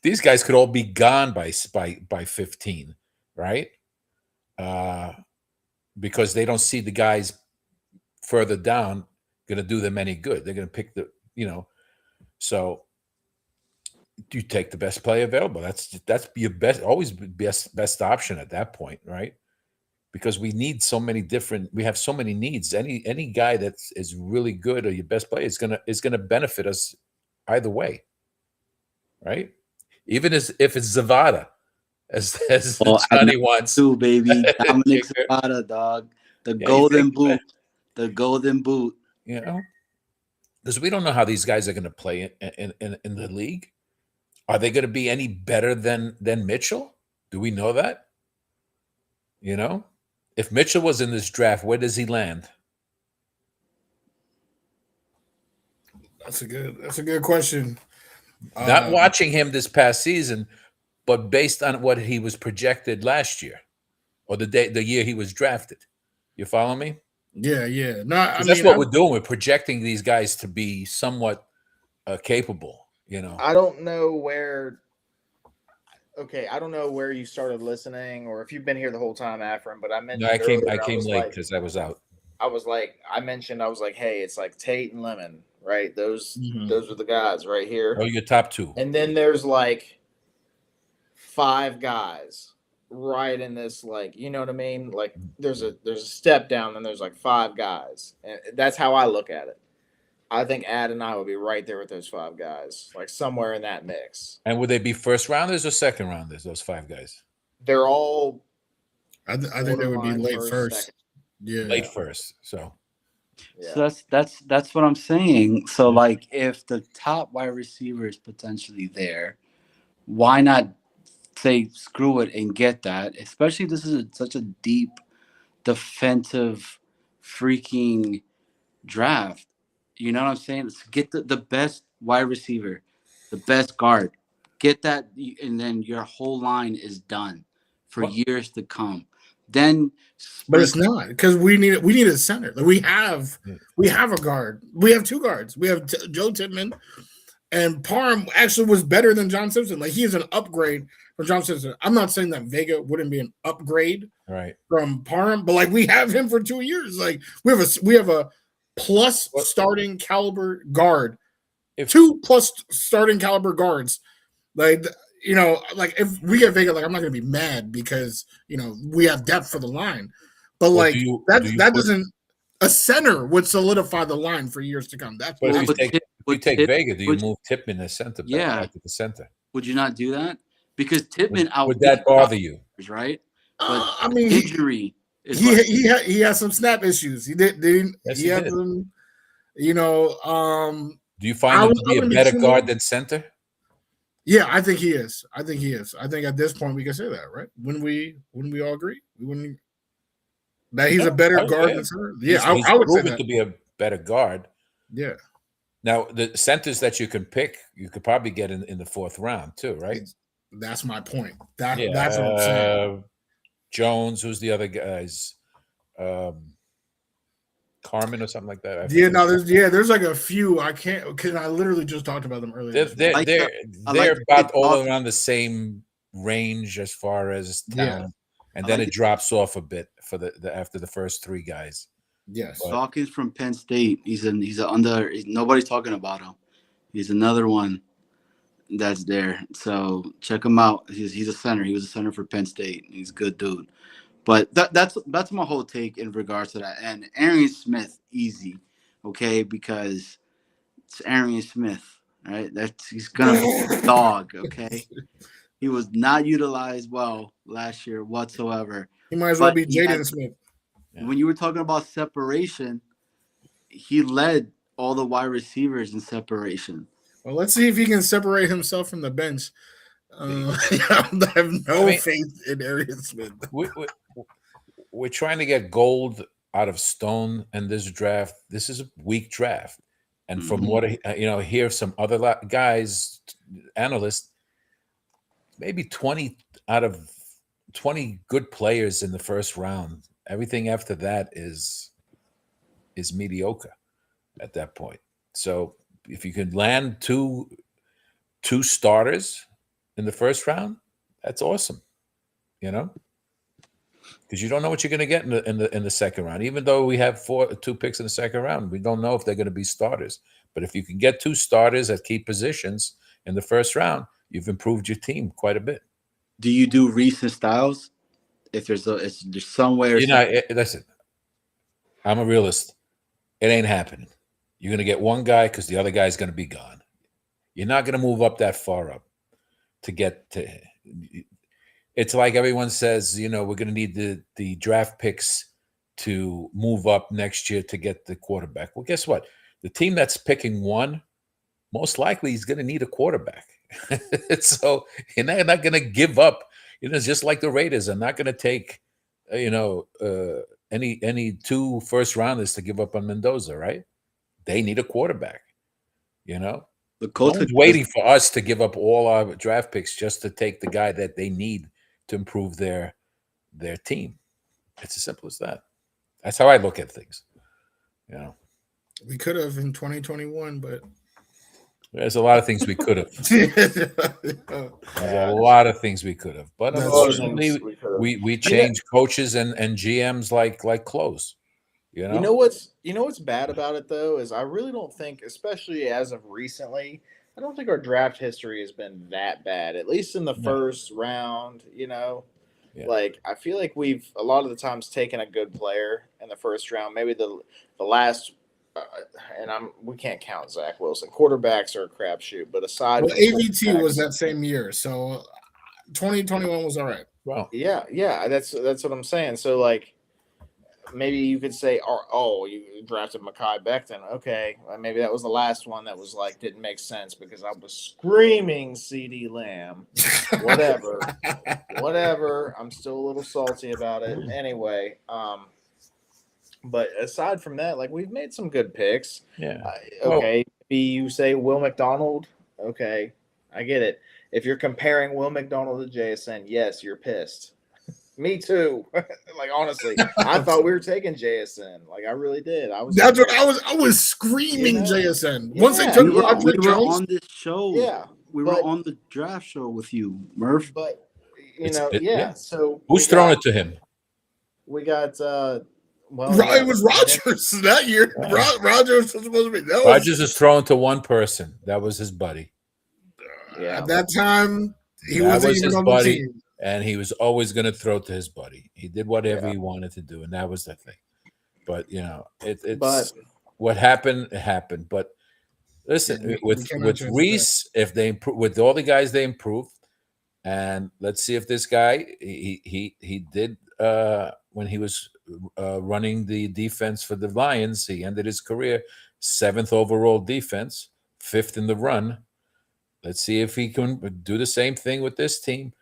These guys could all be gone by 15, right? Because they don't see the guys further down going to do them any good. They're going to pick So you take the best player available. That's your best option at that point, right? Because we need we have so many needs. Any guy that is really good or your best player is gonna benefit us either way, right? Even if it's Zavada, as Johnny wants too, baby. Dominic Zapata, dog. The golden boot. The golden boot. Because we don't know how these guys are going to play in the league. Are they going to be any better than Mitchell? Do we know that? If Mitchell was in this draft, where does he land? That's a good question. Not watching him this past season, but based on what he was projected last year, or the year he was drafted. You follow me? Yeah. No, that's what we're doing. We're projecting these guys to be somewhat capable. I don't know where. Okay, I don't know where you started listening, or if you've been here the whole time, Afram. But I mentioned. No, I came late because I was out. I was like, hey, it's like Tate and Lemon, right? Those are the guys right here. Oh, your top 2. And then there's like 5 guys right in this, like, you know what I mean? Like there's a step down, and there's like 5 guys, and that's how I look at it. I think Ad and I would be right there with those 5 guys, like somewhere in that mix. And would they be first rounders or second rounders? Those 5 guys? They're all I think they would be Borderline late first. second. Yeah. Late first. So Yeah. So that's what I'm saying. So like, if the top wide receiver is potentially there, why not say screw it and get that? Especially this is such a deep defensive freaking draft. You know what I'm saying? Let's get the best wide receiver, the best guard. Get that, and then your whole line is done for years to come. Then, But it's not, because we need a center. Like, we have a guard. We have two guards. We have Joe Tippmann, and Parham actually was better than John Simpson. Like, he is an upgrade from John Simpson. I'm not saying that Vega wouldn't be an upgrade from Parham, but like, we have him for 2 years. Like, we have a plus starting caliber guard, 2 plus starting caliber guards. Like, you know, like, if we get Vega, like, I'm not going to be mad because, you know, we have depth for the line. But like, that doesn't. A center would solidify the line for years to come. That's but what if you take Vega, do you move Tippmann as center back to the center? Would you not do that? Because Tippmann would that bother you? Right? But I mean, injury. He has some snap issues. He did. Yes, he had some. You know. Do you find him to be a better guard than center? Yeah, I think he is. I think at this point we can say that, right? Wouldn't we all agree? That he's a better guard than center? Yeah, I would say that. To be a better guard. Yeah. Now, the centers that you can pick, you could probably get in the 4th round too, right? That's my point. That's what I'm saying. Jones, who's the other guys? Carmen or something like that. There's like a few. I can't, because I literally just talked about them earlier. They're about all around the same range as far as talent, and then it drops off a bit for the after the first 3 guys. Yes, Dawkins from Penn State. Nobody's talking about him. He's another one that's there. So check him out. He's a center. He was a center for Penn State. He's a good dude. But that's my whole take in regards to that. And Arian Smith, easy, okay, because it's Arian Smith, right? He's gonna be a dog, okay. He was not utilized well last year whatsoever. He might as well be Jaden Smith. When you were talking about separation, he led all the wide receivers in separation. Well, let's see if he can separate himself from the bench. I have no faith in Arian Smith. We're trying to get gold out of stone in this draft. This is a weak draft, and from what I hear some other guys, analysts, maybe 20 out of 20 good players in the first round. Everything after that is mediocre at that point. So if you could land two starters in the first round, that's awesome. You know, because you don't know what you're going to get in the second round. Even though we have 2 picks in the second round, we don't know if they're going to be starters. But if you can get 2 starters at key positions in the first round, you've improved your team quite a bit. Do you do recent styles? If there's somewhere, listen, I'm a realist. It ain't happening. You're going to get one guy because the other guy is going to be gone. You're not going to move up that far up to get to. It's like everyone says, we're going to need the draft picks to move up next year to get the quarterback. Well, guess what? The team that's picking 1, most likely is going to need a quarterback. So you're not going to give up. Just like the Raiders are not going to take, any 2 first rounders to give up on Mendoza, right? They need a quarterback. The coach is waiting for us to give up all our draft picks just to take the guy that they need to improve their team. It's as simple as that. That's how I look at things. We could have in 2021, but there's a lot of things we could have. There's a lot of things we could have, but unfortunately, we change coaches and GMs like clothes. You know what's bad about it though is I really don't think, especially as of recently, I don't think our draft history has been that bad. At least in the first round, like I feel like we've a lot of the times taken a good player in the first round. Maybe the last. We can't count Zach Wilson. Quarterbacks are a crapshoot, but aside, AVT was that same year, so 2021 was all right. Well, yeah. That's what I'm saying. So like, maybe you could say, oh, you drafted Mekhi Becton. Okay, maybe that was the last one that was like didn't make sense because I was screaming CD Lamb. Whatever. I'm still a little salty about it. Anyway, but aside from that, like we've made some good picks. yeah. Okay, maybe you say Will McDonald. Okay, I get it. If you're comparing Will McDonald to JSN, yes, you're pissed. Me too. Like honestly, I thought we were taking JSN. Like I really did. That's what I was screaming JSN. Once they took Roger Jones on this show. Yeah. We were on the draft show with you, Murph. But Yeah. So who's throwing it to him? We got it was Rogers that year. Rogers was supposed to be. Rogers is throwing to one person. That was his buddy. Yeah. At that time, he wasn't even on the team. And he was always going to throw to his buddy. He did whatever he wanted to do, and that was the thing. But it's what happened. It happened. But listen, with Reese, if they improve, with all the guys they improved, and let's see if this guy he did when he was running the defense for the Lions. He ended his career 7th overall defense, 5th in the run. Let's see if he can do the same thing with this team.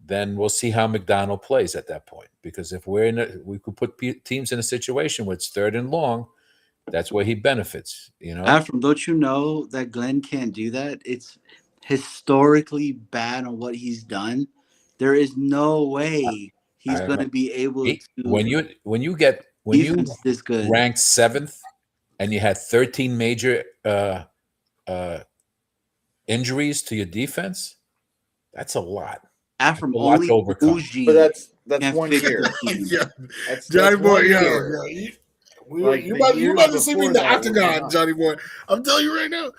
Then we'll see how McDonald plays at that point. Because if we could put teams in a situation where it's 3rd and long, that's where he benefits. Afram, don't you know that Glenn can't do that? It's historically bad on what he's done. There is no way he's going to be able to. When you this good. Ranked 7th and you had 13 major injuries to your defense, that's a lot. Afram only overcome. But that's 1 year. That's Johnny Boy, you about to see me in the octagon, Johnny Boy. I'm telling you right now.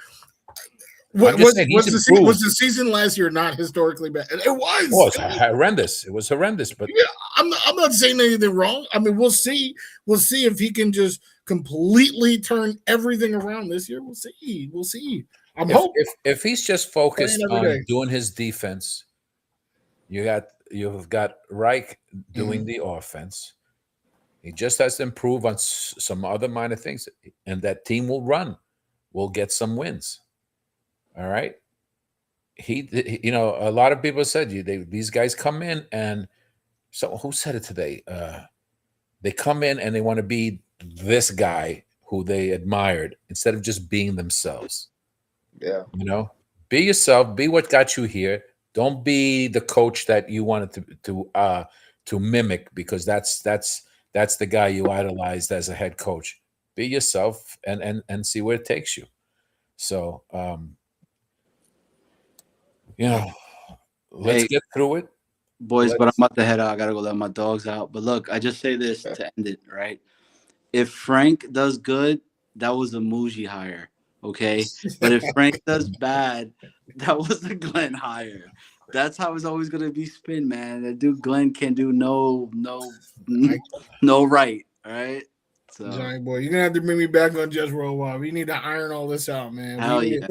Was the season last year not historically bad? It was. It was horrendous. It was horrendous. But yeah, I'm not saying anything wrong. I mean, we'll see. We'll see if he can just completely turn everything around this year. We'll see. I'm hoping if he's just focused on doing his defense. You've got Reich doing the offense. He just has to improve on some other minor things, and that team will run. We'll get some wins. All right. A lot of people said these guys come in, and so who said it today? They come in and they want to be this guy who they admired instead of just being themselves. Yeah. Be yourself. Be what got you here. Don't be the coach that you wanted to mimic, because that's the guy you idolized as a head coach. Be yourself and see where it takes you. So let's get through it, boys. But I'm about to head out. I gotta go let my dogs out. But look, I just say this to end it, right? If Frank does good, that was a Muji hire. Okay, but if Frank does bad, that was the Glenn hire. That's how it's always gonna be spin, man. That dude Glenn can do no right. All right. So Johnny Boy, you're gonna have to bring me back on Just Worldwide. We need to iron all this out, man. Hell yeah.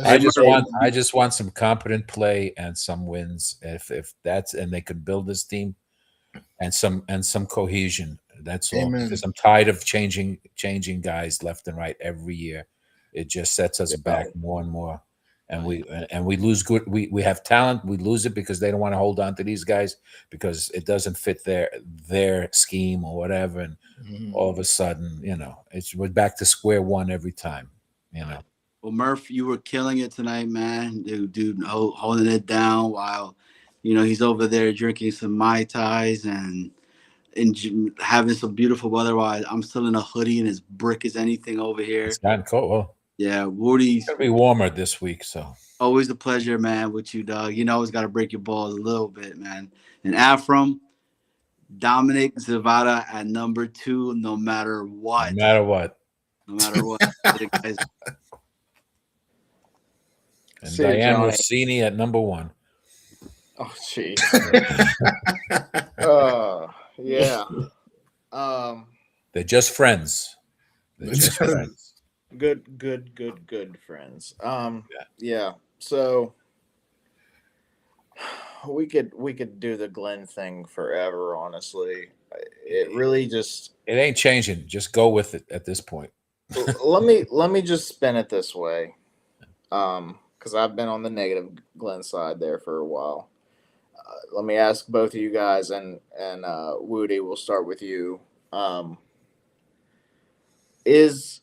I just want some competent play and some wins. If that's, and they could build this team and some cohesion. That's all. Amen. Because I'm tired of changing guys left and right every year. It just sets us back more and more, and we lose good. We have talent. We lose it because they don't want to hold on to these guys because it doesn't fit their scheme or whatever. And all of a sudden, we're back to square one every time. Well, Murph, you were killing it tonight, man. Dude, holding it down while he's over there drinking some Mai Tais and having some beautiful weather. While I'm still in a hoodie and as brick as anything over here. It's gotten cold. Well, yeah, WUDI's gonna be warmer this week, so always a pleasure, man, with you, dog. Always got to break your balls a little bit, man. And Afram, Dominic Zavada at number 2, no matter what. No matter what. Guys. And Diane Rossini at number 1. Oh, jeez. Yeah. They're just friends. Good friends. Yeah. So We could do the Glenn thing forever. Honestly, it really just. It ain't changing. Just go with it at this point. Let me just spin it this way, because I've been on the negative Glenn side there for a while. Let me ask both of you guys, and Woody, we'll start with you. Is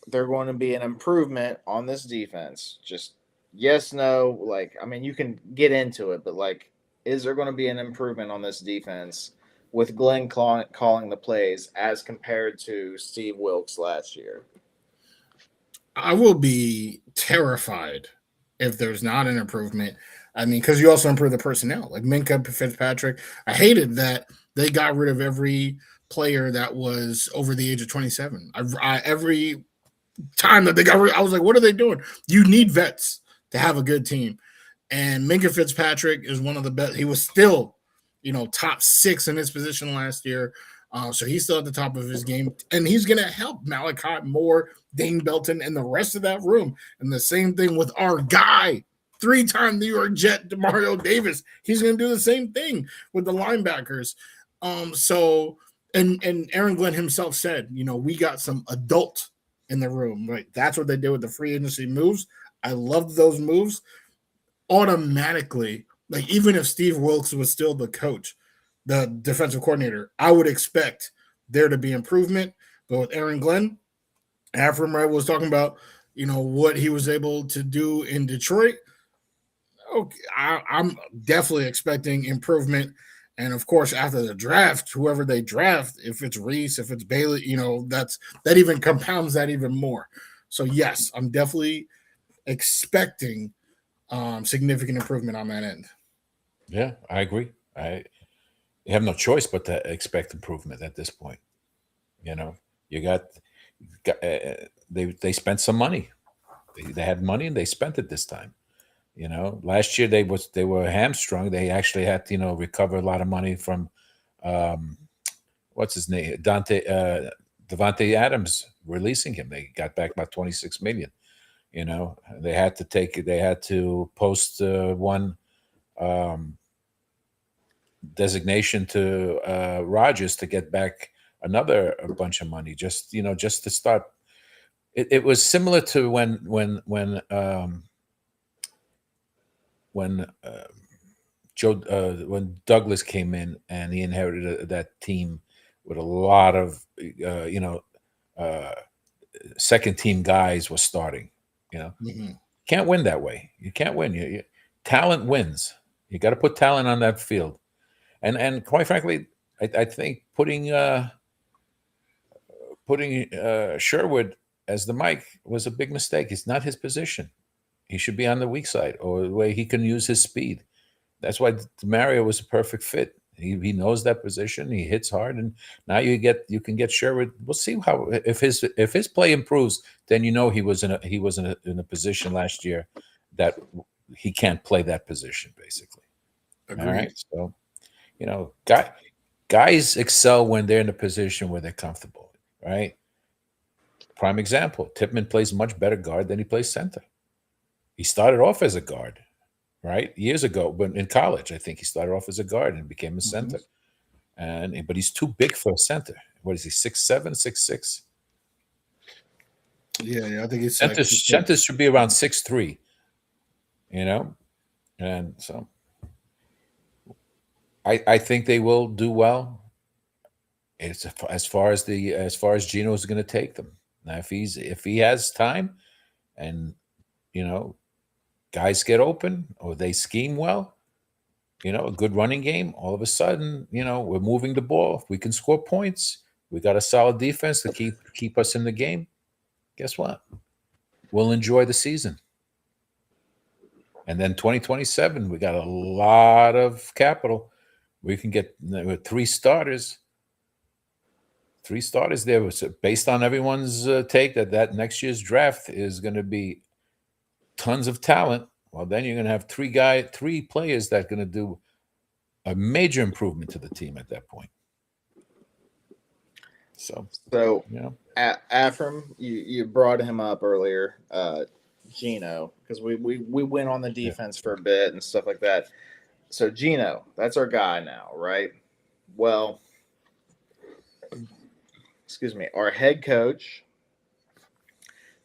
there going to be an improvement on this defense? Just yes, no. Like, I mean, you can get into it, but like, is there going to be an improvement on this defense with Glenn calling the plays as compared to Steve Wilkes last year? I will be terrified if there's not an improvement. I mean, because you also improve the personnel, like Minka Fitzpatrick. I hated that they got rid of every player that was over the age of 27. Every time that they got rid, I was like, what are they doing? You need vets to have a good team. And Minka Fitzpatrick is one of the best. He was still, top 6 in his position last year. So he's still at the top of his game. And he's going to help Malachi Moore, Dane Belton, and the rest of that room. And the same thing with our guy, 3-time New York Jet, Demario Davis. He's going to do the same thing with the linebackers. And Aaron Glenn himself said, we got some adult in the room. Right? That's what they did with the free agency moves. I loved those moves. Automatically, like even if Steve Wilkes was still the coach, the defensive coordinator, I would expect there to be improvement. But with Aaron Glenn, Afram was talking about, what he was able to do in Detroit. Okay, I'm definitely expecting improvement. And of course, after the draft, whoever they draft, if it's Reese, if it's Bailey, that even compounds that even more. So yes, I'm definitely expecting significant improvement on that end. Yeah, I agree. You have no choice but to expect improvement at this point. You got they spent some money. They had money and they spent it this time. Last year they were hamstrung. They actually had to recover a lot of money from what's his name, Devontae Adams, releasing him. They got back about $26 million. They had to post one designation to Rodgers to get back another bunch of money, just to start. It was similar to when Douglas came in and he inherited that team with a lot of second team guys were starting. Can't win that way. You can't win. Talent wins. You got to put talent on that field. And quite frankly, I think putting Sherwood as the Mike was a big mistake. It's not his position. He should be on the weak side, or the way he can use his speed. That's why Mario was a perfect fit. He knows that position. He hits hard, and now you can get Sherwood. We'll see how if his play improves, then he was in a position last year that he can't play that position basically. Agreed. All right, so guys excel when they're in a position where they're comfortable, right? Prime example: Tippmann plays much better guard than he plays center. He started off as a guard, right? Years ago, but in college, I think he started off as a guard and became a center. But he's too big for a center. What is he? 6'7", 6'6"? Yeah, I think he's centers should be around 6'3". And so I think they will do well. It's as far as Gino is going to take them. Now, if he has time, and guys get open or they scheme well, a good running game, all of a sudden, we're moving the ball. If we can score points, we got a solid defense to keep us in the game. Guess what? We'll enjoy the season. And then 2027, we got a lot of capital. We can get 3 starters. 3 starters there. So based on everyone's take that next year's draft is going to be tons of talent. Well, then you're going to have 3 players that are going to do a major improvement to the team at that point. So Afram, you brought him up earlier, Gino, because we went on the defense for a bit and stuff like that. So Gino, that's our guy now, right? Well, excuse me, our head coach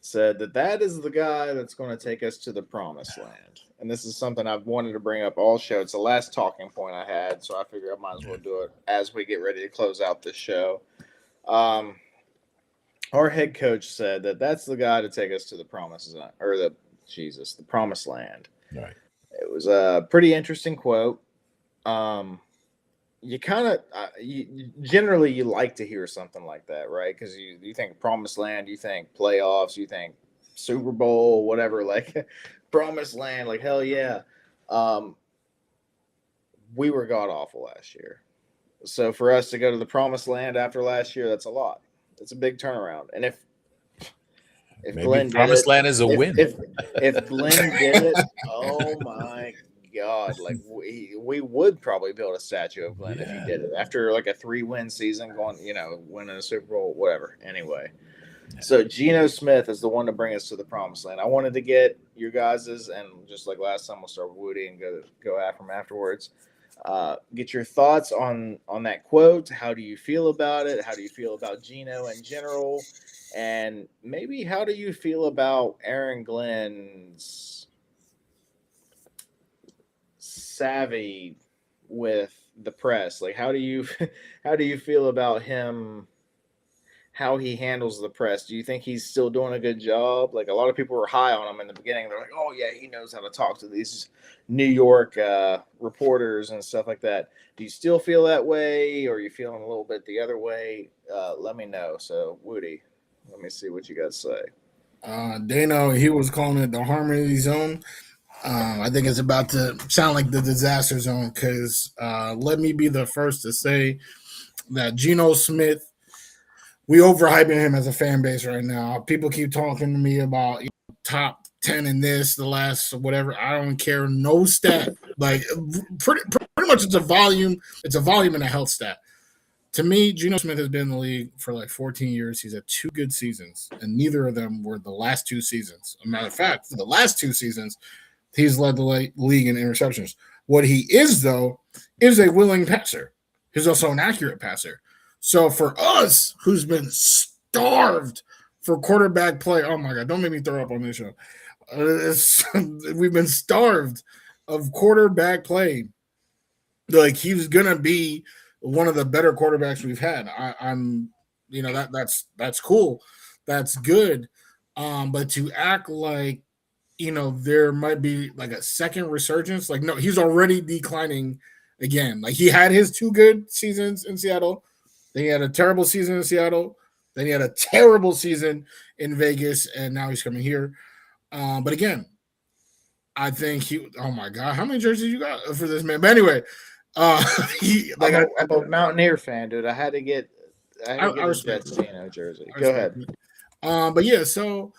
said that is the guy that's going to take us to the promised land. And this is something I've wanted to bring up all show. It's the last talking point I had, so I figure I might as well do it as we get ready to close out this show. Our head coach said that's the guy to take us to the promised land, or the promised land. Right. It was a pretty interesting quote. You kind of generally you like to hear something like that, right? Because you think promised land, you think playoffs, you think Super Bowl, whatever, like promised land, like hell yeah. We were god awful last year, so for us to go to the promised land after last year, that's a lot. It's a big turnaround. And if Maybe Glenn promised land is a win. If Glenn did it, oh my God, like we would probably build a statue of Glenn if he did it after like a 3-win season, going, winning a Super Bowl, whatever. Anyway, so Geno Smith is the one to bring us to the promised land. I wanted to get your guys's, and just like last time, we'll start with WUDI and go after him afterwards. Get your thoughts on that quote. How do you feel about it? How do you feel about Geno in general? And maybe how do you feel about Aaron Glenn's savvy with the press? Like, how do you feel about him, how he handles the press? Do you think he's still doing a good job? Like, a lot of people were high on him in the beginning. They're like, oh yeah, he knows how to talk to these New York reporters and stuff like that. Do you still feel that way, or are you feeling a little bit the other way? Let me know. So WUDI, let me see what you guys say. Dano, he was calling it the Harmony Zone. I think it's about to sound like the Disaster Zone, because let me be the first to say that Geno Smith, we overhyping him as a fan base right now. People keep talking to me about top 10 in this, the last whatever. I don't care. No stat. Like pretty much it's a volume and a health stat. To me, Geno Smith has been in the league for like 14 years. He's had 2 good seasons, and neither of them were the last 2 seasons. As a matter of fact, for the last 2 seasons, he's led the league in interceptions. What he is, though, is a willing passer. He's also an accurate passer. So for us, who's been starved for quarterback play, oh my God, don't make me throw up on this show. We've been starved of quarterback play. Like, he's gonna be one of the better quarterbacks we've had. I'm that's cool, that's good. But to act like there might be like a second resurgence, like, no, he's already declining again. Like, he had his 2 good seasons in Seattle, then he had a terrible season in Seattle, then he had a terrible season in Vegas, and now he's coming here. But again, I think oh my God, how many jerseys you got for this man? But anyway, I'm a Mountaineer fan, dude. I had to get a Jets jersey. Go ahead. But yeah, so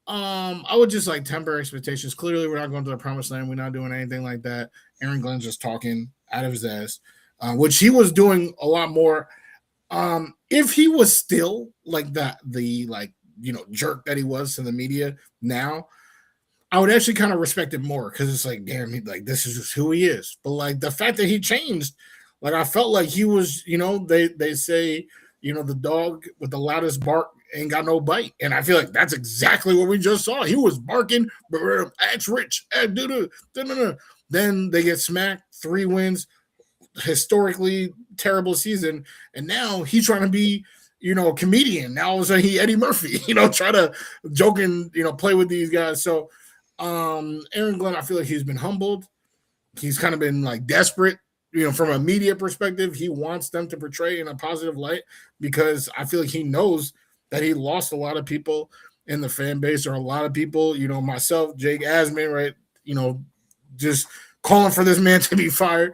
I would just like temper expectations. Clearly, we're not going to the promised land. We're not doing anything like that. Aaron Glenn's just talking out of his ass, which he was doing a lot more. If he was still like that, the jerk that he was to the media now, I would actually kind of respect it more, because it's like, damn, this is just who he is. But like the fact that he changed, like, I felt like he was, they say, the dog with the loudest bark ain't got no bite. And I feel like that's exactly what we just saw. He was barking, that's rich. Then they get smacked, 3 wins, historically terrible season. And now he's trying to be, a comedian. Now all of a sudden he Eddie Murphy, try to joke and, play with these guys. So Aaron Glenn, I feel like he's been humbled. He's kind of been like desperate, from a media perspective. He wants them to portray in a positive light, because I feel like he knows that he lost a lot of people in the fan base, or a lot of people, myself, Jake Asman, right? Just calling for this man to be fired.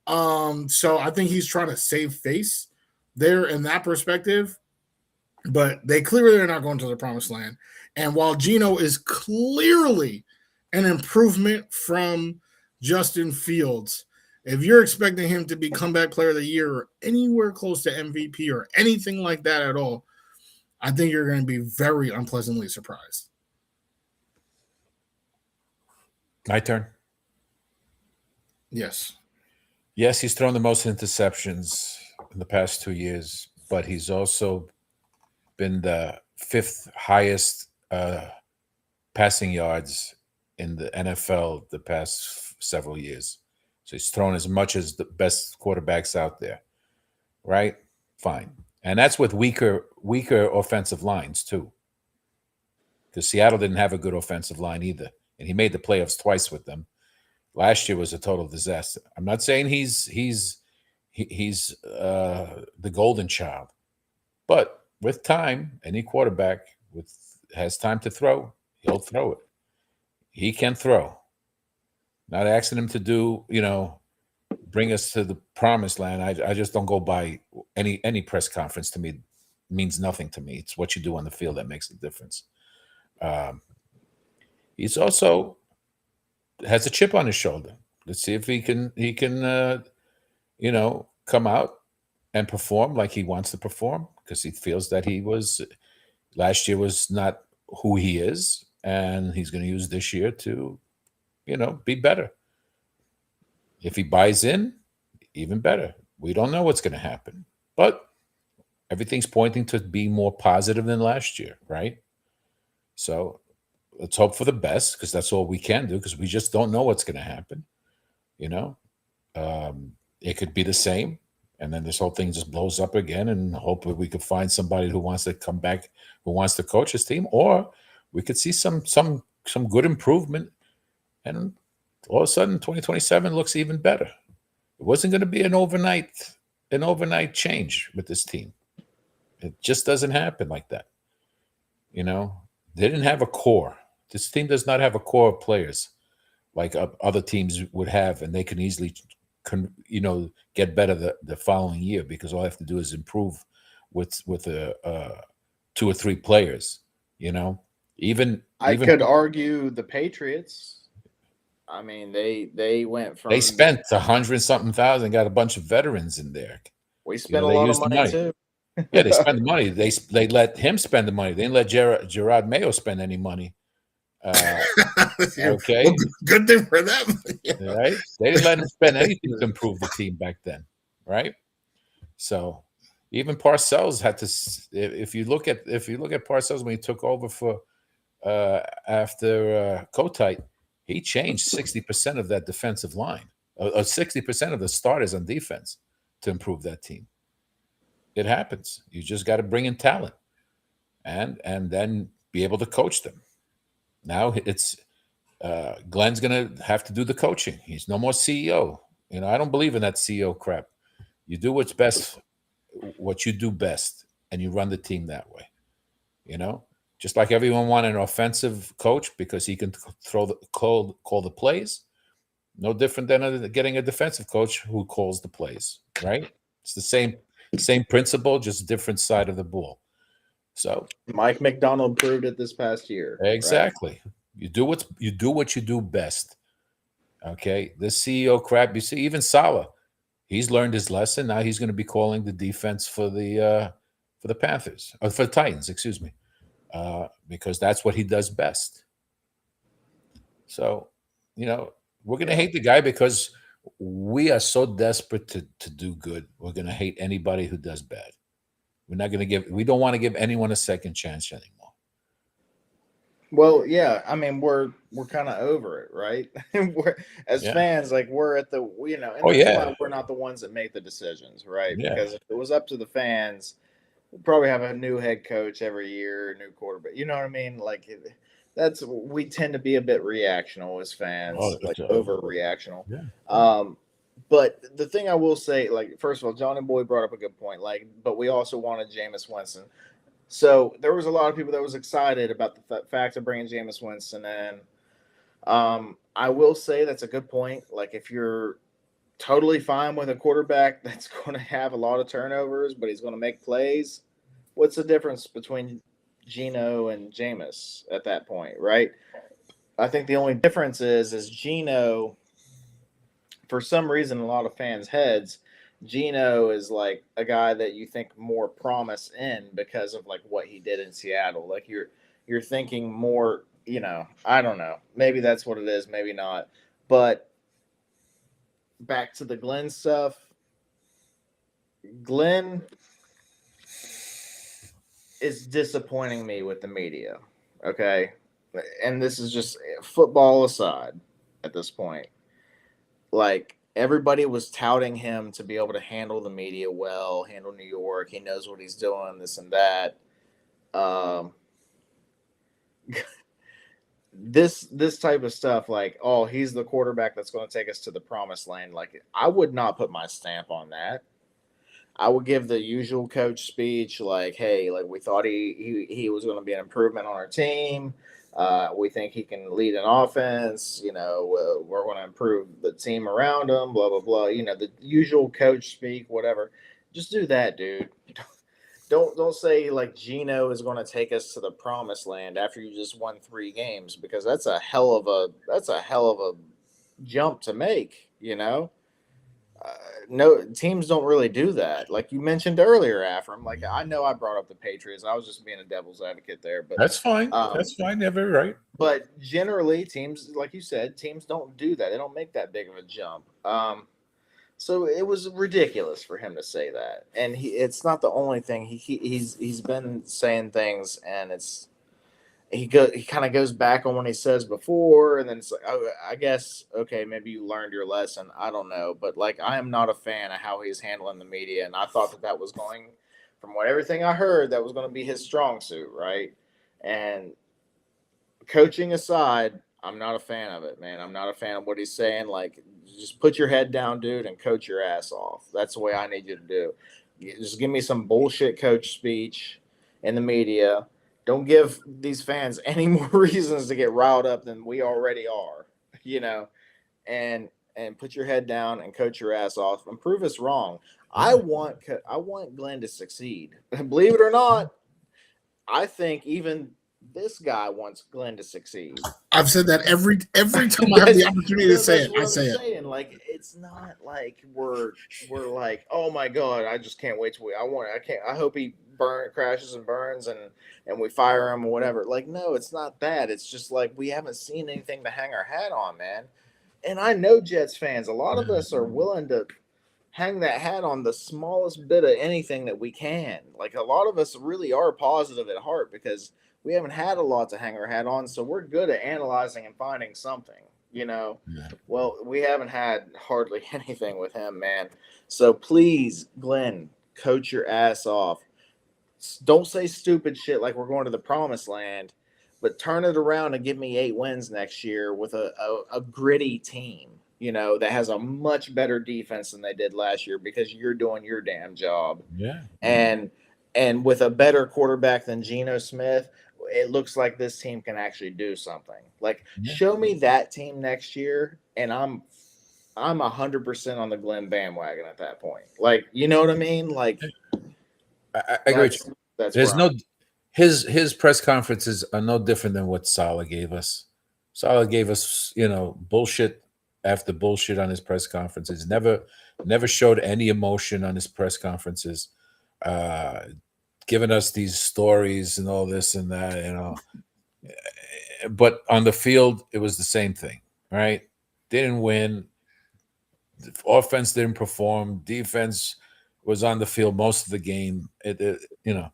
So I think he's trying to save face there in that perspective, but they clearly are not going to the promised land. And while Geno is clearly an improvement from Justin Fields, if you're expecting him to be comeback player of the year or anywhere close to MVP or anything like that at all, I think you're going to be very unpleasantly surprised. My turn. Yes. Yes, he's thrown the most interceptions in the past 2 years, but he's also been the fifth highest passing yards in the NFL the past several years. So he's thrown as much as the best quarterbacks out there, right? Fine. And that's with weaker offensive lines too. Because Seattle didn't have a good offensive line either. And he made the playoffs twice with them. Last year was a total disaster. I'm not saying he's the golden child, but with time, any quarterback has time to throw, he'll throw it. He can throw. Not asking him to do, bring us to the promised land. I just don't go by any press conference. To me means nothing to me. It's what you do on the field that makes a difference. He's also has a chip on his shoulder. Let's see if he can come out and perform like he wants to perform, because he feels that last year was not who he is, and he's going to use this year to, be better. If he buys in, even better. We don't know what's going to happen, but everything's pointing to be more positive than last year, right? So let's hope for the best, because that's all we can do, because we just don't know what's going to happen. It could be the same, and then this whole thing just blows up again, and hopefully we could find somebody who wants to come back, who wants to coach his team, or we could see some good improvement, and all of a sudden 2027 looks even better. It wasn't going to be an overnight change with this team. It just doesn't happen like that. They didn't have a core. This team does not have a core of players like other teams would have, and they can easily get better the following year, because all I have to do is improve with 2 or 3 players. Even I could argue the Patriots. I mean, they went from, they spent 100-something thousand, got a bunch of veterans in there. We spent a lot of money too. Yeah, they spend the money. They let him spend the money. They didn't let Gerard Mayo spend any money. Okay, well, good thing for them. Right? They didn't let him spend anything to improve the team back then, right? So even Parcells had to. If you look at Parcells when he took over for after Kotite, he changed 60% of that defensive line, or 60% of the starters on defense to improve that team. It happens. You just got to bring in talent, and then be able to coach them. Now it's Glenn's going to have to do the coaching. He's no more CEO. I don't believe in that CEO crap. You do what's best, what you do best, and you run the team that way. Just like everyone wanted an offensive coach because he can call the plays. No different than getting a defensive coach who calls the plays, right? It's the same principle, just different side of the ball. So Mike McDonald proved it this past year. Exactly. Right? You do what you do best. Okay. This CEO crap, you see, even Saleh, he's learned his lesson. Now he's going to be calling the defense for the Panthers, or for the Titans, excuse me, because that's what he does best. So, we're going to hate the guy because we are so desperate to do good. We're going to hate anybody who does bad. We don't want to give anyone a second chance anymore. Well, yeah, I mean, we're kind of over it, right? Fans, like, we're at the, and that's why we're not the ones that make the decisions, right? Yeah. Because if it was up to the fans, we'd probably have a new head coach every year, new quarterback. You know what I mean? Like, we tend to be a bit reactional as fans, overreactional. Yeah. But the thing I will say, like, first of all, Johnny Boy brought up a good point. Like, but we also wanted Jameis Winston. So there was a lot of people that was excited about the fact of bringing Jameis Winston in. I will say that's a good point. Like, if you're totally fine with a quarterback that's going to have a lot of turnovers, but he's going to make plays, what's the difference between Geno and Jameis at that point, right? I think the only difference is Geno, for some reason, a lot of fans' heads, Geno is like a guy that you think more promise in because of like what he did in Seattle. Like you're thinking more, I don't know. Maybe that's what it is, maybe not. But back to the Glenn stuff. Glenn is disappointing me with the media. Okay. And this is just football aside at this point. Like, everybody was touting him to be able to handle the media well, handle New York. He knows what he's doing, this and that. This type of stuff, like, oh, he's the quarterback that's going to take us to the promised land. Like, I would not put my stamp on that. I would give the usual coach speech, like, hey, like, we thought he was going to be an improvement on our team. We think he can lead an offense. You know, we're going to improve the team around him. Blah blah blah. You know, the usual coach speak, whatever. Just do that, dude. Don't say like Gino is going to take us to the promised land after you just won 3 games, because that's a hell of a jump to make. You know. No, teams don't really do that. Like you mentioned earlier, Afram. Like, I know I brought up the Patriots. I was just being a devil's advocate there, but That's fine. That's fine. You're very right. but generally, teams, like you said, teams don't do that. They don't make that big of a jump. So it was ridiculous for him to say that, and it's not the only thing. He's been saying things, and he kind of goes back on what he says before, and then it's like, oh, I guess, okay, maybe you learned your lesson. I don't know, but like, I am not a fan of how he's handling the media, and I thought that was going, from everything I heard, that was going to be his strong suit, right? And coaching aside, I'm not a fan of it, man. I'm not a fan of what he's saying. Like, just put your head down, dude, and coach your ass off. That's the way I need you to do. Just give me some bullshit coach speech in the media. Don't give these fans any more reasons to get riled up than we already are, you know, and put your head down and coach your ass off and prove us wrong. I want Glenn to succeed. Believe it or not, I think even this guy wants Glenn to succeed. I've said that every time I have the opportunity to say it. I say it. Like, it's not like we're like, oh my god, I just can't wait I hope he crashes and burns and we fire him or whatever. Like, no, it's not that. It's just like, we haven't seen anything to hang our hat on, man. And I know Jets fans, a lot of us are willing to hang that hat on the smallest bit of anything that we can. Like, a lot of us really are positive at heart because we haven't had a lot to hang our hat on, so we're good at analyzing and finding something, you know. Yeah. Well, we haven't had hardly anything with him, man. So please, Glenn, coach your ass off. Don't say stupid shit like we're going to the promised land, but turn it around and give me 8 wins next year with a gritty team, you know, that has a much better defense than they did last year, because you're doing your damn job. Yeah. And with a better quarterback than Geno Smith, it looks like this team can actually do something. Like, show me that team next year, and I'm 100% on the Glenn bandwagon at that point. Like, you know what I mean? Like, I agree. There's no his press conferences are no different than what Saleh gave us. Saleh gave us, you know, bullshit after bullshit on his press conferences. Never showed any emotion on his press conferences. Giving us these stories and all this and that, you know. But on the field, it was the same thing, right? Didn't win. The offense didn't perform. Defense was on the field most of the game. You know,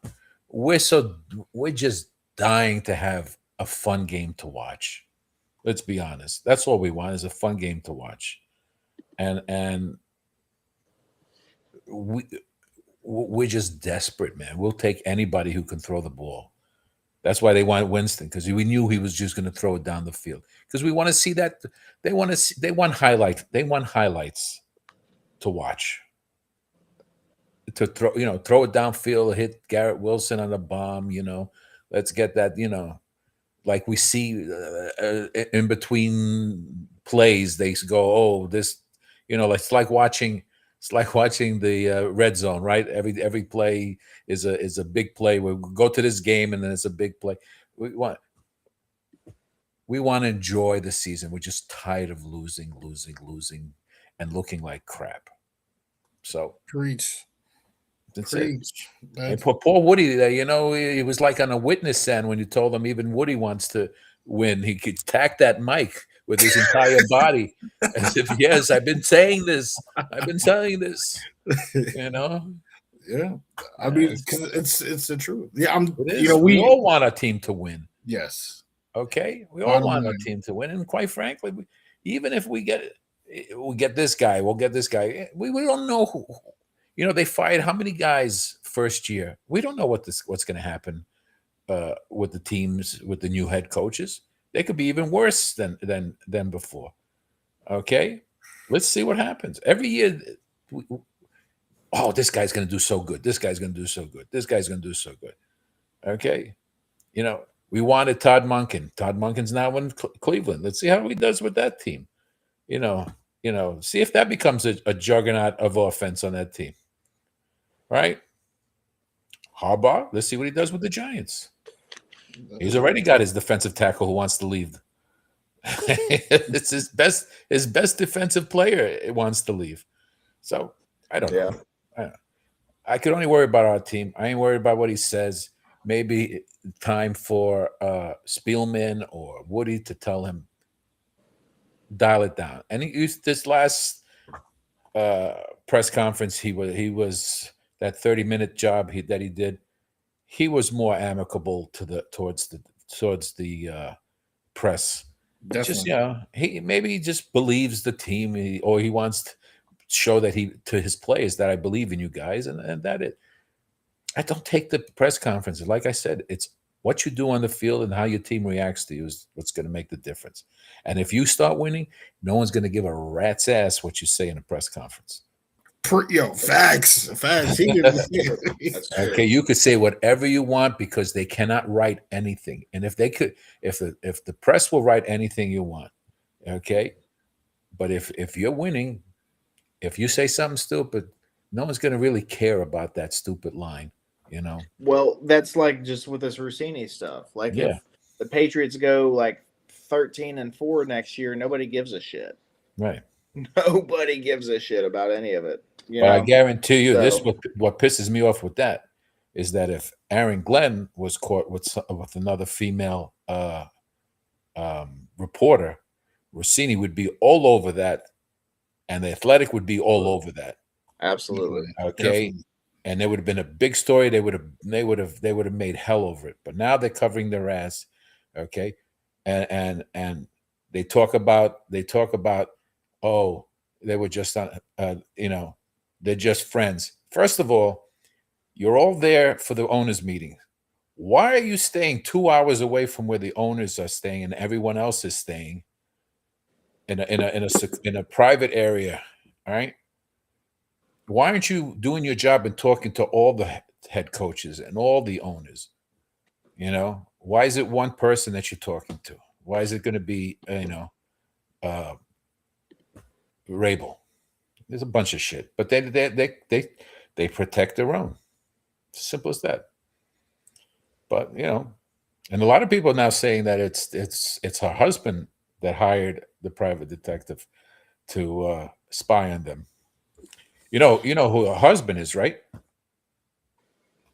we're just dying to have a fun game to watch. Let's be honest. That's all we want, is a fun game to watch. And we're just desperate, man. We'll take anybody who can throw the ball. That's why they want Winston, because we knew he was just going to throw it down the field. Because we want to see that. They want highlights. They want highlights to watch. To throw it downfield, hit Garrett Wilson on the bomb. You know, let's get that. You know, like we see in between plays, they go, oh, this. You know, it's like watching the red zone, right? Every play is a big play. We go to this game and then it's a big play. We want to enjoy the season. We're just tired of losing, and looking like crap. So preach. That's it. And poor WUDI, you know, he was like on a witness stand when you told him even WUDI wants to win. He could tack that mic with his entire body, as if, yes, I've been saying this. I've been saying this. You know, Yeah, I mean, Yes. 'cause it's the truth. Yeah, It is. you know, we all want our team to win. yes, Okay, we all bottom want our line. team to win, and quite frankly, even if we get this guy, we'll get this guy. We don't know who. You know, they fired how many guys first year? We don't know what's going to happen with the teams with the new head coaches. They could be even worse than before. Okay, let's see what happens every year. Oh, this guy's going to do so good. This guy's going to do so good. This guy's going to do so good. Okay, you know. We wanted Todd Monken. Todd Monken's now in Cleveland. Let's see how he does with that team. You know, see if that becomes a juggernaut of offense on that team. Right? Harbaugh, let's see what he does with the Giants. He's already got his defensive tackle who wants to leave. It's his best defensive player. It wants to leave. So I don't know. I could only worry about our team. I ain't worried about what he says. Maybe time for Spielman or Woody to tell him dial it down. And this last press conference, he was that 30-minute job that he did. He was more amicable towards the press. Definitely. He just believes the team, or he wants to show that to his players that I believe in you guys, and that it. I don't take the press conferences. Like I said, it's what you do on the field and how your team reacts to you is what's going to make the difference. And if you start winning, no one's going to give a rat's ass what you say in a press conference. Facts. Okay, you could say whatever you want because they cannot write anything. And if the press will write anything you want, okay. But if you're winning, if you say something stupid, no one's going to really care about that stupid line. You know. Well, that's like just with this Rossini stuff. Like if the Patriots go like 13-4 next year, nobody gives a shit. Right. Nobody gives a shit about any of it. But I guarantee you, what pisses me off with that is that if Aaron Glenn was caught with another female reporter, Rossini would be all over that, and the Athletic would be all over that. Absolutely. Okay. Definitely. And there would have been a big story. They would have made hell over it. But now they're covering their ass. Okay. And they talk about, oh, they were just they're just friends. First of all, you're all there for the owners' meeting. Why are you staying 2 hours away from where the owners are staying and everyone else is staying in a private area? All right. Why aren't you doing your job and talking to all the head coaches and all the owners? You know, why is it one person that you're talking to? Why is it going to be, Rabel? There's a bunch of shit, but they protect their own. Simple as that. But and a lot of people are now saying that it's her husband that hired the private detective to spy on them. You know who her husband is, right?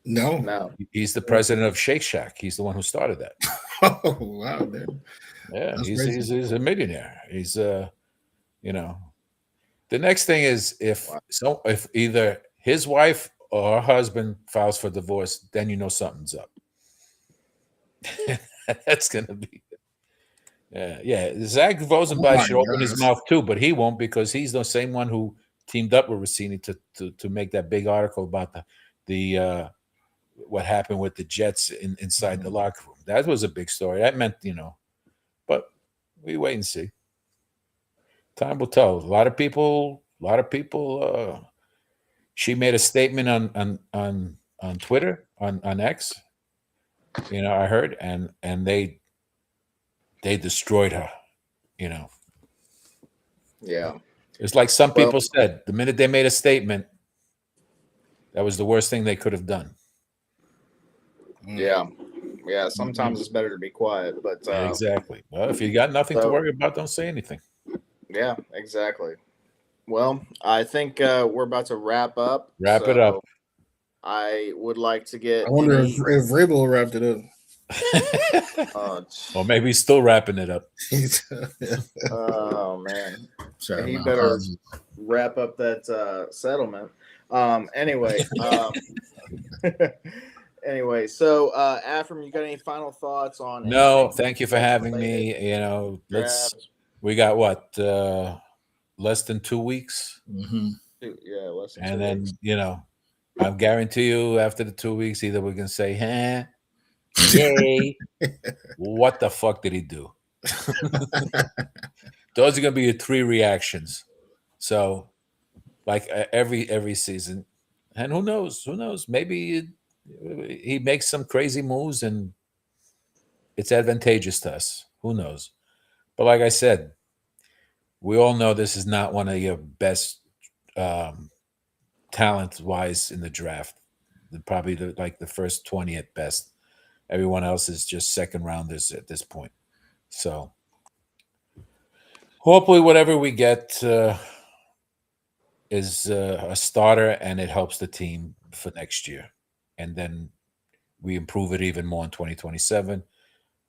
No. He's the president of Shake Shack. He's the one who started that. Oh wow, man. Yeah, That's he's crazy. a millionaire. He's The next thing is if either his wife or her husband files for divorce, then you know something's up. That's gonna be. Yeah. Zach Rosenblatt should open his mouth too, but he won't because he's the same one who teamed up with Rossini to make that big article about the what happened with the Jets inside the locker room. That was a big story. That meant but we wait and see. Time will tell. A lot of people. She made a statement on Twitter on X. I heard, and they destroyed her. Yeah. It's like some people said. The minute they made a statement, that was the worst thing they could have done. Yeah. Sometimes it's better to be quiet, but exactly. Well, if you got nothing to worry about, don't say anything. Yeah, exactly. Well, I think we're about to wrap it up. I would like to get. I wonder if Rabel wrapped it up. Or maybe he's still wrapping it up. Oh man, Sorry, he my better apologies. wrap up that settlement. Anyway, anyway, so Afram, you got any final thoughts on? No, anything thank you for Jets having related? me. You know, Draft? we got what, less than 2 weeks, Mhm. Yeah, less than and 2 then weeks. I guarantee you after the 2 weeks, either we can say, yay, what the fuck did he do? Those are gonna be your 3 reactions. So, like every season, and who knows? Who knows? Maybe he makes some crazy moves and it's advantageous to us. Who knows? But like I said, we all know this is not one of your best talent wise in the draft. Probably like the first 20 at best. Everyone else is just second rounders at this point. So hopefully, whatever we get is a starter and it helps the team for next year. And then we improve it even more in 2027.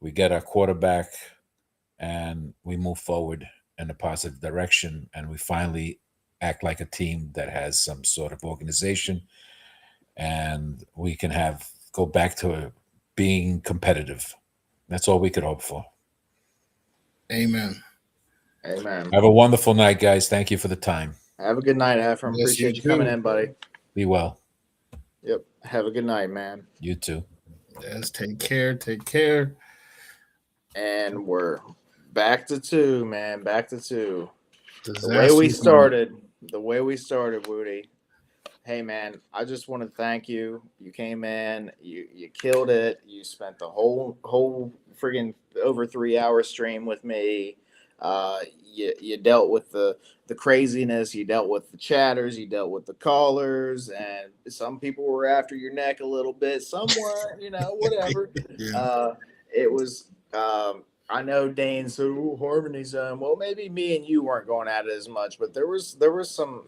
We get our quarterback and we move forward in a positive direction. And we finally act like a team that has some sort of organization and we can go back to being competitive. That's all we could hope for. Amen. Amen. Have a wonderful night, guys. Thank you for the time. Have a good night, Afram. Yes, Appreciate you you coming too. in, buddy. Be well. Yep. Have a good night, man. You too. Yes, take care. Take care. And we're back to 2, man. Back to 2. Disaster The way we zone. started, Woody. Hey, man, I just want to thank you. You came in, you killed it. You spent the whole friggin' over 3 hour stream with me. You dealt with the craziness. You dealt with the chatters. You dealt with the callers, and some people were after your neck a little bit. Some weren't, whatever. Yeah. It was. I know Dane said, "Oh, Harmony Zone." Well, maybe me and you weren't going at it as much, but there was some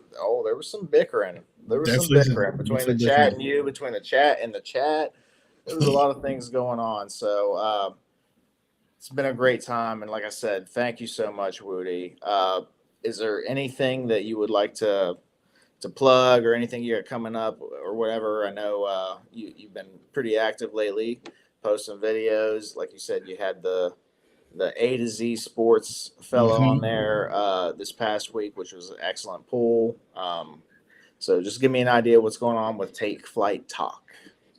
bickering. There was Definitely, some bickering between the definitely chat different. and you, between the chat and the chat. There was a lot of things going on. So it's been a great time, and like I said, thank you so much, Woody. Is there anything that you would like to plug or anything you got coming up or whatever? I know you've been pretty active lately, posting videos. Like you said, you had the A to Z Sports fellow on Mhm. there this past week, which was an excellent pool. So just give me an idea what's going on with Take Flight Talk.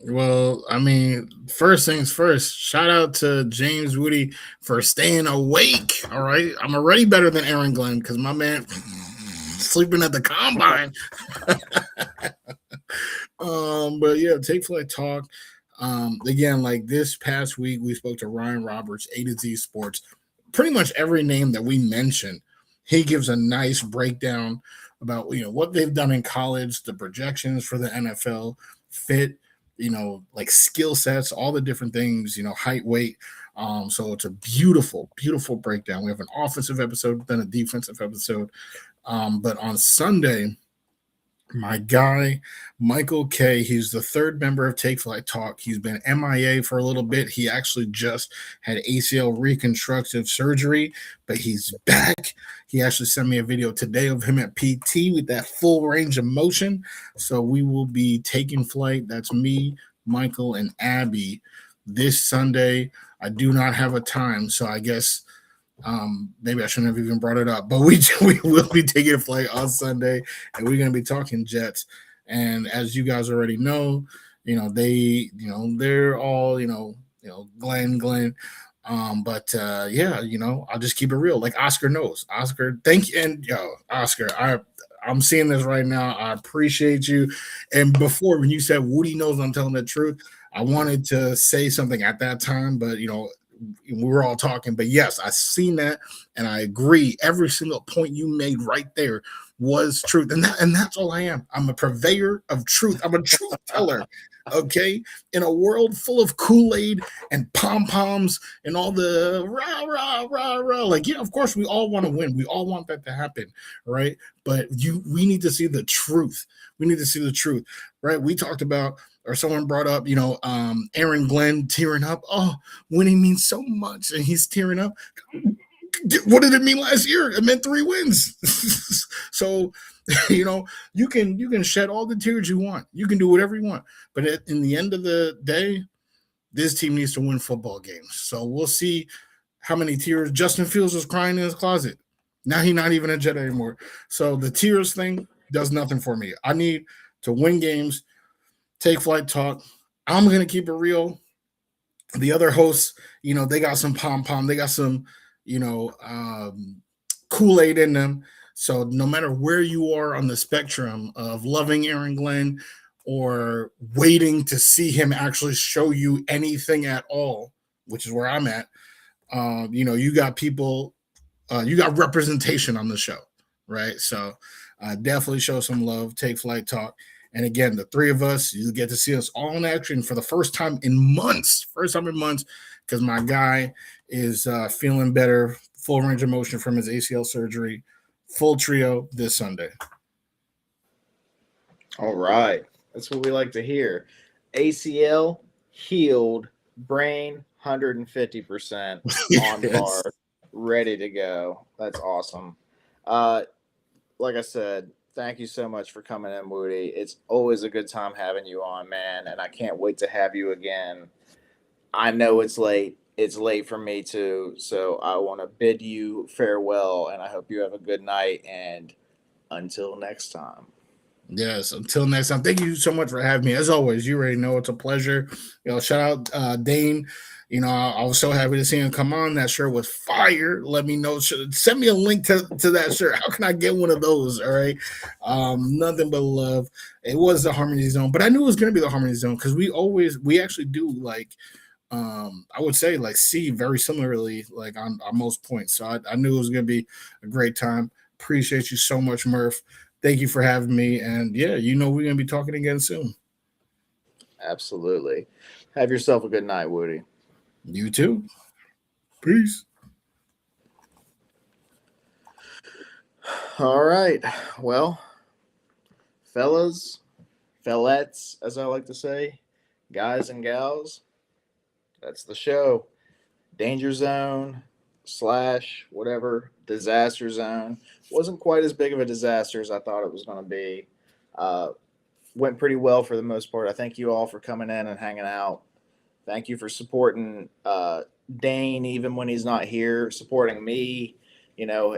Well, I mean, first things first, shout out to James WUDI for staying awake. All right. I'm already better than Aaron Glenn because my man sleeping at the combine. But yeah, Take Flight Talk. Again, like this past week, we spoke to Ryan Roberts, A to Z Sports. Pretty much every name that we mentioned, he gives a nice breakdown about what they've done in college, the projections for the NFL, fit, like skill sets, all the different things, height, weight. So it's a beautiful, beautiful breakdown. We have an offensive episode, then a defensive episode. But on Sunday, my guy, Michael K, he's the third member of Take Flight Talk. He's been MIA for a little bit. He actually just had ACL reconstructive surgery, but he's back. He actually sent me a video today of him at PT with that full range of motion. So we will be taking flight. That's me, Michael, and Abby this Sunday. I do not have a time, so I guess maybe I shouldn't have even brought it up, but we will be taking a flight on Sunday, and we're going to be talking Jets. And as you guys already know, they're all Glenn. But yeah, I'll just keep it real. Like Oscar knows. Oscar, thank you, and Oscar, I'm seeing this right now. I appreciate you. And before, when you said Woody knows I'm telling the truth, I wanted to say something at that time, but we were all talking. But yes, I've seen that, and I agree. Every single point you made right there was truth, and that's all I am. I'm a purveyor of truth. I'm a truth teller. Okay, in a world full of Kool-Aid and pom-poms and all the rah rah rah rah, like of course we all want to win. We all want that to happen, right? But we need to see the truth. We need to see the truth, right? We talked about or someone brought up, Aaron Glenn tearing up. Oh, winning means so much, and he's tearing up. What did it mean last year? It meant 3 wins. So, you can shed all the tears you want. You can do whatever you want. But in the end of the day, this team needs to win football games. So we'll see how many tears. Justin Fields was crying in his closet. Now he's not even a Jet anymore. So the tears thing does nothing for me. I need to win games, take flight talk. I'm going to keep it real. The other hosts, they got some pom-pom. They got some, Kool-Aid in them. So no matter where you are on the spectrum of loving Aaron Glenn or waiting to see him actually show you anything at all, which is where I'm at, you got people, you got representation on the show, right? So definitely show some love, take flight talk. And again, the 3 of us, you get to see us all in action for the first time in months, because my guy is feeling better, full range of motion from his ACL surgery, full trio this Sunday. All right. That's what we like to hear. ACL healed, brain 150% on Yes. bar, ready to go. That's awesome. Like I said, thank you so much for coming in, WUDI. It's always a good time having you on, man, and I can't wait to have you again. I know it's late. It's late for me too, so I want to bid you farewell, and I hope you have a good night, and until next time. Yes, until next time. Thank you so much for having me. As always, you already know it's a pleasure. Shout out Dane. I was so happy to see him come on. That shirt was fire. Let me know. Send me a link to that shirt. How can I get one of those? All right. Nothing but love. It was the Harmony Zone, but I knew it was going to be the Harmony Zone because we actually do I would say see very similarly on most points. So I knew it was going to be a great time. Appreciate you so much, Murph. Thank you for having me. And yeah, we're going to be talking again soon. Absolutely. Have yourself a good night, WUDI. You too. Peace. All right. Well, fellettes, as I like to say, guys and gals, that's the show. Danger Zone / whatever, Disaster Zone. Wasn't quite as big of a disaster as I thought it was going to be. Went pretty well for the most part. I thank you all for coming in and hanging out. Thank you for supporting Dane, even when he's not here, supporting me,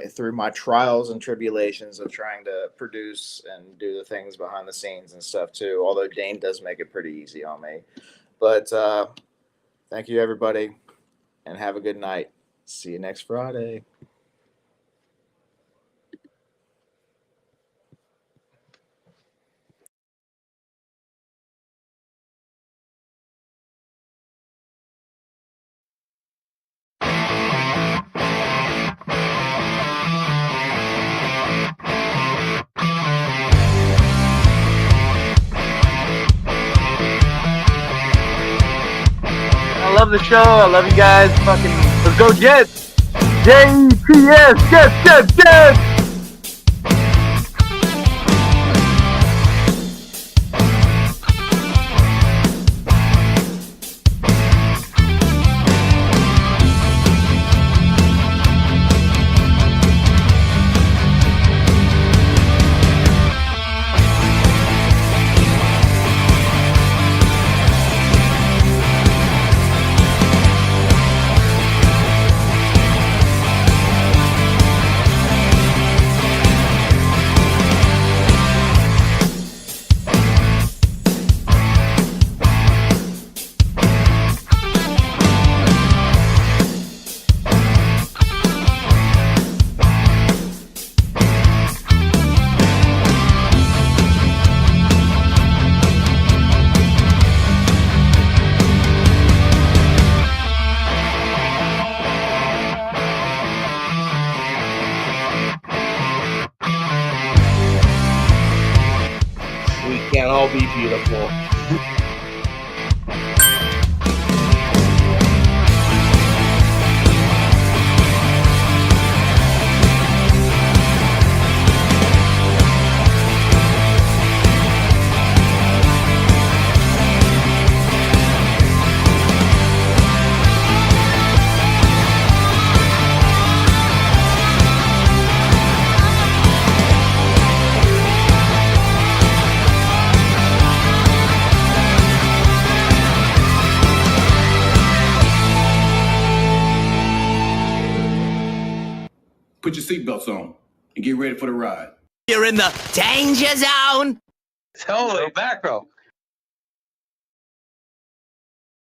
through my trials and tribulations of trying to produce and do the things behind the scenes and stuff too. Although Dane does make it pretty easy on me. But thank you, everybody, and have a good night. See you next Friday. I love the show. I love you guys. Let's go Jets. Jets, Jets. We can't all be beautiful. Put your seatbelts on and get ready for the ride. You're in the danger zone. Holy mackerel.